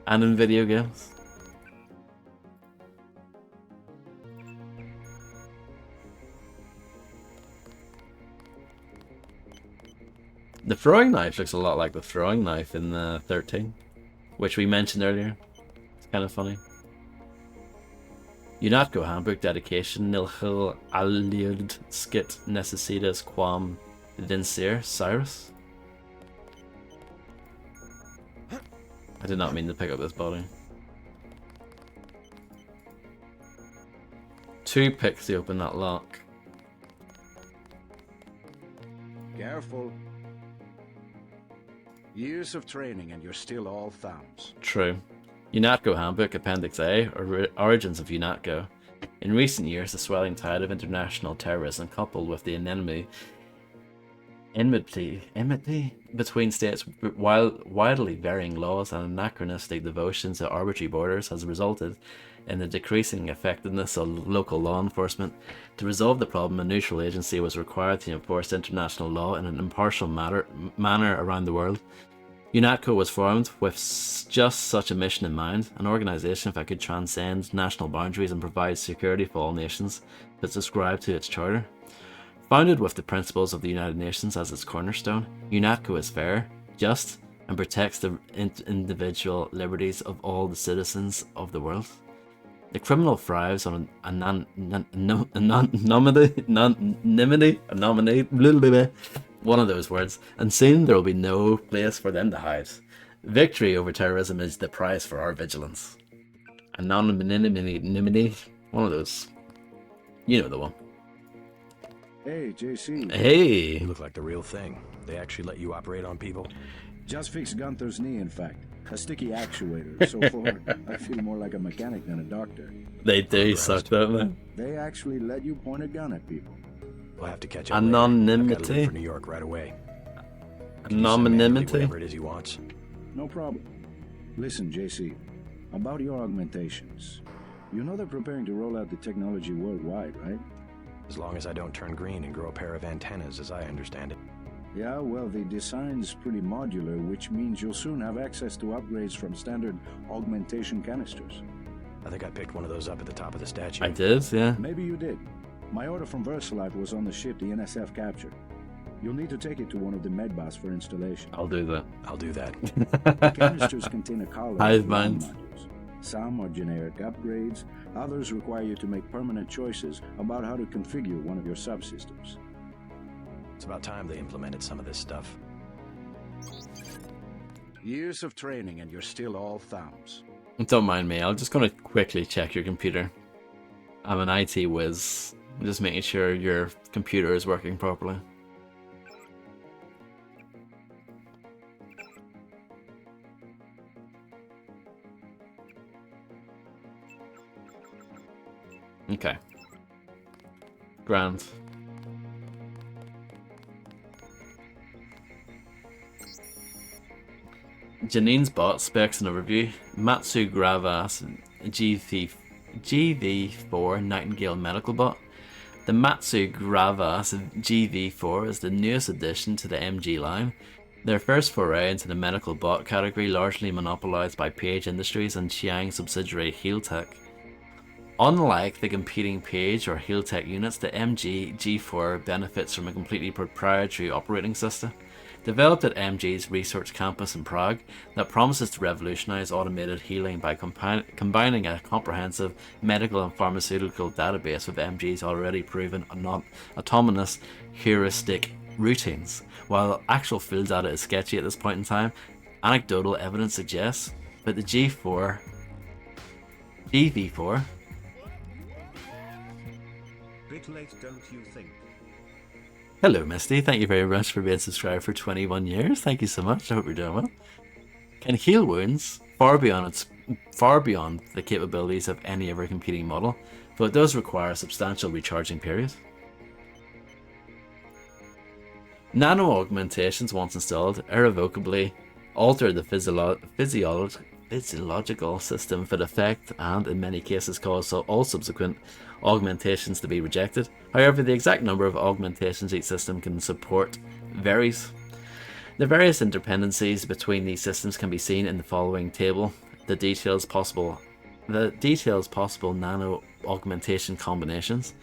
And in video games? The throwing knife looks a lot like the throwing knife in 13, which we mentioned earlier. It's kind of funny. UNATCO handbook dedication nilhil aliud skit necessitas quam vincere Cyrus. I did not mean to pick up this body. 2 picks to open that lock. Careful. Years of training and you're still all thumbs. True. UNATCO Handbook Appendix A, Origins of UNATCO. In recent years, the swelling tide of international terrorism, coupled with the enmity between states, while widely varying laws and anachronistic devotion to arbitrary borders, has resulted in the decreasing effectiveness of local law enforcement. To resolve the problem, a neutral agency was required to enforce international law in an impartial manner around the world. UNATCO was formed with just such a mission in mind, an organisation that could transcend national boundaries and provide security for all nations that subscribe to its charter. Founded with the principles of the United Nations as its cornerstone, UNATCO is fair, just, and protects the individual liberties of all the citizens of the world. The criminal thrives on anonymity, one of those words, and soon there will be no place for them to hide. Victory over terrorism is the price for our vigilance. Anonymity, one of those. You know the one. Hey, JC. Hey! You look like the real thing. They actually let you operate on people? Just fixed Gunther's knee, in fact. A sticky actuator. So far, I feel more like a mechanic than a doctor. They do suck, don't they? They actually let you point a gun at people. We'll have to catch up. Anonymity. I've got to leave for New York right away. Anonymity. Whatever it is he wants. No problem. Listen, JC. About your augmentations. You know they're preparing to roll out the technology worldwide, right? As long as I don't turn green and grow a pair of antennas, as I understand it. Yeah, well, the design's pretty modular, which means you'll soon have access to upgrades from standard augmentation canisters. I think I picked one of those up at the top of the statue. I did, yeah. Maybe you did. My order from VersaLife was on the ship the NSF captured. You'll need to take it to one of the medbas for installation. I'll do that. I'll do that. The canisters contain a collar Hive of mind. modules. Some are generic upgrades, others require you to make permanent choices about how to configure one of your subsystems. It's about time they implemented some of this stuff. Years of training and you're still all thumbs. Don't mind me, I'm just going to quickly check your computer. I'm an IT whiz. I'm just making sure your computer is working properly. Okay. Grand. Janine's bot specs and overview. Matsu Gravas GV4 Nightingale Medical Bot. The Matsu Gravas GV4 is the newest addition to the MG line. Their first foray into the medical bot category, largely monopolized by Page Industries and Xiang subsidiary Healtech. Unlike the competing Page or Healtech units, the MG G4 benefits from a completely proprietary operating system, developed at MG's research campus in Prague, that promises to revolutionize automated healing by combining a comprehensive medical and pharmaceutical database with MG's already proven autonomous heuristic routines. While actual field data is sketchy at this point in time, anecdotal evidence suggests that the GV4 Bit late, don't you think? Hello, Misty. Thank you very much for being subscribed for 21 years. Thank you so much. I hope you're doing well. Can heal wounds far beyond the capabilities of any other competing model, but it does require a substantial recharging period. Nano augmentations, once installed, irrevocably alter the physiological system for effect, and in many cases cause all subsequent augmentations to be rejected. However, the exact number of augmentations each system can support varies. The various interdependencies between these systems can be seen in the following table. The details possible nano augmentation combinations.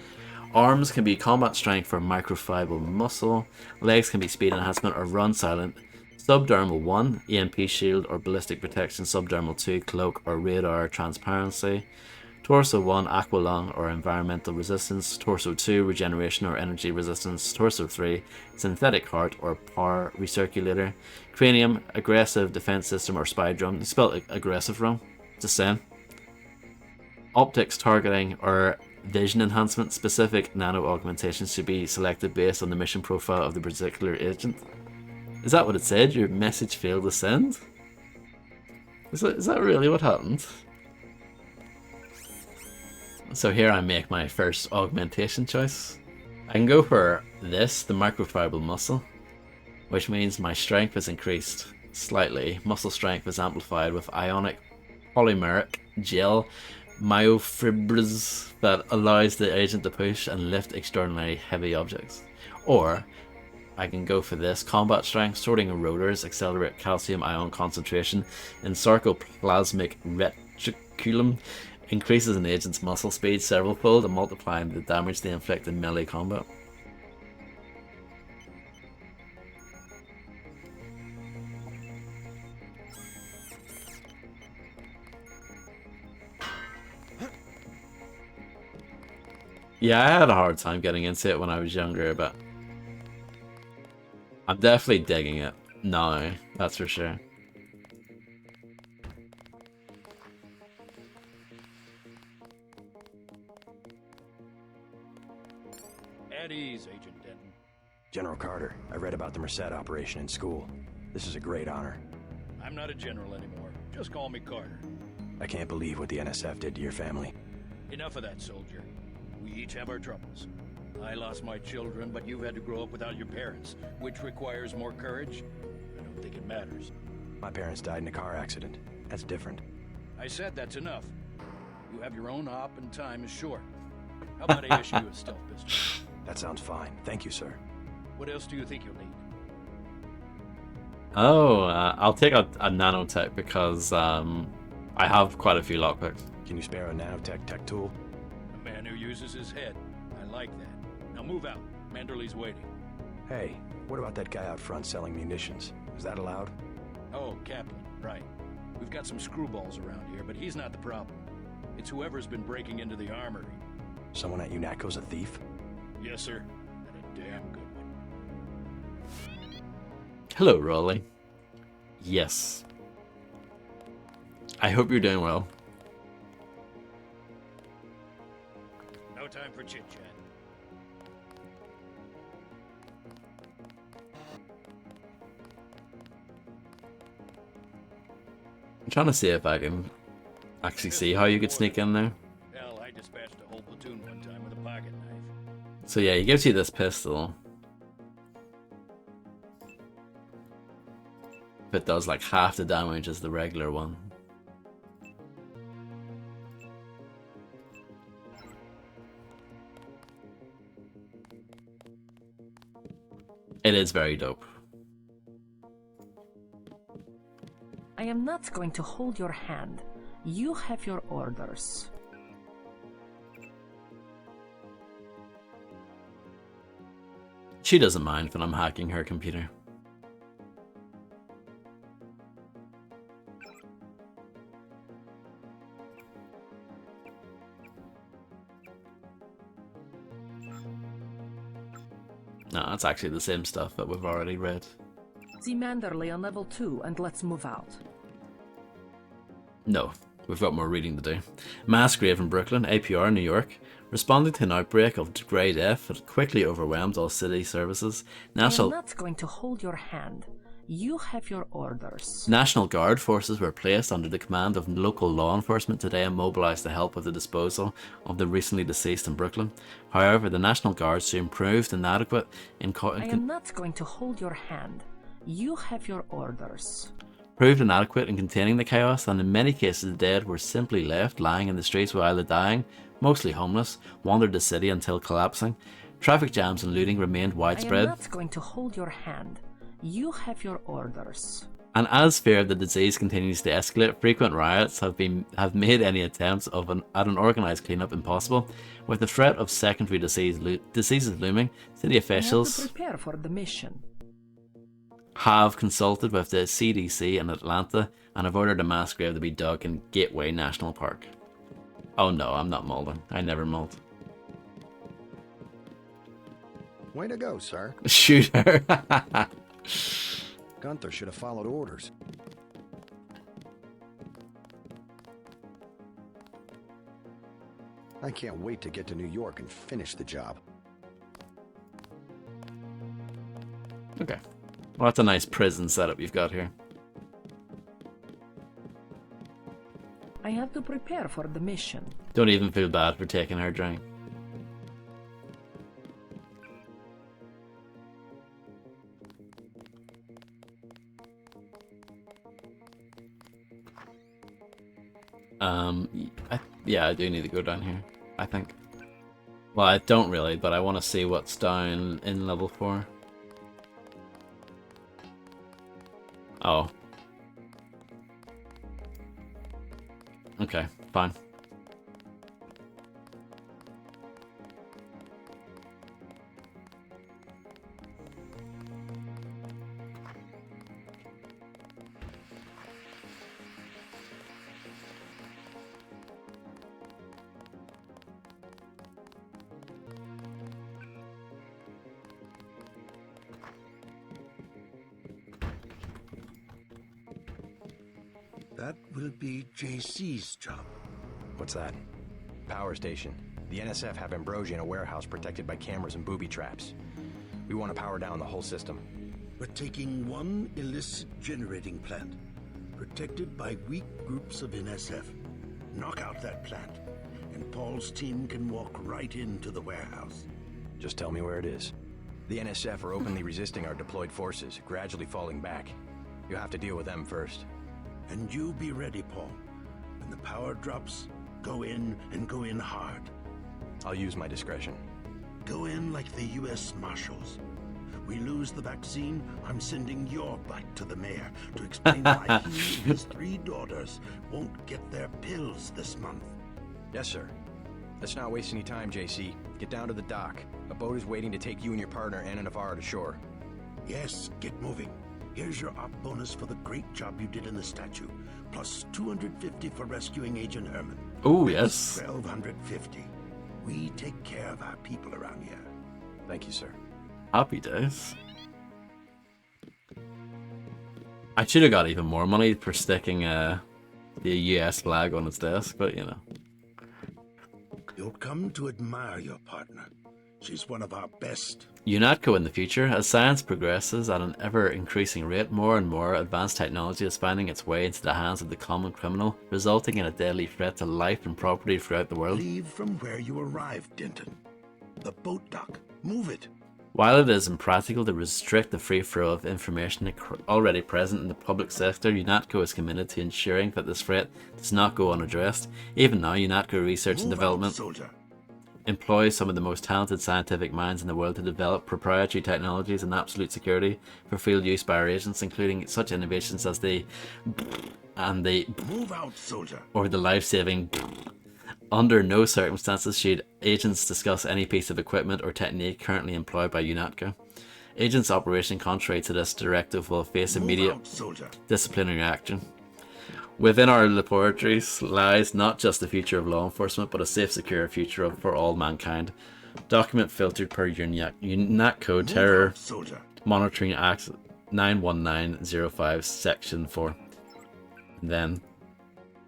Arms can be combat strength for microfibril muscle. Legs can be speed enhancement or run silent. Subdermal 1, EMP shield or ballistic protection. Subdermal 2, cloak or radar transparency. Torso 1, aqualung or environmental resistance. Torso 2, regeneration or energy resistance. Torso 3, synthetic heart or power recirculator. Cranium, aggressive defense system or spy drum. You spelled aggressive wrong, just saying. Optics targeting or vision enhancement. Specific nano augmentations should be selected based on the mission profile of the particular agent. Is that what it said? Your message failed to send? Is that really what happened? So here I make my first augmentation choice. I can go for this, the microfibril muscle, which means my strength is increased slightly. Muscle strength is amplified with ionic polymeric gel myofibers that allows the agent to push and lift extraordinarily heavy objects. Or I can go for this, combat strength, sorting of rotors, accelerate calcium ion concentration in sarcoplasmic reticulum, increases an agent's muscle speed several-fold and multiplying the damage they inflict in melee combat. Yeah, I had a hard time getting into it when I was younger, but I'm definitely digging it now, that's for sure. At ease, Agent Denton. General Carter, I read about the Merced operation in school. This is a great honor. I'm not a general anymore. Just call me Carter. I can't believe what the NSF did to your family. Enough of that, soldier. We each have our troubles. I lost my children, but you've had to grow up without your parents, which requires more courage. I don't think it matters. My parents died in a car accident. That's different. I said that's enough. You have your own op and time is short. How about I issue you a stealth pistol? That sounds fine. Thank you, sir. What else do you think you'll need? Oh, I'll take a nanotech because I have quite a few lockpicks. Can you spare a nanotech tech tool? A man who uses his head. I like that. Now move out. Manderley's waiting. Hey, what about that guy out front selling munitions? Is that allowed? Oh, Kaplan, right. We've got some screwballs around here, but he's not the problem. It's whoever's been breaking into the armory. Someone at UNATCO's a thief? Yes, sir. And a damn good one. Hello, Raleigh. Yes. I hope you're doing well. No time for chit-chat. I'm trying to see if I can actually see how you could sneak in there. Hell, I dispatched a whole platoon one time with a pocket knife. So yeah, he gives you this pistol. It does like half the damage as the regular one. It is very dope. I am not going to hold your hand. You have your orders. She doesn't mind when I'm hacking her computer. No, it's actually the same stuff that we've already read. See Manderley on level 2 and let's move out. No, we've got more reading to do. Mass grave in Brooklyn, APR, New York. Responding to an outbreak of grey death that quickly overwhelmed all city services. I am not going to hold your hand. You have your orders. National Guard forces were placed under the command of local law enforcement today and mobilized to help with the disposal of the recently deceased in Brooklyn. However, the National Guard soon proved inadequate in I am not going to hold your hand. You have your orders. Proved inadequate in containing the chaos, and in many cases the dead were simply left lying in the streets while the dying, mostly homeless, wandered the city until collapsing. Traffic jams and looting remained widespread. I am not going to hold your hand. You have your orders. And as fear of the disease continues to escalate, frequent riots have made any attempts at an organised cleanup impossible. With the threat of secondary diseases looming, city officials have to prepare for the mission. Have consulted with the CDC in Atlanta and have ordered a mass grave to be dug in Gateway National Park. Oh no, I'm not molding. I never mold. Way to go, sir. Shoot her. Gunther should have followed orders. I can't wait to get to New York and finish the job. Okay. Well, that's a nice prison setup you've got here. I have to prepare for the mission. Don't even feel bad for taking her drink. Yeah, I do need to go down here, I think. Well, I don't really, but I want to see what's down in level 4. Oh. Okay, fine. That will be JC's job. What's that? Power station. The NSF have Ambrosia in a warehouse protected by cameras and booby traps. We want to power down the whole system. We're taking one illicit generating plant, protected by weak groups of NSF. Knock out that plant, and Paul's team can walk right into the warehouse. Just tell me where it is. The NSF are openly resisting our deployed forces, gradually falling back. You have to deal with them first. And you be ready, Paul. When the power drops, go in and go in hard. I'll use my discretion. Go in like the U.S. Marshals. We lose the vaccine, I'm sending your butt to the mayor to explain why he and his 3 daughters won't get their pills this month. Yes, sir. Let's not waste any time, JC. Get down to the dock. A boat is waiting to take you and your partner, Anna Navarro, to shore. Yes, get moving. Here's your op bonus for the great job you did in the statue, plus 250 for rescuing Agent Herman. Oh, yes. 1,250. We take care of our people around here. Thank you, sir. Happy days. I should have got even more money for sticking the US flag on its desk, but you know. You'll come to admire your partner. She's one of our best. UNATCO in the future, as science progresses at an ever-increasing rate, more and more advanced technology is finding its way into the hands of the common criminal, resulting in a deadly threat to life and property throughout the world. Leave from where you arrived, Denton. The boat dock. Move it. While it is impractical to restrict the free flow of information already present in the public sector, UNATCO is committed to ensuring that this threat does not go unaddressed. Even now, UNATCO Research and Development employs some of the most talented scientific minds in the world to develop proprietary technologies and absolute security for field use by our agents, including such innovations as the Move out, soldier. or the life-saving. Under no circumstances should agents discuss any piece of equipment or technique currently employed by UNATCO. Agents' operation contrary to this directive will face immediate disciplinary action. Within our laboratories lies not just the future of law enforcement, but a safe, secure future for all mankind. Document filtered per UNATCO Terror Monitoring Act 91905, Section 4. And then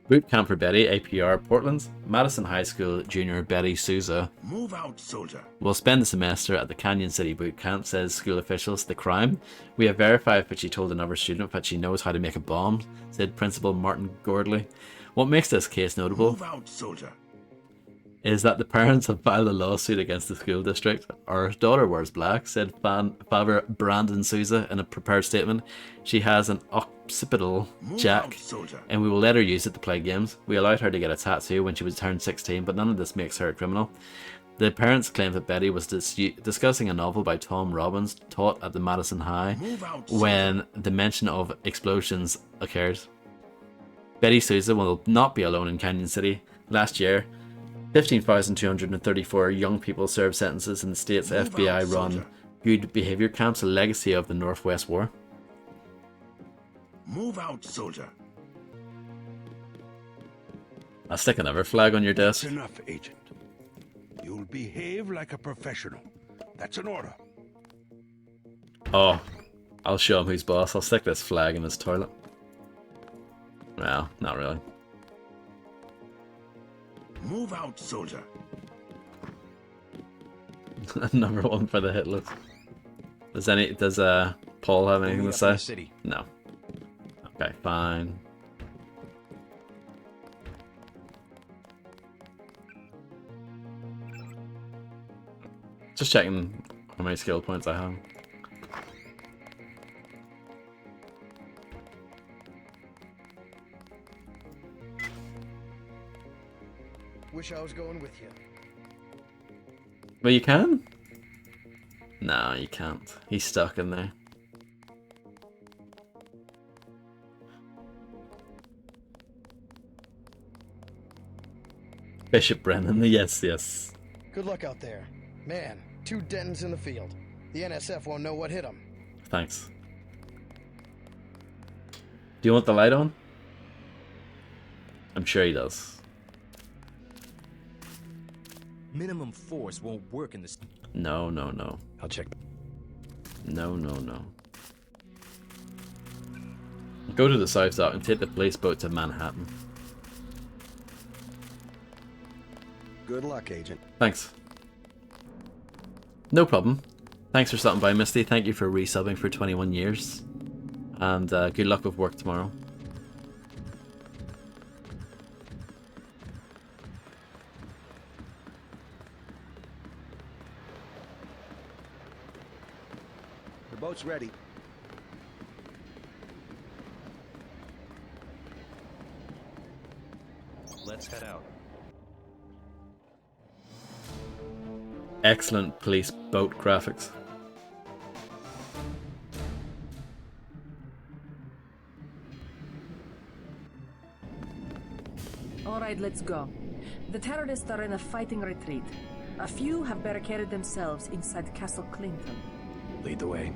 Boot Camp for Betty, APR, Portland. Madison High School junior Betty Souza Move out, soldier. will spend the semester at the Canyon City Boot Camp, says school officials. The crime? We have verified that she told another student that she knows how to make a bomb, said Principal Martin Gordley. What makes this case notable Move out, soldier. is that the parents have filed a lawsuit against the school district. Our daughter wears black, said Father Brandon Souza in a prepared statement. She has an occipital jack, and we will let her use it to play games. We allowed her to get a tattoo when she was turned 16, but none of this makes her a criminal. The parents claim that Betty was discussing a novel by Tom Robbins taught at the Madison High when the mention of explosions occurs. Betty Souza will not be alone in Canyon City. Last year, 15,234 young people served sentences in the state's FBI-run Good Behavior Camps, a legacy of the Northwest War. Move out, soldier. I'll stick another flag on your desk. That's enough, Agent. You'll behave like a professional. That's an order. Oh, I'll show him who's boss. I'll stick this flag in his toilet. Well, not really. Move out, soldier. Number one for the hit list. Does Paul have anything to say? City. No. Okay, fine. Just checking how many skill points I have. Wish I was going with you. Well, you can? No, you can't. He's stuck in there. Bishop Brennan, yes, yes. Good luck out there. Man, 2 Dentons in the field. The NSF won't know what hit them. Thanks. Do you want the light on? I'm sure he does. Minimum force won't work in this. No, no, no. I'll check. No, no, no. Go to the south dock and take the police boat to Manhattan. Good luck, Agent. Thanks. No problem. Thanks for stopping by, Misty. Thank you for resubbing for 21 years. And good luck with work tomorrow. The boat's ready. Let's head out. Excellent police boat graphics. All right, let's go. The terrorists are in a fighting retreat. A few have barricaded themselves inside Castle Clinton. Lead the way.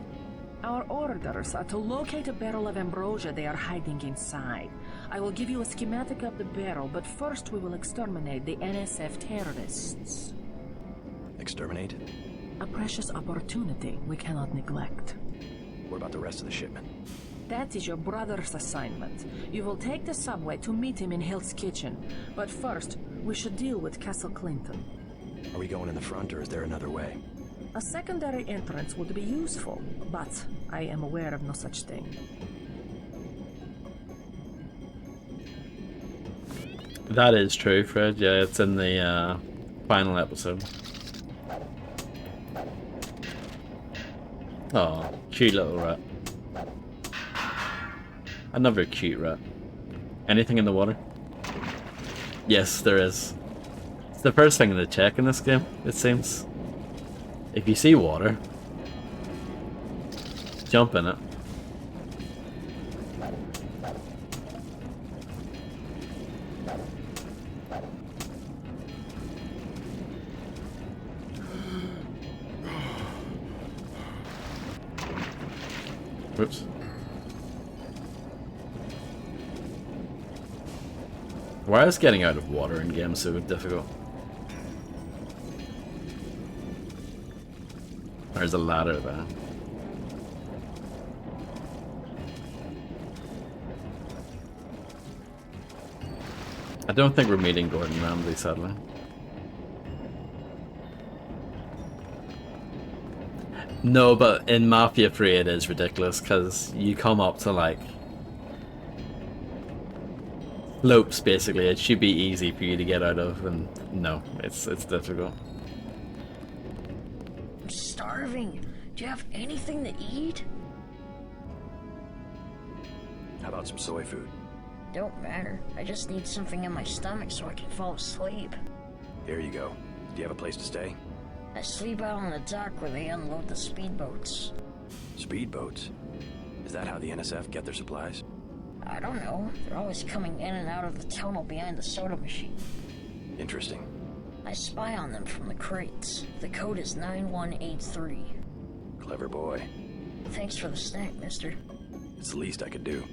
Our orders are to locate a barrel of ambrosia they are hiding inside. I will give you a schematic of the barrel, but first we will exterminate the NSF terrorists. Exterminate? A precious opportunity we cannot neglect. What about the rest of the shipment? That is your brother's assignment. You will take the subway to meet him in Hill's Kitchen. But first, we should deal with Castle Clinton. Are we going in the front, or is there another way? A secondary entrance would be useful, but I am aware of no such thing. That is true, Fred. Yeah, it's in the final episode. Oh, cute little rat. Another cute rat. Anything in the water? Yes, there is. It's the first thing to check in this game, it seems. If you see water, jump in it. Whoops. Why is getting out of water in games so difficult? There's a ladder there. I don't think we're meeting Gordon Ramsay, sadly. No, but in Mafia 3 it is ridiculous, because you come up to, like, slopes, basically. It should be easy for you to get out of, and no, it's difficult. I'm starving. Do you have anything to eat? How about some soy food? Don't matter. I just need something in my stomach so I can fall asleep. Here you go. Do you have a place to stay? I sleep out on the dock where they unload the speedboats. Speedboats? Is that how the NSF get their supplies? I don't know. They're always coming in and out of the tunnel behind the soda machine. Interesting. I spy on them from the crates. The code is 9183. Clever boy. Thanks for the snack, mister. It's the least I could do.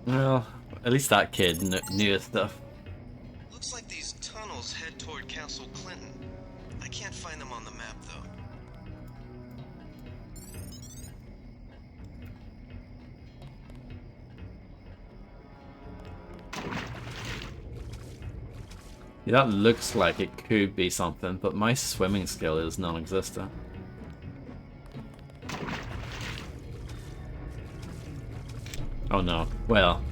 Well, at least that kid knew his stuff. Looks like these tunnels head toward Castle Clinton. I can't find them on the map, though. Yeah, that looks like it could be something, but my swimming skill is non-existent. Oh no. Well,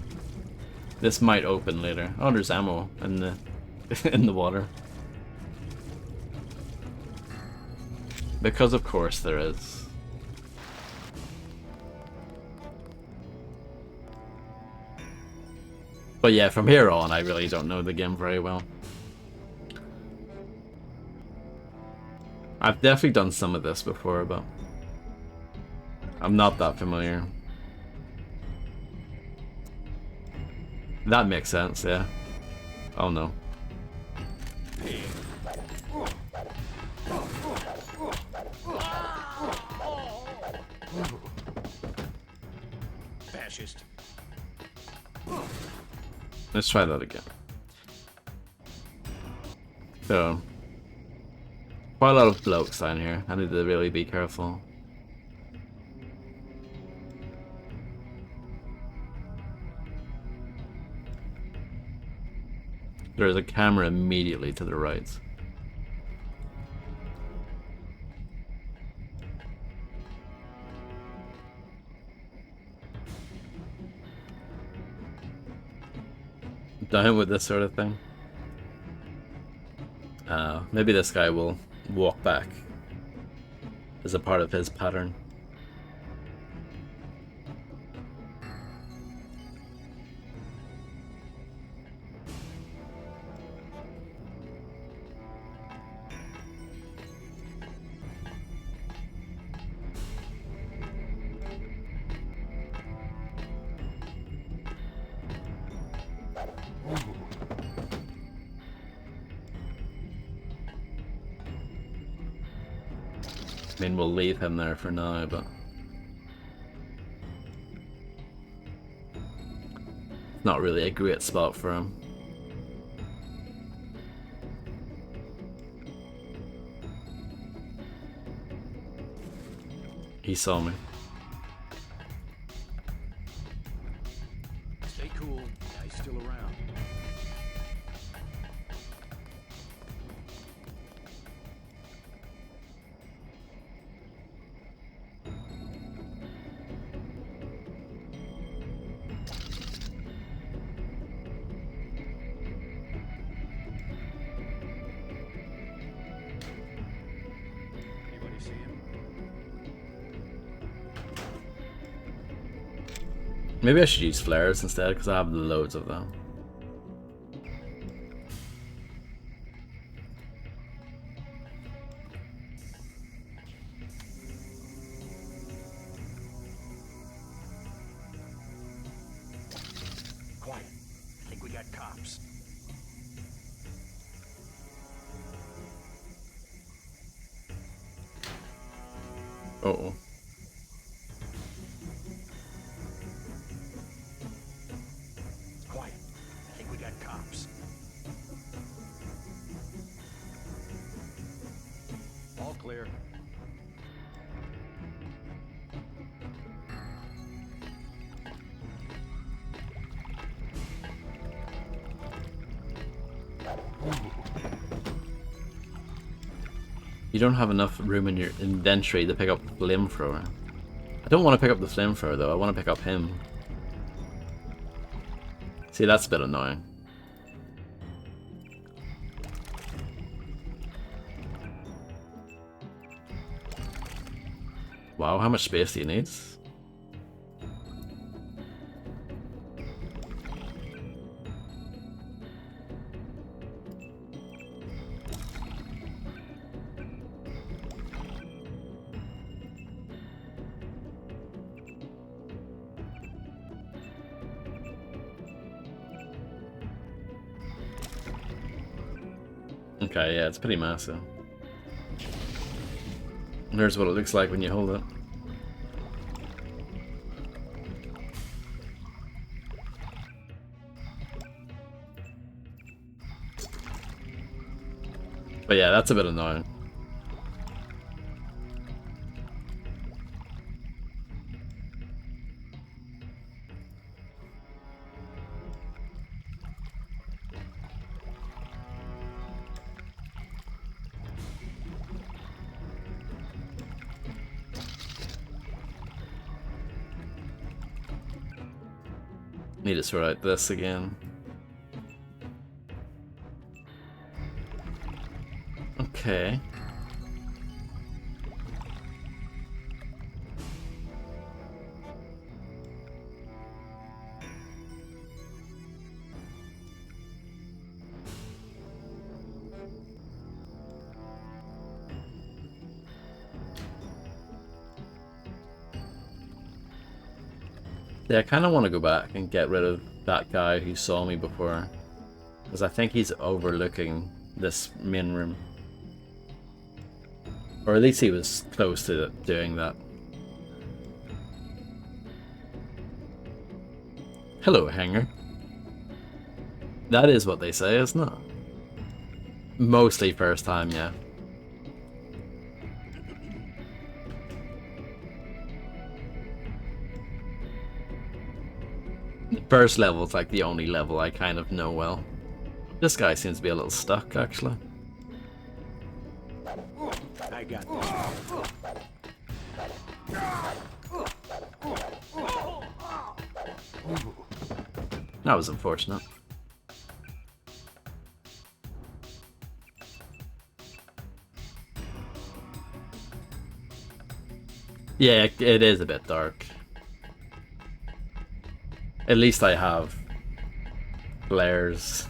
this might open later. Oh, there's ammo in the in the water. Because of course there is. But yeah, from here on, I really don't know the game very well. I've definitely done some of this before, but I'm not that familiar. That makes sense, yeah. Oh no. Fascist. Let's try that again. So, quite a lot of blokes down here. I need to really be careful. There's a camera immediately to the right. Down with this sort of thing. Maybe this guy will walk back as a part of his pattern. I mean, we'll leave him there for now, but it's not really a great spot for him. He saw me. Stay cool. Guy's still around. Maybe I should use flares instead because I have loads of them. Quiet. I think we got cops. Uh-oh. Quiet. I think we got cops. All clear. You don't have enough room in your inventory to pick up the flamethrower. I don't want to pick up the flamethrower though, I want to pick up him. See, that's a bit annoying. Wow, how much space do you need? Okay, yeah, it's pretty massive. And here's what it looks like when you hold it. But yeah, that's a bit annoying. Need to sort out this again. Okay. Yeah, I kind of want to go back and get rid of that guy who saw me before, because I think he's overlooking this main room. Or at least he was close to doing that. Hello, Hanger. That is what they say, isn't it? Mostly first time, yeah. First level is like the only level I kind of know well. This guy seems to be a little stuck, actually. I got this. That was unfortunate. Yeah, it is a bit dark. At least I have flares.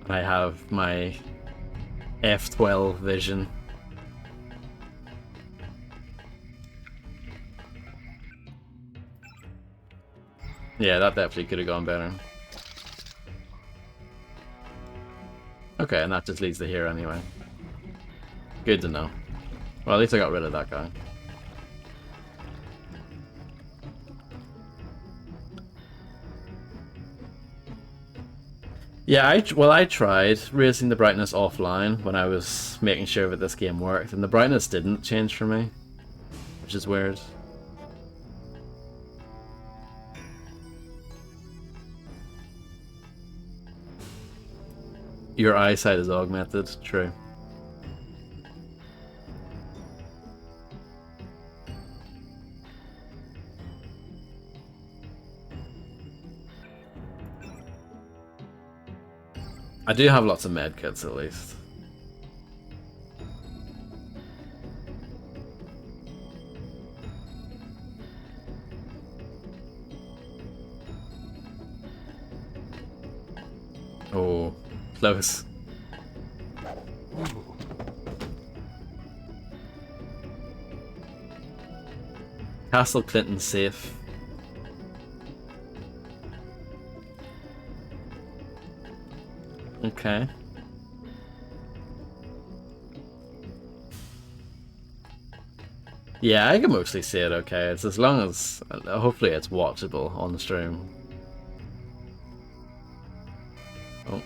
I have my F12 vision. Yeah, that definitely could have gone better. Okay, and that just leads to here anyway. Good to know. Well, at least I got rid of that guy. Yeah, I tried raising the brightness offline when I was making sure that this game worked, and the brightness didn't change for me, which is weird. Your eyesight is augmented, true. I do have lots of medkits at least. Close. Castle Clinton safe. Okay. Yeah, I can mostly see it okay. It's as long as hopefully it's watchable on the stream. Oh.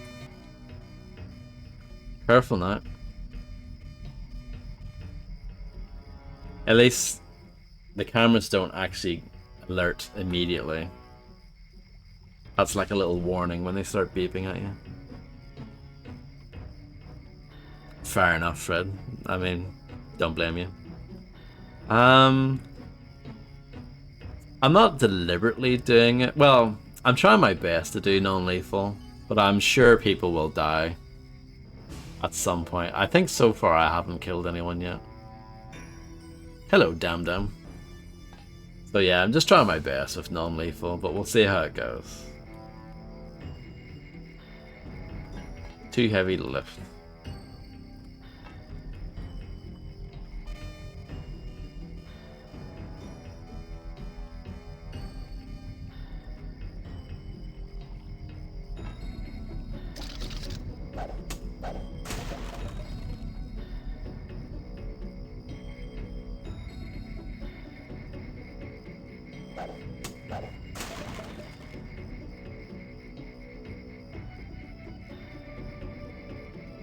Careful now. At least the cameras don't actually alert immediately. That's like a little warning when they start beeping at you. Fair enough, Fred. I mean, don't blame you. I'm not deliberately doing it. Well, I'm trying my best to do non-lethal, but I'm sure people will die at some point. I think so far I haven't killed anyone yet. Hello, Dam Dam. So yeah, I'm just trying my best with non-lethal, but we'll see how it goes. Too heavy to lift.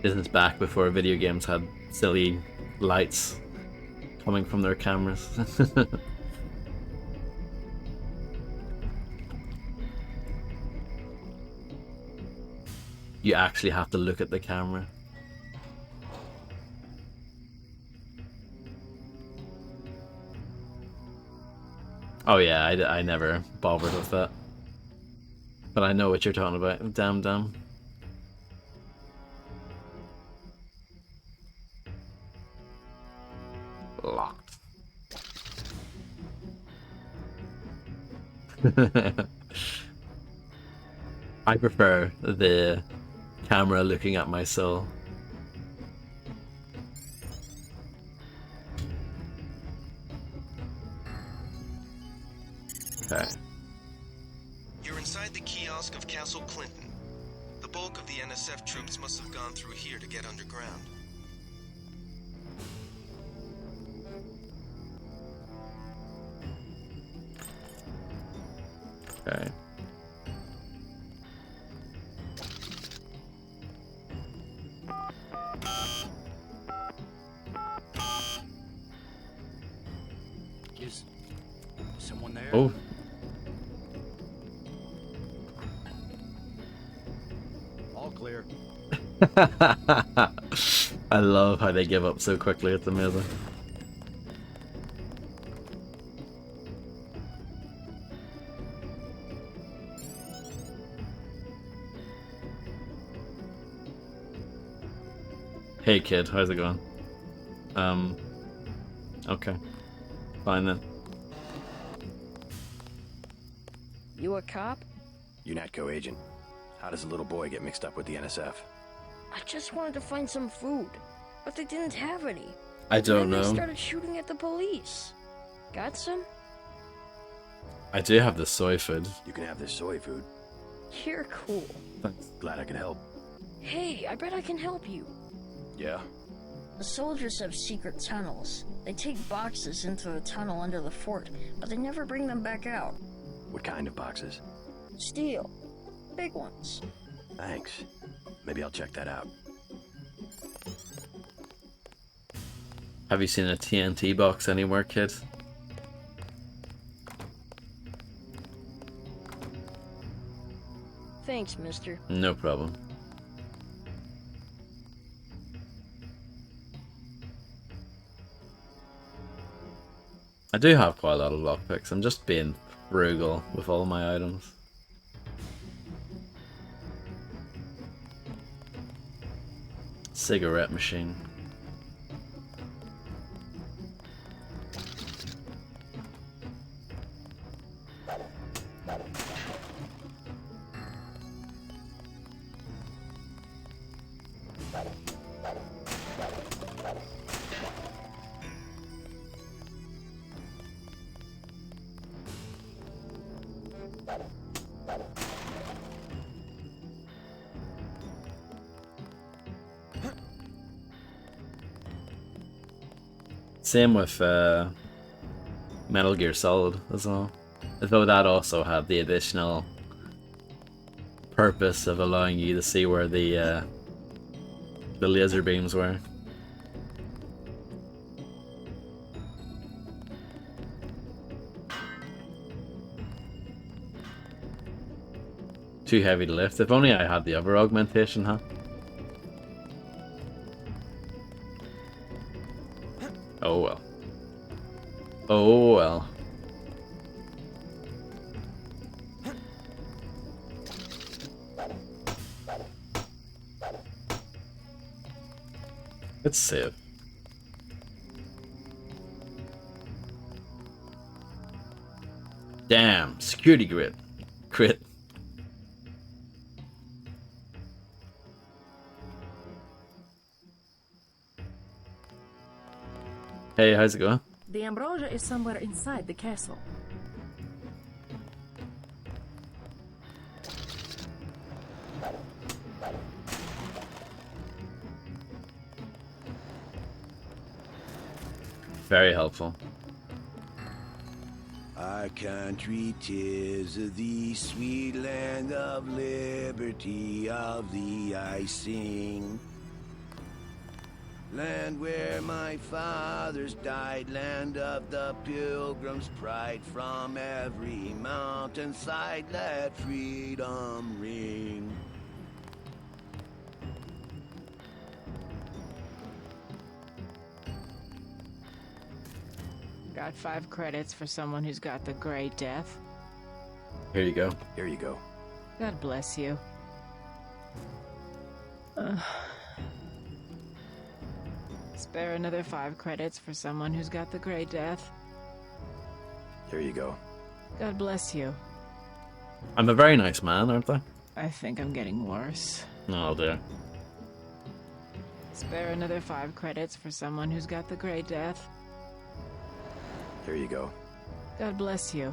Business back before video games had silly lights coming from their cameras. You actually have to look at the camera. Oh yeah, I never bothered with that. But I know what you're talking about. Damn, damn. Locked. I prefer the camera looking at my soul. Okay. You're inside the kiosk of Castle Clinton. The bulk of the NSF troops must have gone through here to get underground. Okay. Is someone there? Oh. All clear. I love how they give up so quickly. It's amazing. Hey kid, how's it going? Okay. Fine then. You a cop? UNATCO agent. How does a little boy get mixed up with the NSF? I just wanted to find some food, but they didn't have any. I don't Then know. they started shooting at the police. Got some? I do have the soy food. You can have this soy food. You're cool. Thanks. Glad I could help. Hey, I bet I can help you. Yeah? The soldiers have secret tunnels. They take boxes into the tunnel under the fort, but they never bring them back out. What kind of boxes? Steel. Big ones. Thanks. Maybe I'll check that out. Have you seen a TNT box anywhere, kid? Thanks, mister. No problem. I do have quite a lot of lockpicks. I'm just being frugal with all my items. Cigarette machine. Same with Metal Gear Solid as well. As though that also had the additional purpose of allowing you to see where the laser beams were. Too heavy to lift. If only I had the other augmentation, huh? Oh well. Oh well. Let's save. Damn, security grid. Crit. Hey, how's it going? The ambrosia is somewhere inside the castle. Very helpful. Our country 'tis the sweet land of liberty, of thee I sing. Land where my fathers died, land of the pilgrim's pride. From every mountainside let freedom ring. Got 5 credits for someone who's got the Grey Death. Here you go. Here you go. God bless you. Spare another 5 credits for someone who's got the Grey Death. Here you go. God bless you. I'm a very nice man, aren't I? I think I'm getting worse. Oh dear. Spare another 5 credits for someone who's got the Grey Death. Here you go. God bless you.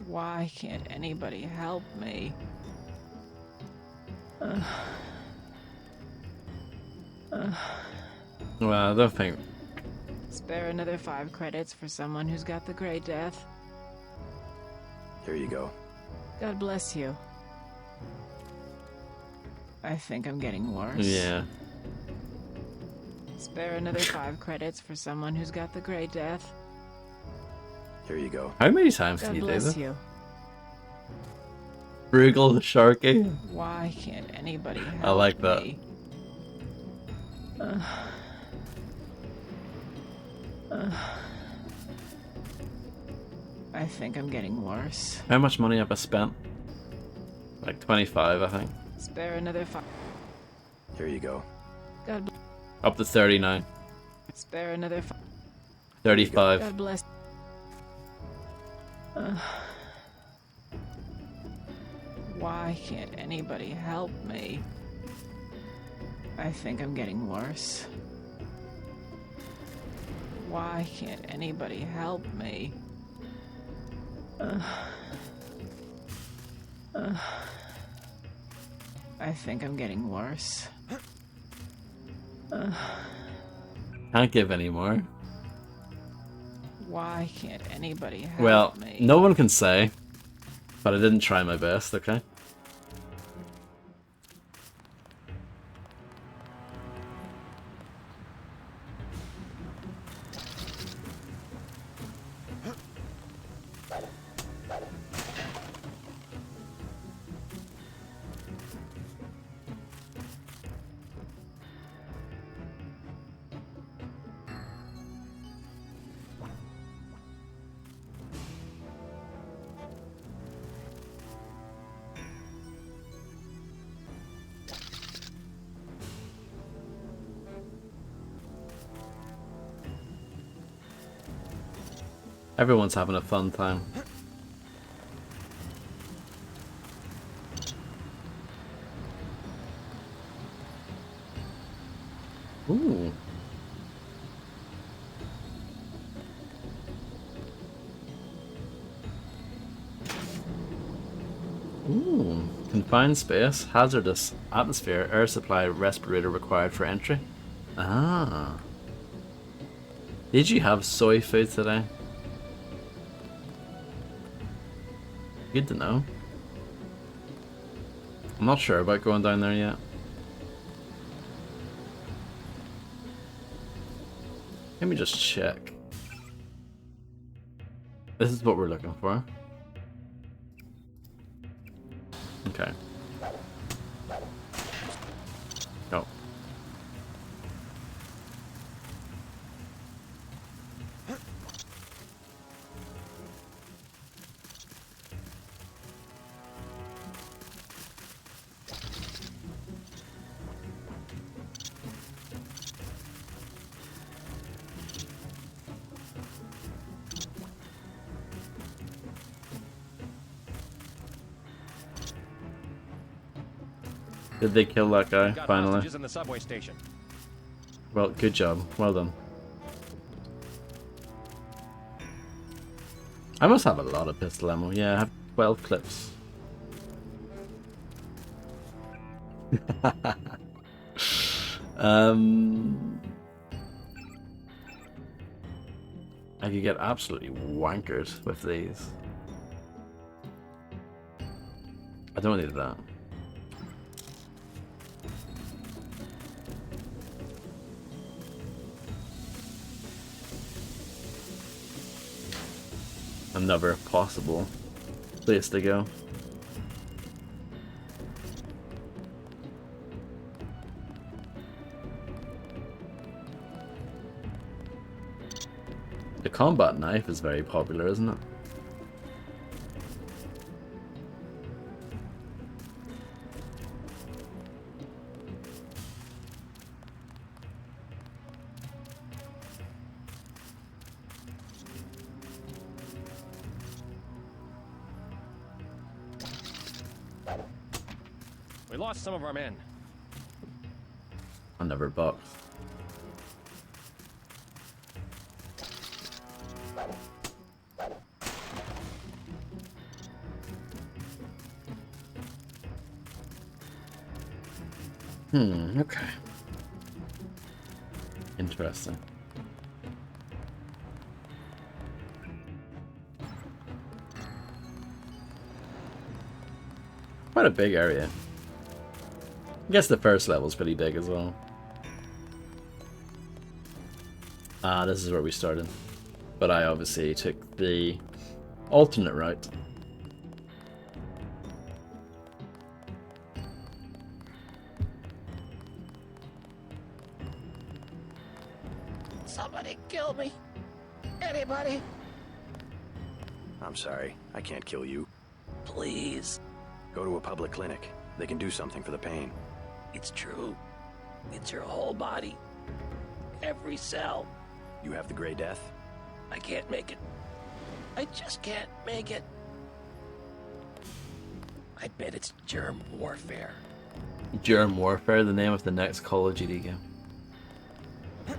Why can't anybody help me? Well, I don't think. Spare another 5 credits for someone who's got the Grey Death. Here you go. God bless you. I think I'm getting worse. Yeah. Spare another 5 credits for someone who's got the Grey Death. Here you go. How many times God can you do bless this? you. Frugal Sharky. Why can't anybody help I like that. me? I think I'm getting worse. How much money have I spent? Like 25, I think. Spare another 5. Here you go. God Up to 39. Spare another 5. 35. God bless. Why can't anybody help me? I think I'm getting worse. Why can't anybody help me? I think I'm getting worse. Can't give any more. Why can't anybody help Well, me? no one can say, but I didn't try my best, okay? Everyone's having a fun time. Ooh. Ooh. Confined space, hazardous atmosphere, air supply, respirator required for entry. Ah. Did you have soy food today? Good to know. I'm not sure about going down there yet. Let me just check. This is what we're looking for. Okay. Go. Did they kill that guy, Got finally? hostages in the subway station. Well, good job. Well done. I must have a lot of pistol ammo. Yeah, I have 12 clips. I could get absolutely wankered with these. I don't need that. Another possible place to go. The combat knife is very popular, isn't it? We lost some of our men. Another box. Okay. Interesting. Quite a big area. I guess the first level's pretty big as well. Ah, this is where we started. But I obviously took the alternate route. Somebody kill me. Anybody? I'm sorry. I can't kill you. Please. Go to a public clinic. They can do something for the pain. It's true. It's your whole body. Every cell. You have the Gray Death? I can't make it. I just can't make it. I bet it's germ warfare. Germ warfare, the name of the next Call of Duty game.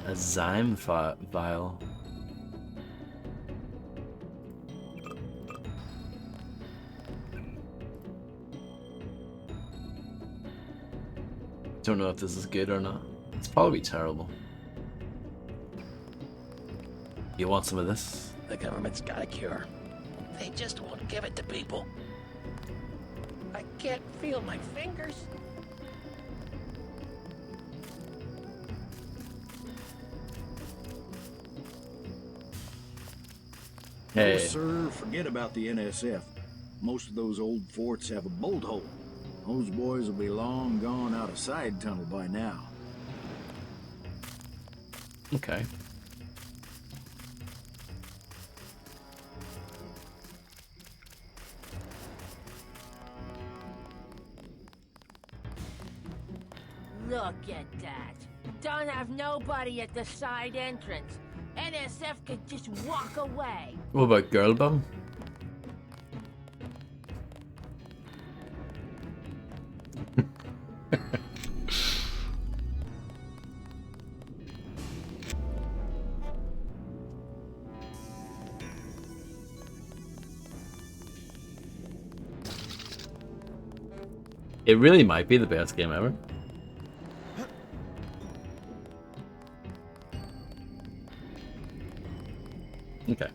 A Zyme vial. Don't know if this is good or not. It's probably terrible. You want some of this? The government's got a cure. They just won't give it to people. I can't feel my fingers. Hey. No, sir, forget about the NSF. Most of those old forts have a bolt hole. Those boys will be long gone out of side tunnel by now. Okay. Look at that. Don't have nobody at the side entrance. NSF could just walk away. What about Girl Bum? It really might be the best game ever. Okay.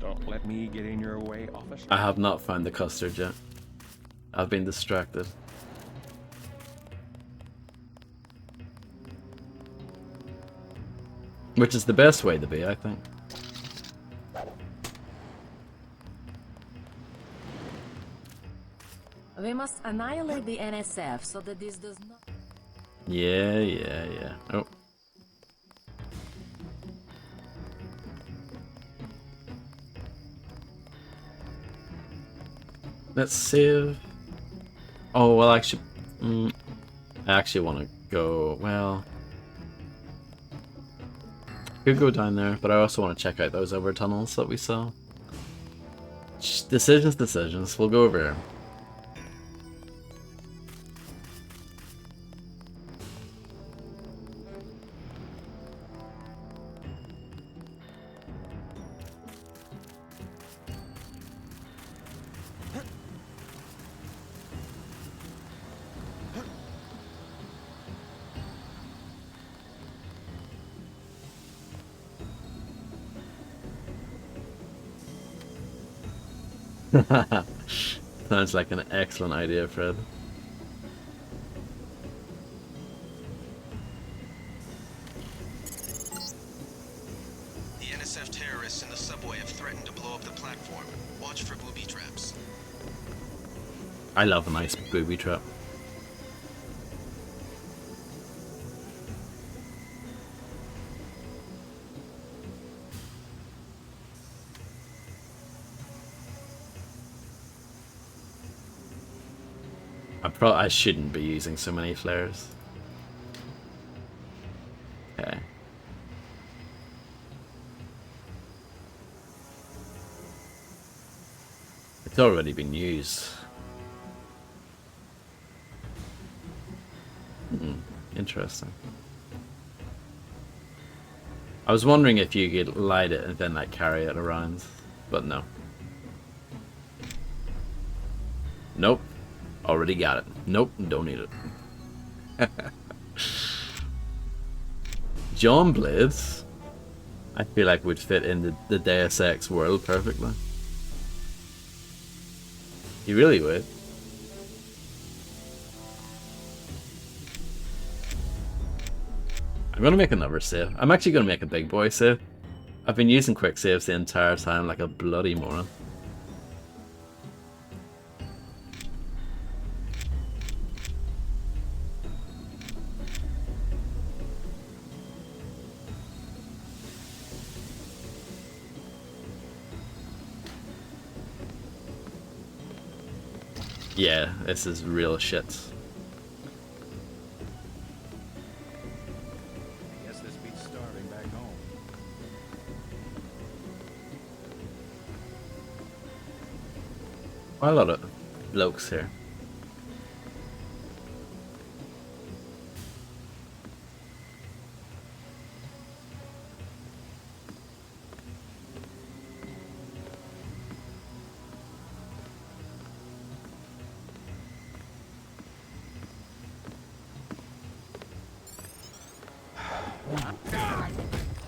Don't let me get in your way, officer. I have not found the custard yet. I've been distracted. Which is the best way to be, I think. We must annihilate the NSF so that this does not... Yeah. Oh. Let's save. Oh, well, actually... I actually want to go... Well... Could go down there, but I also want to check out those over tunnels that we saw. Decisions. We'll go over here. Sounds like an excellent idea, Fred. The NSF terrorists in the subway have threatened to blow up the platform. Watch for booby traps. I love a nice booby trap. I shouldn't be using so many flares. Okay. It's already been used. Interesting. I was wondering if you could light it and then like carry it around, but no. Nope. Already got it. Nope, don't need it. John Blades, I feel like would fit in the Deus Ex world perfectly. He really would. I'm gonna make another save. I'm actually gonna make a big boy save. I've been using quick saves the entire time like a bloody moron. Yeah, this is real shit. Guess this beats starving back home. Quite a lot of blokes here.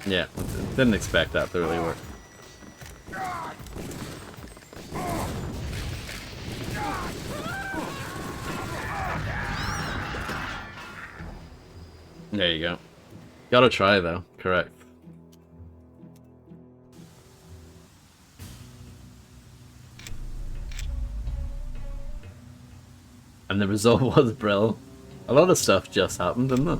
Yeah, didn't expect that to really work. There you go. Gotta try though, correct. And the result was Brill. A lot of stuff just happened, didn't it?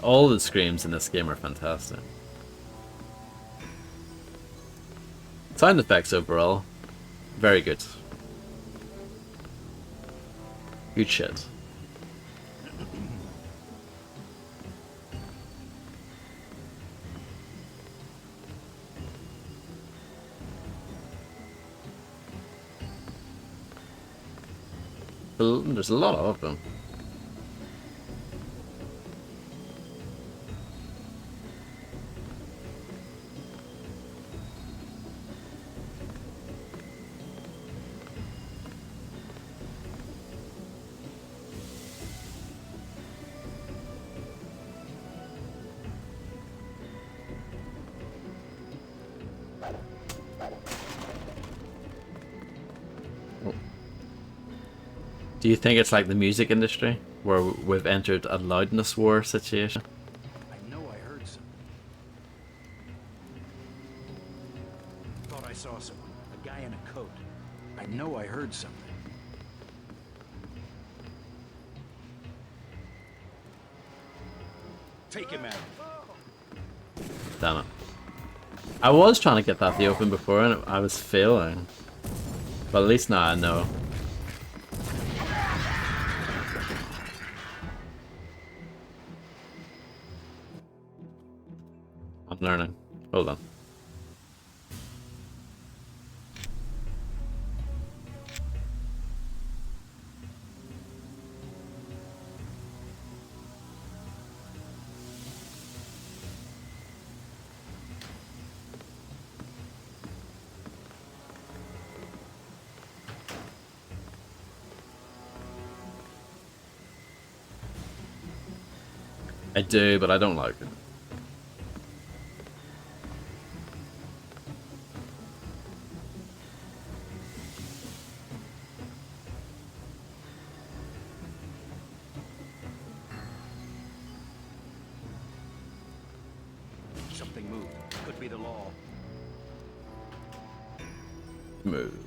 all the screams in this game are fantastic. Sound effects overall, very good. Good shit. There's a lot of them. Do you think it's like the music industry, where we've entered a loudness war situation? I know I heard something. Thought I saw someone. A guy in a coat. I know I heard something. Take him out. Damn it. I was trying to get that to open before and I was failing. But at least now I know. I'm learning. Hold on. I do, but I don't like it. Something moved. Could be the law. Move.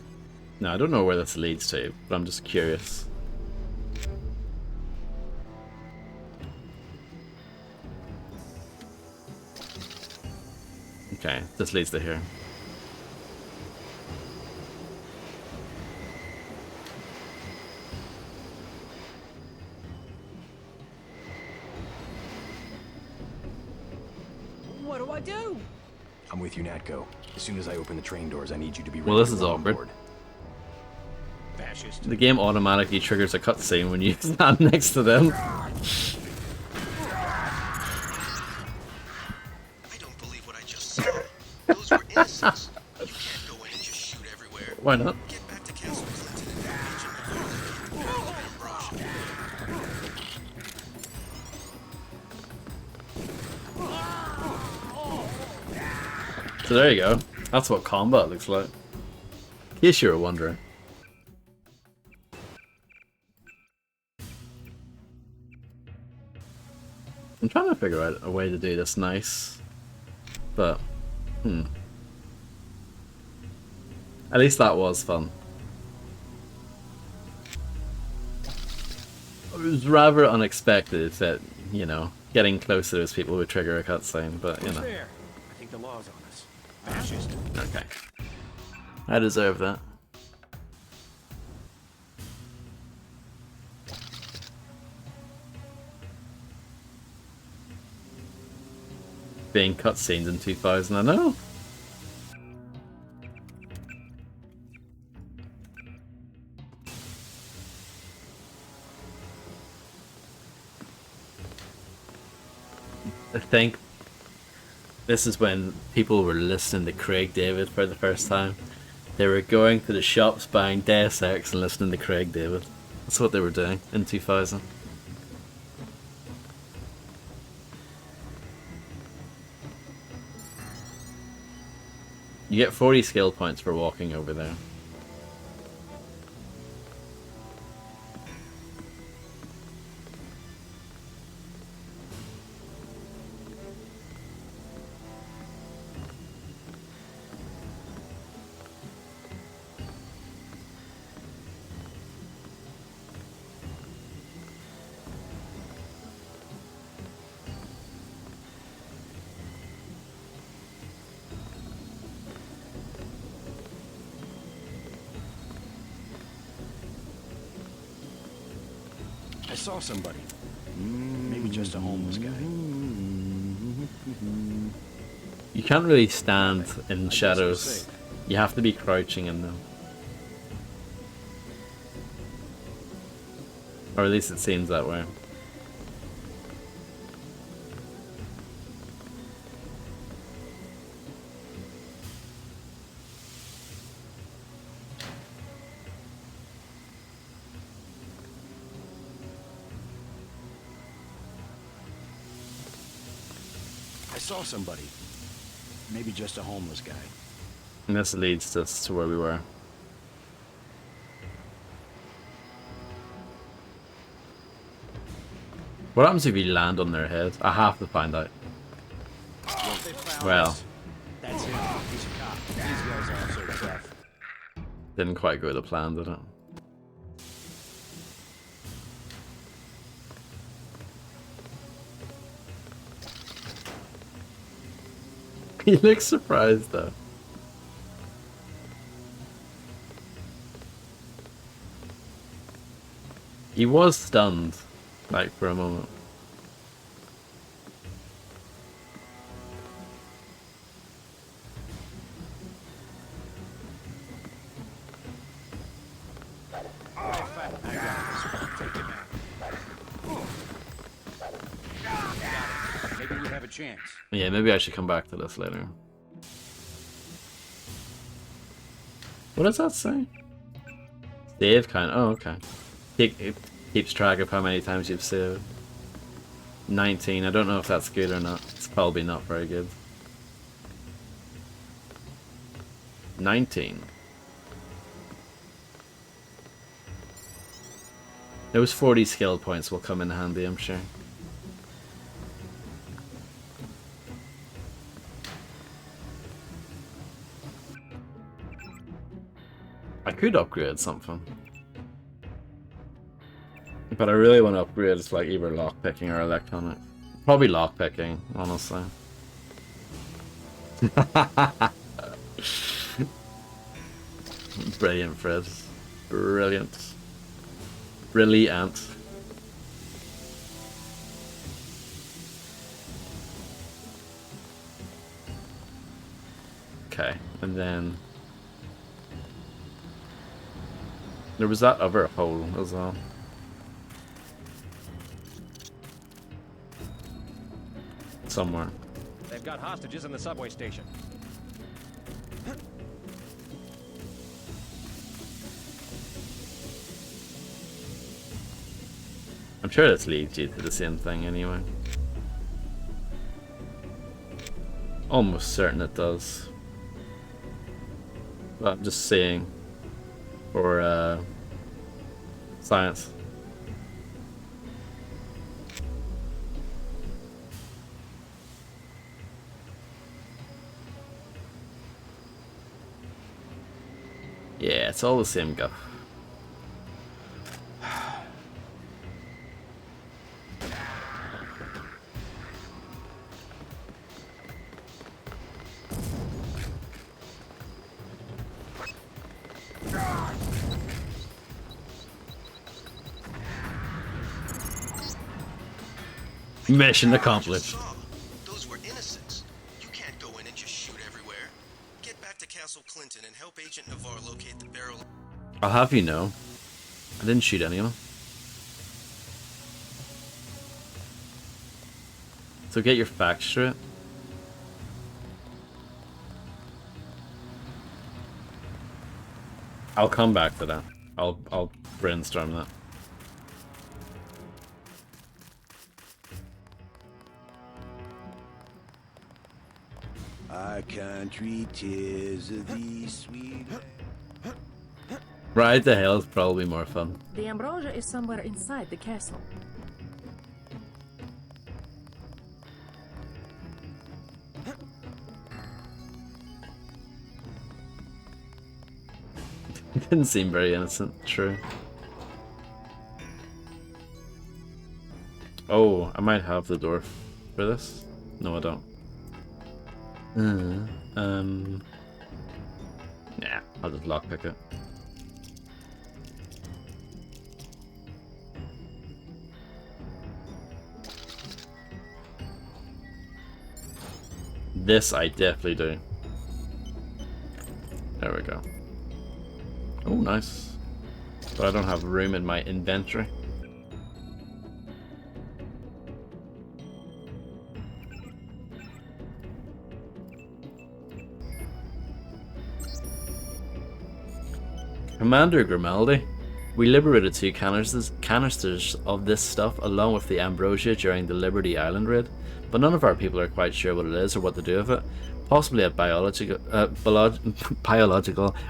No, I don't know where this leads to, but I'm just curious. Okay, this leads to here. What do I do? I'm with you, Natko. As soon as I open the train doors, I need you to be ready. Well, this to is roll on awkward. board. Fascist. The game automatically triggers a cutscene when you stand next to them. I don't believe what I just saw. Those were innocents. You can't go in and just shoot everywhere. Why not? Get back to Castle Clinton and engage in Ambrosia. So there you go. That's what combat looks like. In case you were wondering. I'm trying to figure out a way to do this nice. But, At least that was fun. It was rather unexpected that, you know, getting close to those people would trigger a cutscene, but, you know. There. I think the law's on us. Fascist. Okay. I deserve that. Being cutscenes in 2000, I know. I think this is when people were listening to Craig David for the first time. They were going to the shops buying Deus Ex and listening to Craig David. That's what they were doing in 2000. You get 40 skill points for walking over there. I saw somebody. Maybe just a homeless guy. You can't really stand in shadows. You have to be crouching in them. Or at least it seems that way. I saw somebody. Maybe just a homeless guy. And this leads us to where we were. What happens if you land on their head? I have to find out. Well, That's him. He's a cop. These guys aren't so tough. didn't quite go to plan, did it? He looks surprised though. He was stunned, like, for a moment. Maybe we have a chance. Yeah, maybe I should come back to this later. What does that say? Save kind. Oh, okay. It keeps track of how many times you've saved. 19. I don't know if that's good or not. It's probably not very good. 19. Those 40 skill points will come in handy, I'm sure. I could upgrade something. But I really want to upgrade it's like either lockpicking or electronic. Probably lockpicking, honestly. Brilliant, Fred. Brilliant. Brilliant. Okay, and then there was that other hole as well. Somewhere. They've got hostages in the subway station. I'm sure this leads you to the same thing anyway. Almost certain it does. But I'm just saying for science. Yeah, it's all the same guff. Mission accomplished. Those were innocents. You can't go in and just shoot everywhere. Get back to Castle Clinton and help Agent Navarre locate the barrel. I'll have you know, I didn't shoot anyone. So get your facts straight. I'll come back to that. I'll brainstorm that. Our country, 'tis of thee sweet. Ride the hill is probably more fun. The ambrosia is somewhere inside the castle. It didn't seem very innocent, true. Oh, I might have the door for this. No, I don't. Yeah, I'll just lockpick it. This I definitely do. There we go. Oh, nice. But I don't have room in my inventory. Commander Grimaldi, we liberated 2 canisters of this stuff along with the ambrosia during the Liberty Island raid, but none of our people are quite sure what it is or what to do with it. Possibly a biological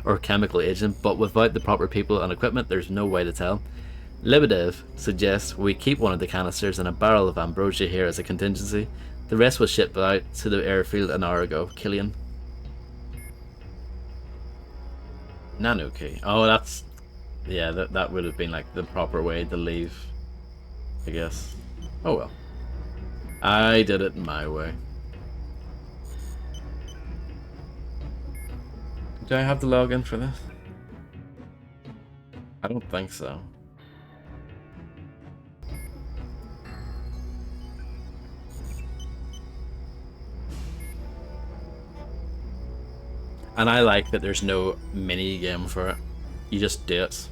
or chemical agent, but without the proper people and equipment, there's no way to tell. Lebedev suggests we keep one of the canisters and a barrel of ambrosia here as a contingency. The rest was shipped out to the airfield an hour ago. Killian. Nano key. Oh, that's... yeah, that would have been like the proper way to leave, I guess. Oh well. I did it my way. Do I have to log in for this? I don't think so. And I like that there's no mini game for it. You just do it.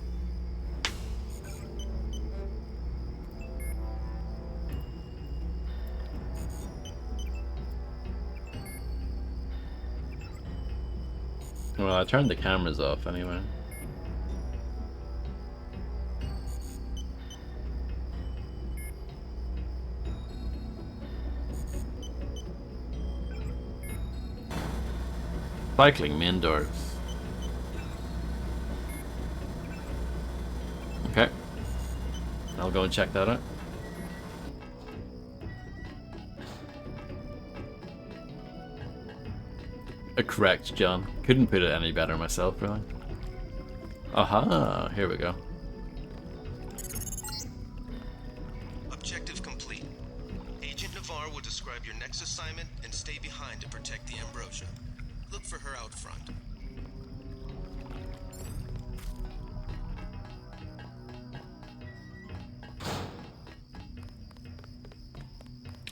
Well, I turned the cameras off anyway. Cycling main doors. Okay. I'll go and check that out. Correct, John. Couldn't put it any better myself, really. Aha! Here we go. Objective complete. Agent Navarre will describe your next assignment and stay behind to protect the ambrosia. Look for her out front.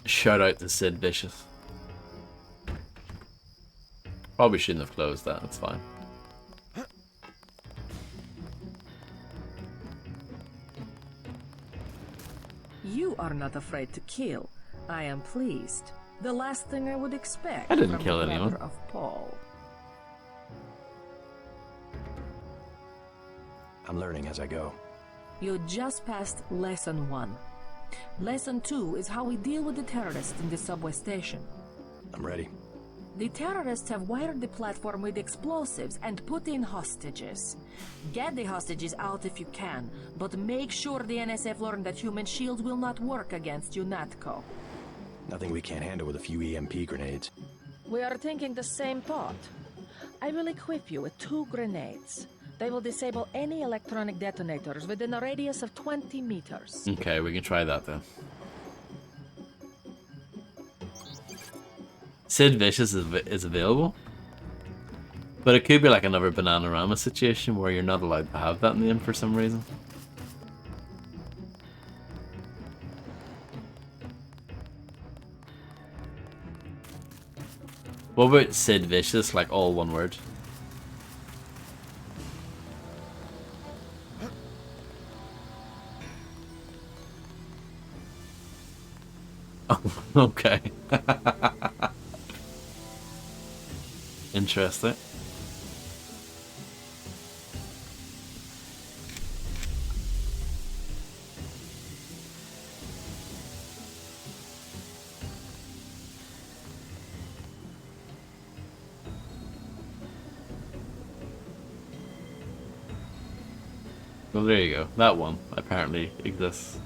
Shout out to Sid Vicious. Probably shouldn't have closed that, it's fine. You are not afraid to kill. I am pleased. The last thing I would expect I didn't from kill the anyone. brother of Paul. I'm learning as I go. You just passed Lesson 1. Lesson 2 is how we deal with the terrorists in the subway station. I'm ready. The terrorists have wired the platform with explosives and put in hostages. Get the hostages out if you can, but make sure the NSF learn that human shields will not work against UNATCO. Nothing we can't handle with a few EMP grenades. We are thinking the same thought. I will equip you with 2 grenades. They will disable any electronic detonators within a radius of 20 meters. Okay, we can try that then. Sid Vicious is available, but it could be like another Bananarama situation where you're not allowed to have that name for some reason. What about Sid Vicious, like all one word? Oh, okay. Interesting. Well, there you go. That one apparently exists.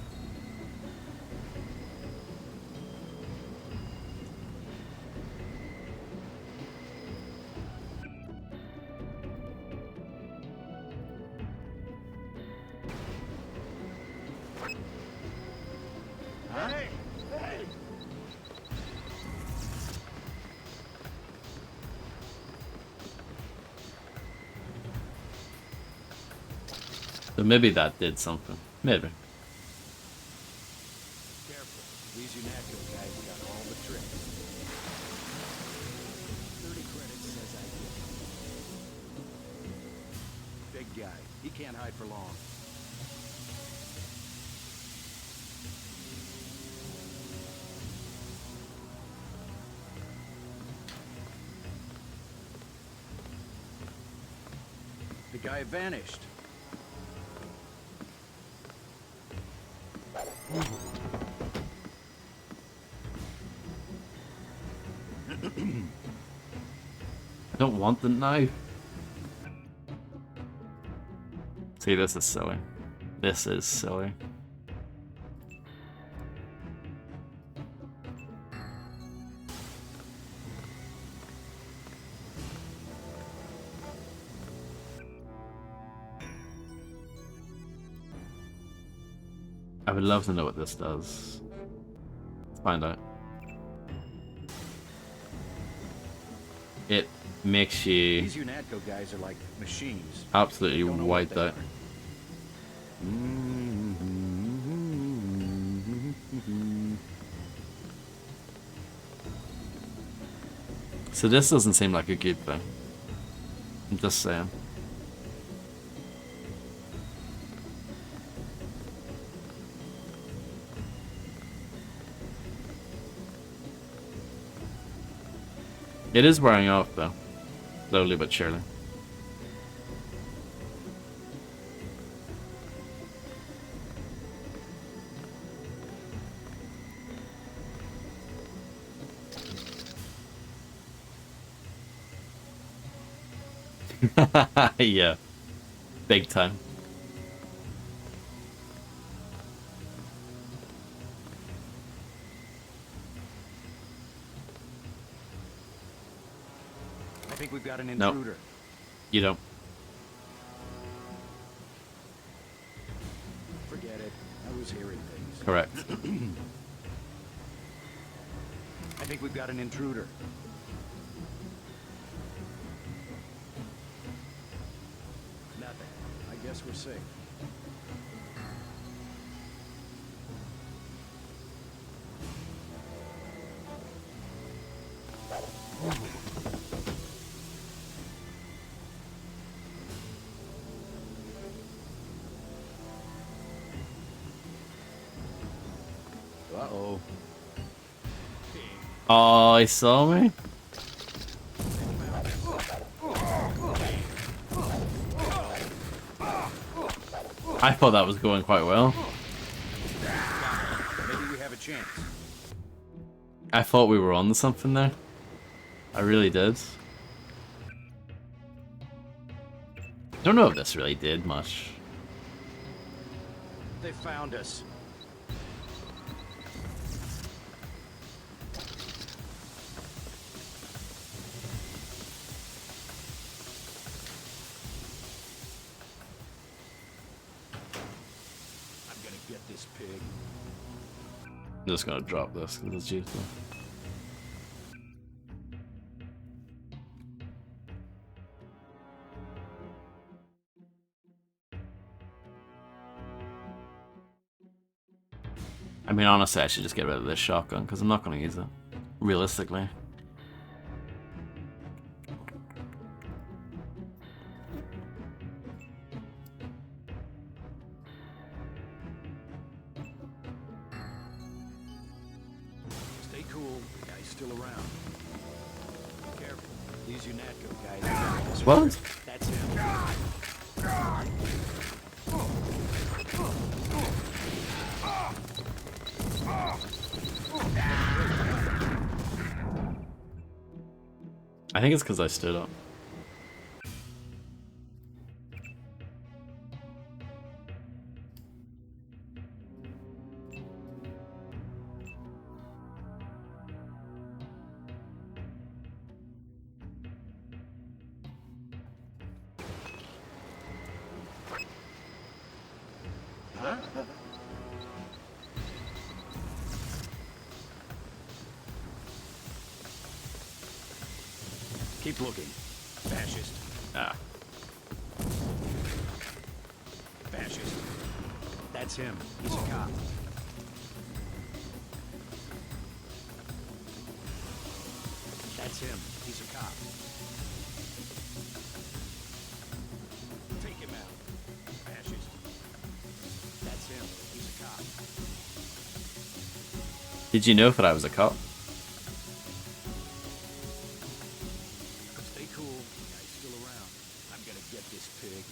So maybe that did something. Maybe. Careful. These UNATCO guys got all the tricks. You can't hide for long. The guy vanished. I don't want the knife. See, this is silly. This is silly. I would love to know what this does. Let's find out. It makes you These UNATCO guys are like machines. absolutely wiped out. So this doesn't seem like a good thing. I'm just saying. It is wearing off though, slowly but surely. Yeah, big time. I think we've got an Nope. intruder. You don't. Forget it. I was hearing things. Correct. I think we've got an intruder. Nothing. I guess we're safe. Uh-oh. Oh, he saw me? I thought that was going quite well. Maybe we have a chance. I thought we were on to something there. I really did. Don't know if this really did much. They found us. I'm gonna get this pig. I'm just gonna drop this because it's useful. I mean, honestly, I should just get rid of this shotgun because I'm not going to use it. Realistically. Stay cool. The guy's still around. Careful. These UNATCO guys. What? That's him. I think it's because I stood up. Huh? Keep looking. Fascist. Ah. Fascist. That's him. He's a cop. That's him. He's a cop. Take him out. Did you know that I was a cop? Stay cool. Guy's still around. I'm gonna get this pig.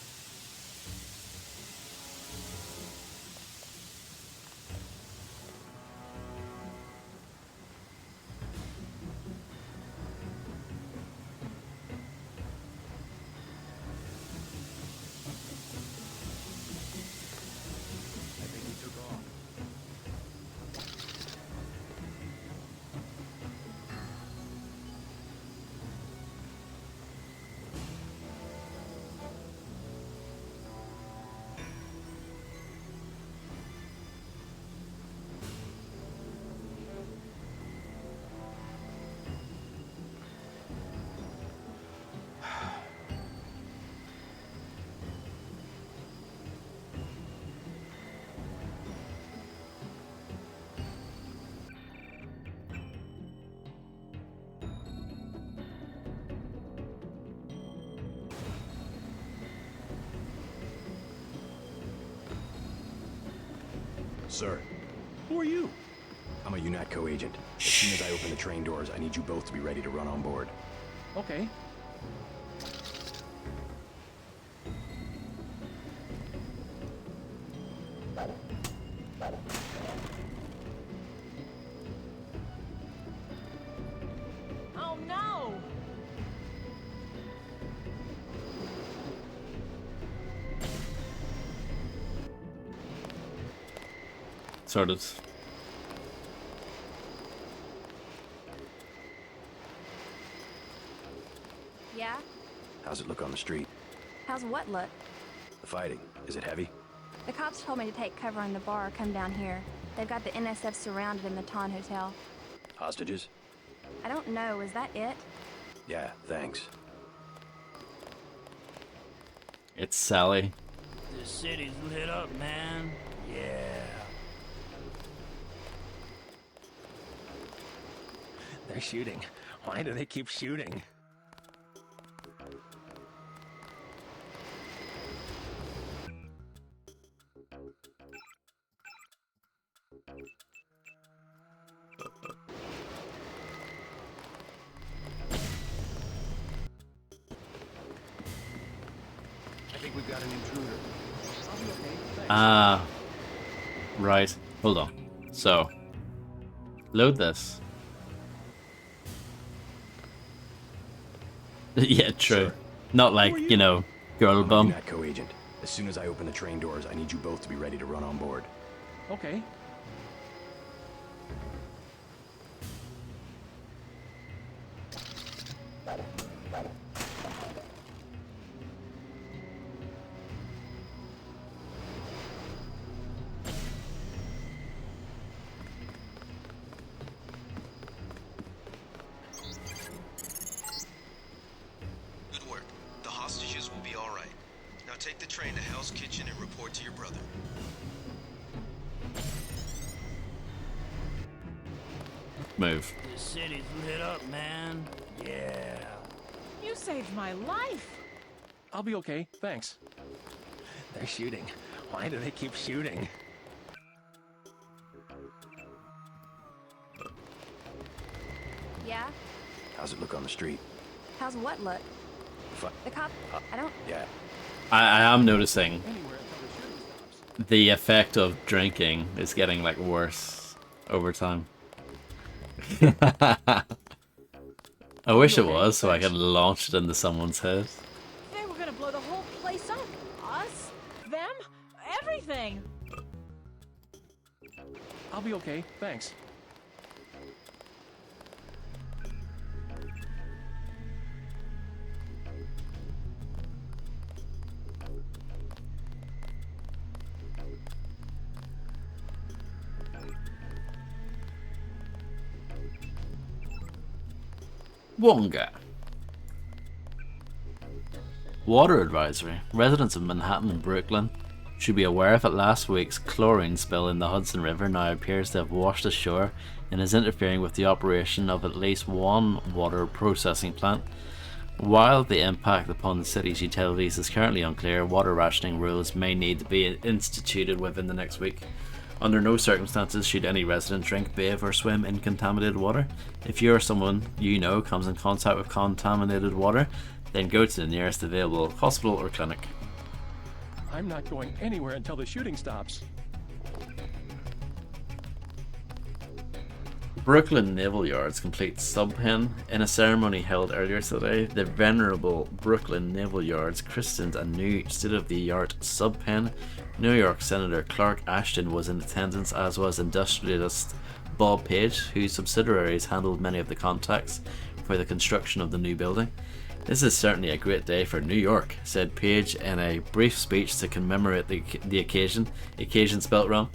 I think he took off. Sir, Who are you? I'm a UNATCO agent. As soon as I open the train doors, I need you both to be ready to run on board. Okay. Oh no! Sort of. Yeah? How's it look on the street? How's what look? The fighting, is it heavy? The cops told me to take cover in the bar or come down here. They've got the NSF surrounded in the Ton Hotel. Hostages? I don't know, is that it? Yeah, thanks. It's Sally. The city's lit up, man. Yeah. They're shooting. Why do they keep shooting? I think we've got an intruder. I'll be okay. Thanks. Ah. Right. Hold on. So. Load this. Yeah, true. Sir. Not like, you know, girl I'm a bum. UNATCO agent. As soon as I open the train doors, I need you both to be ready to run on board. Okay. Good work. The hostages will be all right. Now take the train to Hell's Kitchen and report to your brother. Move. The city's lit up, man. Yeah. You saved my life! I'll be okay. Thanks. They're shooting. Why do they keep shooting? Yeah? How's it look on the street? How's what look? The cop... I don't... Yeah. I am noticing the effect of drinking is getting like worse over time. I wish it was so I could launch it into someone's head. They were gonna blow the whole place up. Us, them, everything. I'll be okay. Thanks. Wonga. Water advisory. Residents of Manhattan and Brooklyn should be aware that last week's chlorine spill in the Hudson River now appears to have washed ashore and is interfering with the operation of at least one water processing plant. While the impact upon the city's utilities is currently unclear, water rationing rules may need to be instituted within the next week. Under no circumstances should any resident drink, bathe, or swim in contaminated water. If you or someone you know comes in contact with contaminated water, then go to the nearest available hospital or clinic. I'm not going anywhere until the shooting stops. Brooklyn Naval Yard's complete subpen. In a ceremony held earlier today, the venerable Brooklyn Naval Yards christened a new state-of-the-art subpen. New York Senator Clark Ashton was in attendance, as was industrialist Bob Page, whose subsidiaries handled many of the contacts for the construction of the new building. "This is certainly a great day for New York," said Page in a brief speech to commemorate the occasion spelt wrong.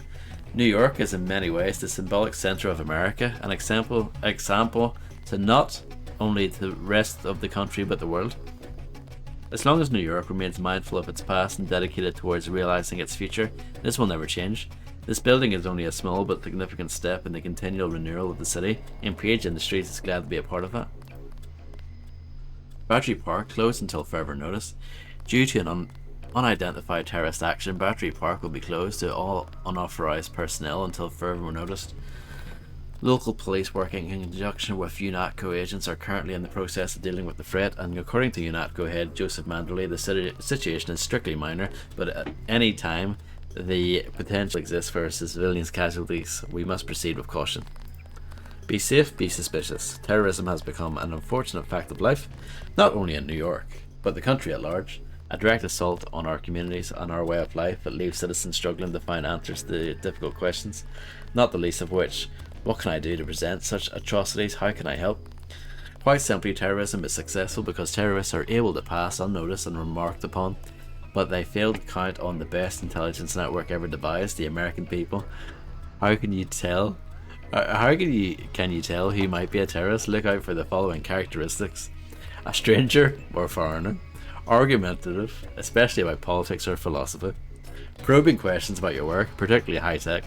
New York is in many ways the symbolic center of America, an example to not only the rest of the country but the world. As long as New York remains mindful of its past and dedicated towards realizing its future, this will never change. This building is only a small but significant step in the continual renewal of the city, and Page Industries is glad to be a part of that. Battery Park closed until further notice. Due to an unidentified terrorist action, Battery Park will be closed to all unauthorized personnel until further notice. Local police working in conjunction with UNATCO agents are currently in the process of dealing with the threat, and according to UNATCO head Joseph Manderley, the situation is strictly minor, but at any time the potential exists for civilians' casualties. We must proceed with caution. Be safe, be suspicious. Terrorism has become an unfortunate fact of life, not only in New York, but the country at large. A direct assault on our communities and our way of life that leaves citizens struggling to find answers to difficult questions, not the least of which, what can I do to prevent such atrocities? How can I help? Quite simply, terrorism is successful because terrorists are able to pass unnoticed and remarked upon, but they fail to count on the best intelligence network ever devised, the American people. How can you tell? Can you tell who might be a terrorist? Look out for the following characteristics: a stranger or foreigner, argumentative, especially about politics or philosophy, probing questions about your work, particularly high-tech,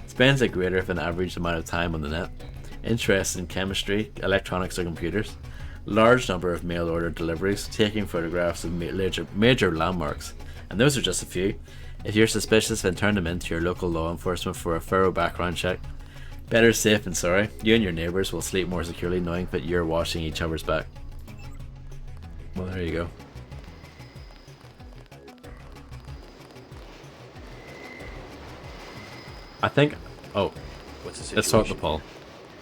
spends a greater than average amount of time on the net, interest in chemistry, electronics or computers, large number of mail-order deliveries, taking photographs of major landmarks, and those are just a few. If you're suspicious, then turn them into your local law enforcement for a thorough background check. Better safe than sorry. You and your neighbours will sleep more securely knowing that you're watching each other's back. Well, there you go. I think... Oh. What's the situation? Let's talk to Paul.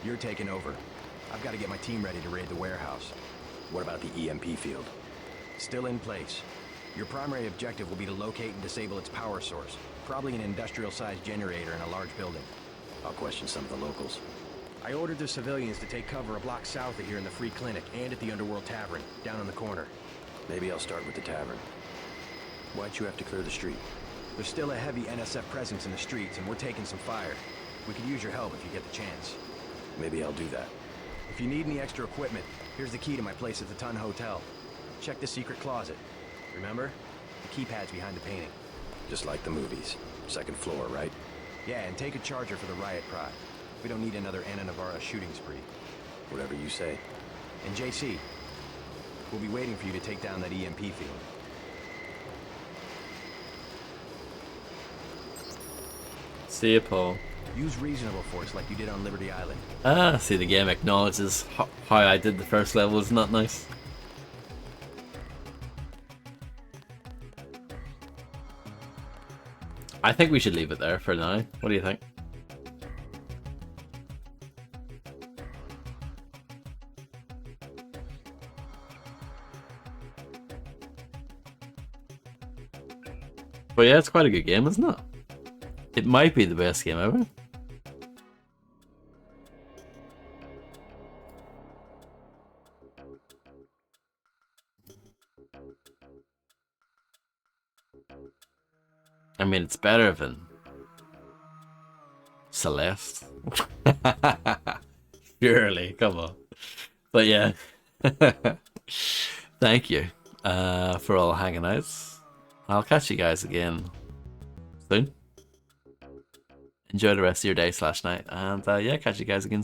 You're taking over. I've got to get my team ready to raid the warehouse. What about the EMP field? Still in place. Your primary objective will be to locate and disable its power source. Probably an industrial-sized generator in a large building. I'll question some of the locals. I ordered the civilians to take cover a block south of here in the Free Clinic and at the Underworld Tavern, down on the corner. Maybe I'll start with the tavern. Why'd you have to clear the street? There's still a heavy NSF presence in the streets, and we're taking some fire. We could use your help if you get the chance. Maybe I'll do that. If you need any extra equipment, here's the key to my place at the Ton Hotel. Check the secret closet. Remember? The keypad's behind the painting. Just like the movies. Second floor, right? Yeah, and take a charger for the riot prod. We don't need another Anna Navarra shooting spree. Whatever you say. And JC, we'll be waiting for you to take down that EMP field. See you, Paul. Use reasonable force like you did on Liberty Island. Ah, see, the game acknowledges how I did the first level. Isn't that nice? I think we should leave it there for now. What do you think? But yeah, it's quite a good game, isn't it? It might be the best game ever. I mean, it's better than Celeste. Surely, come on. But yeah, thank you for all hanging out. I'll catch you guys again soon. Enjoy the rest of your day / night, and yeah, catch you guys again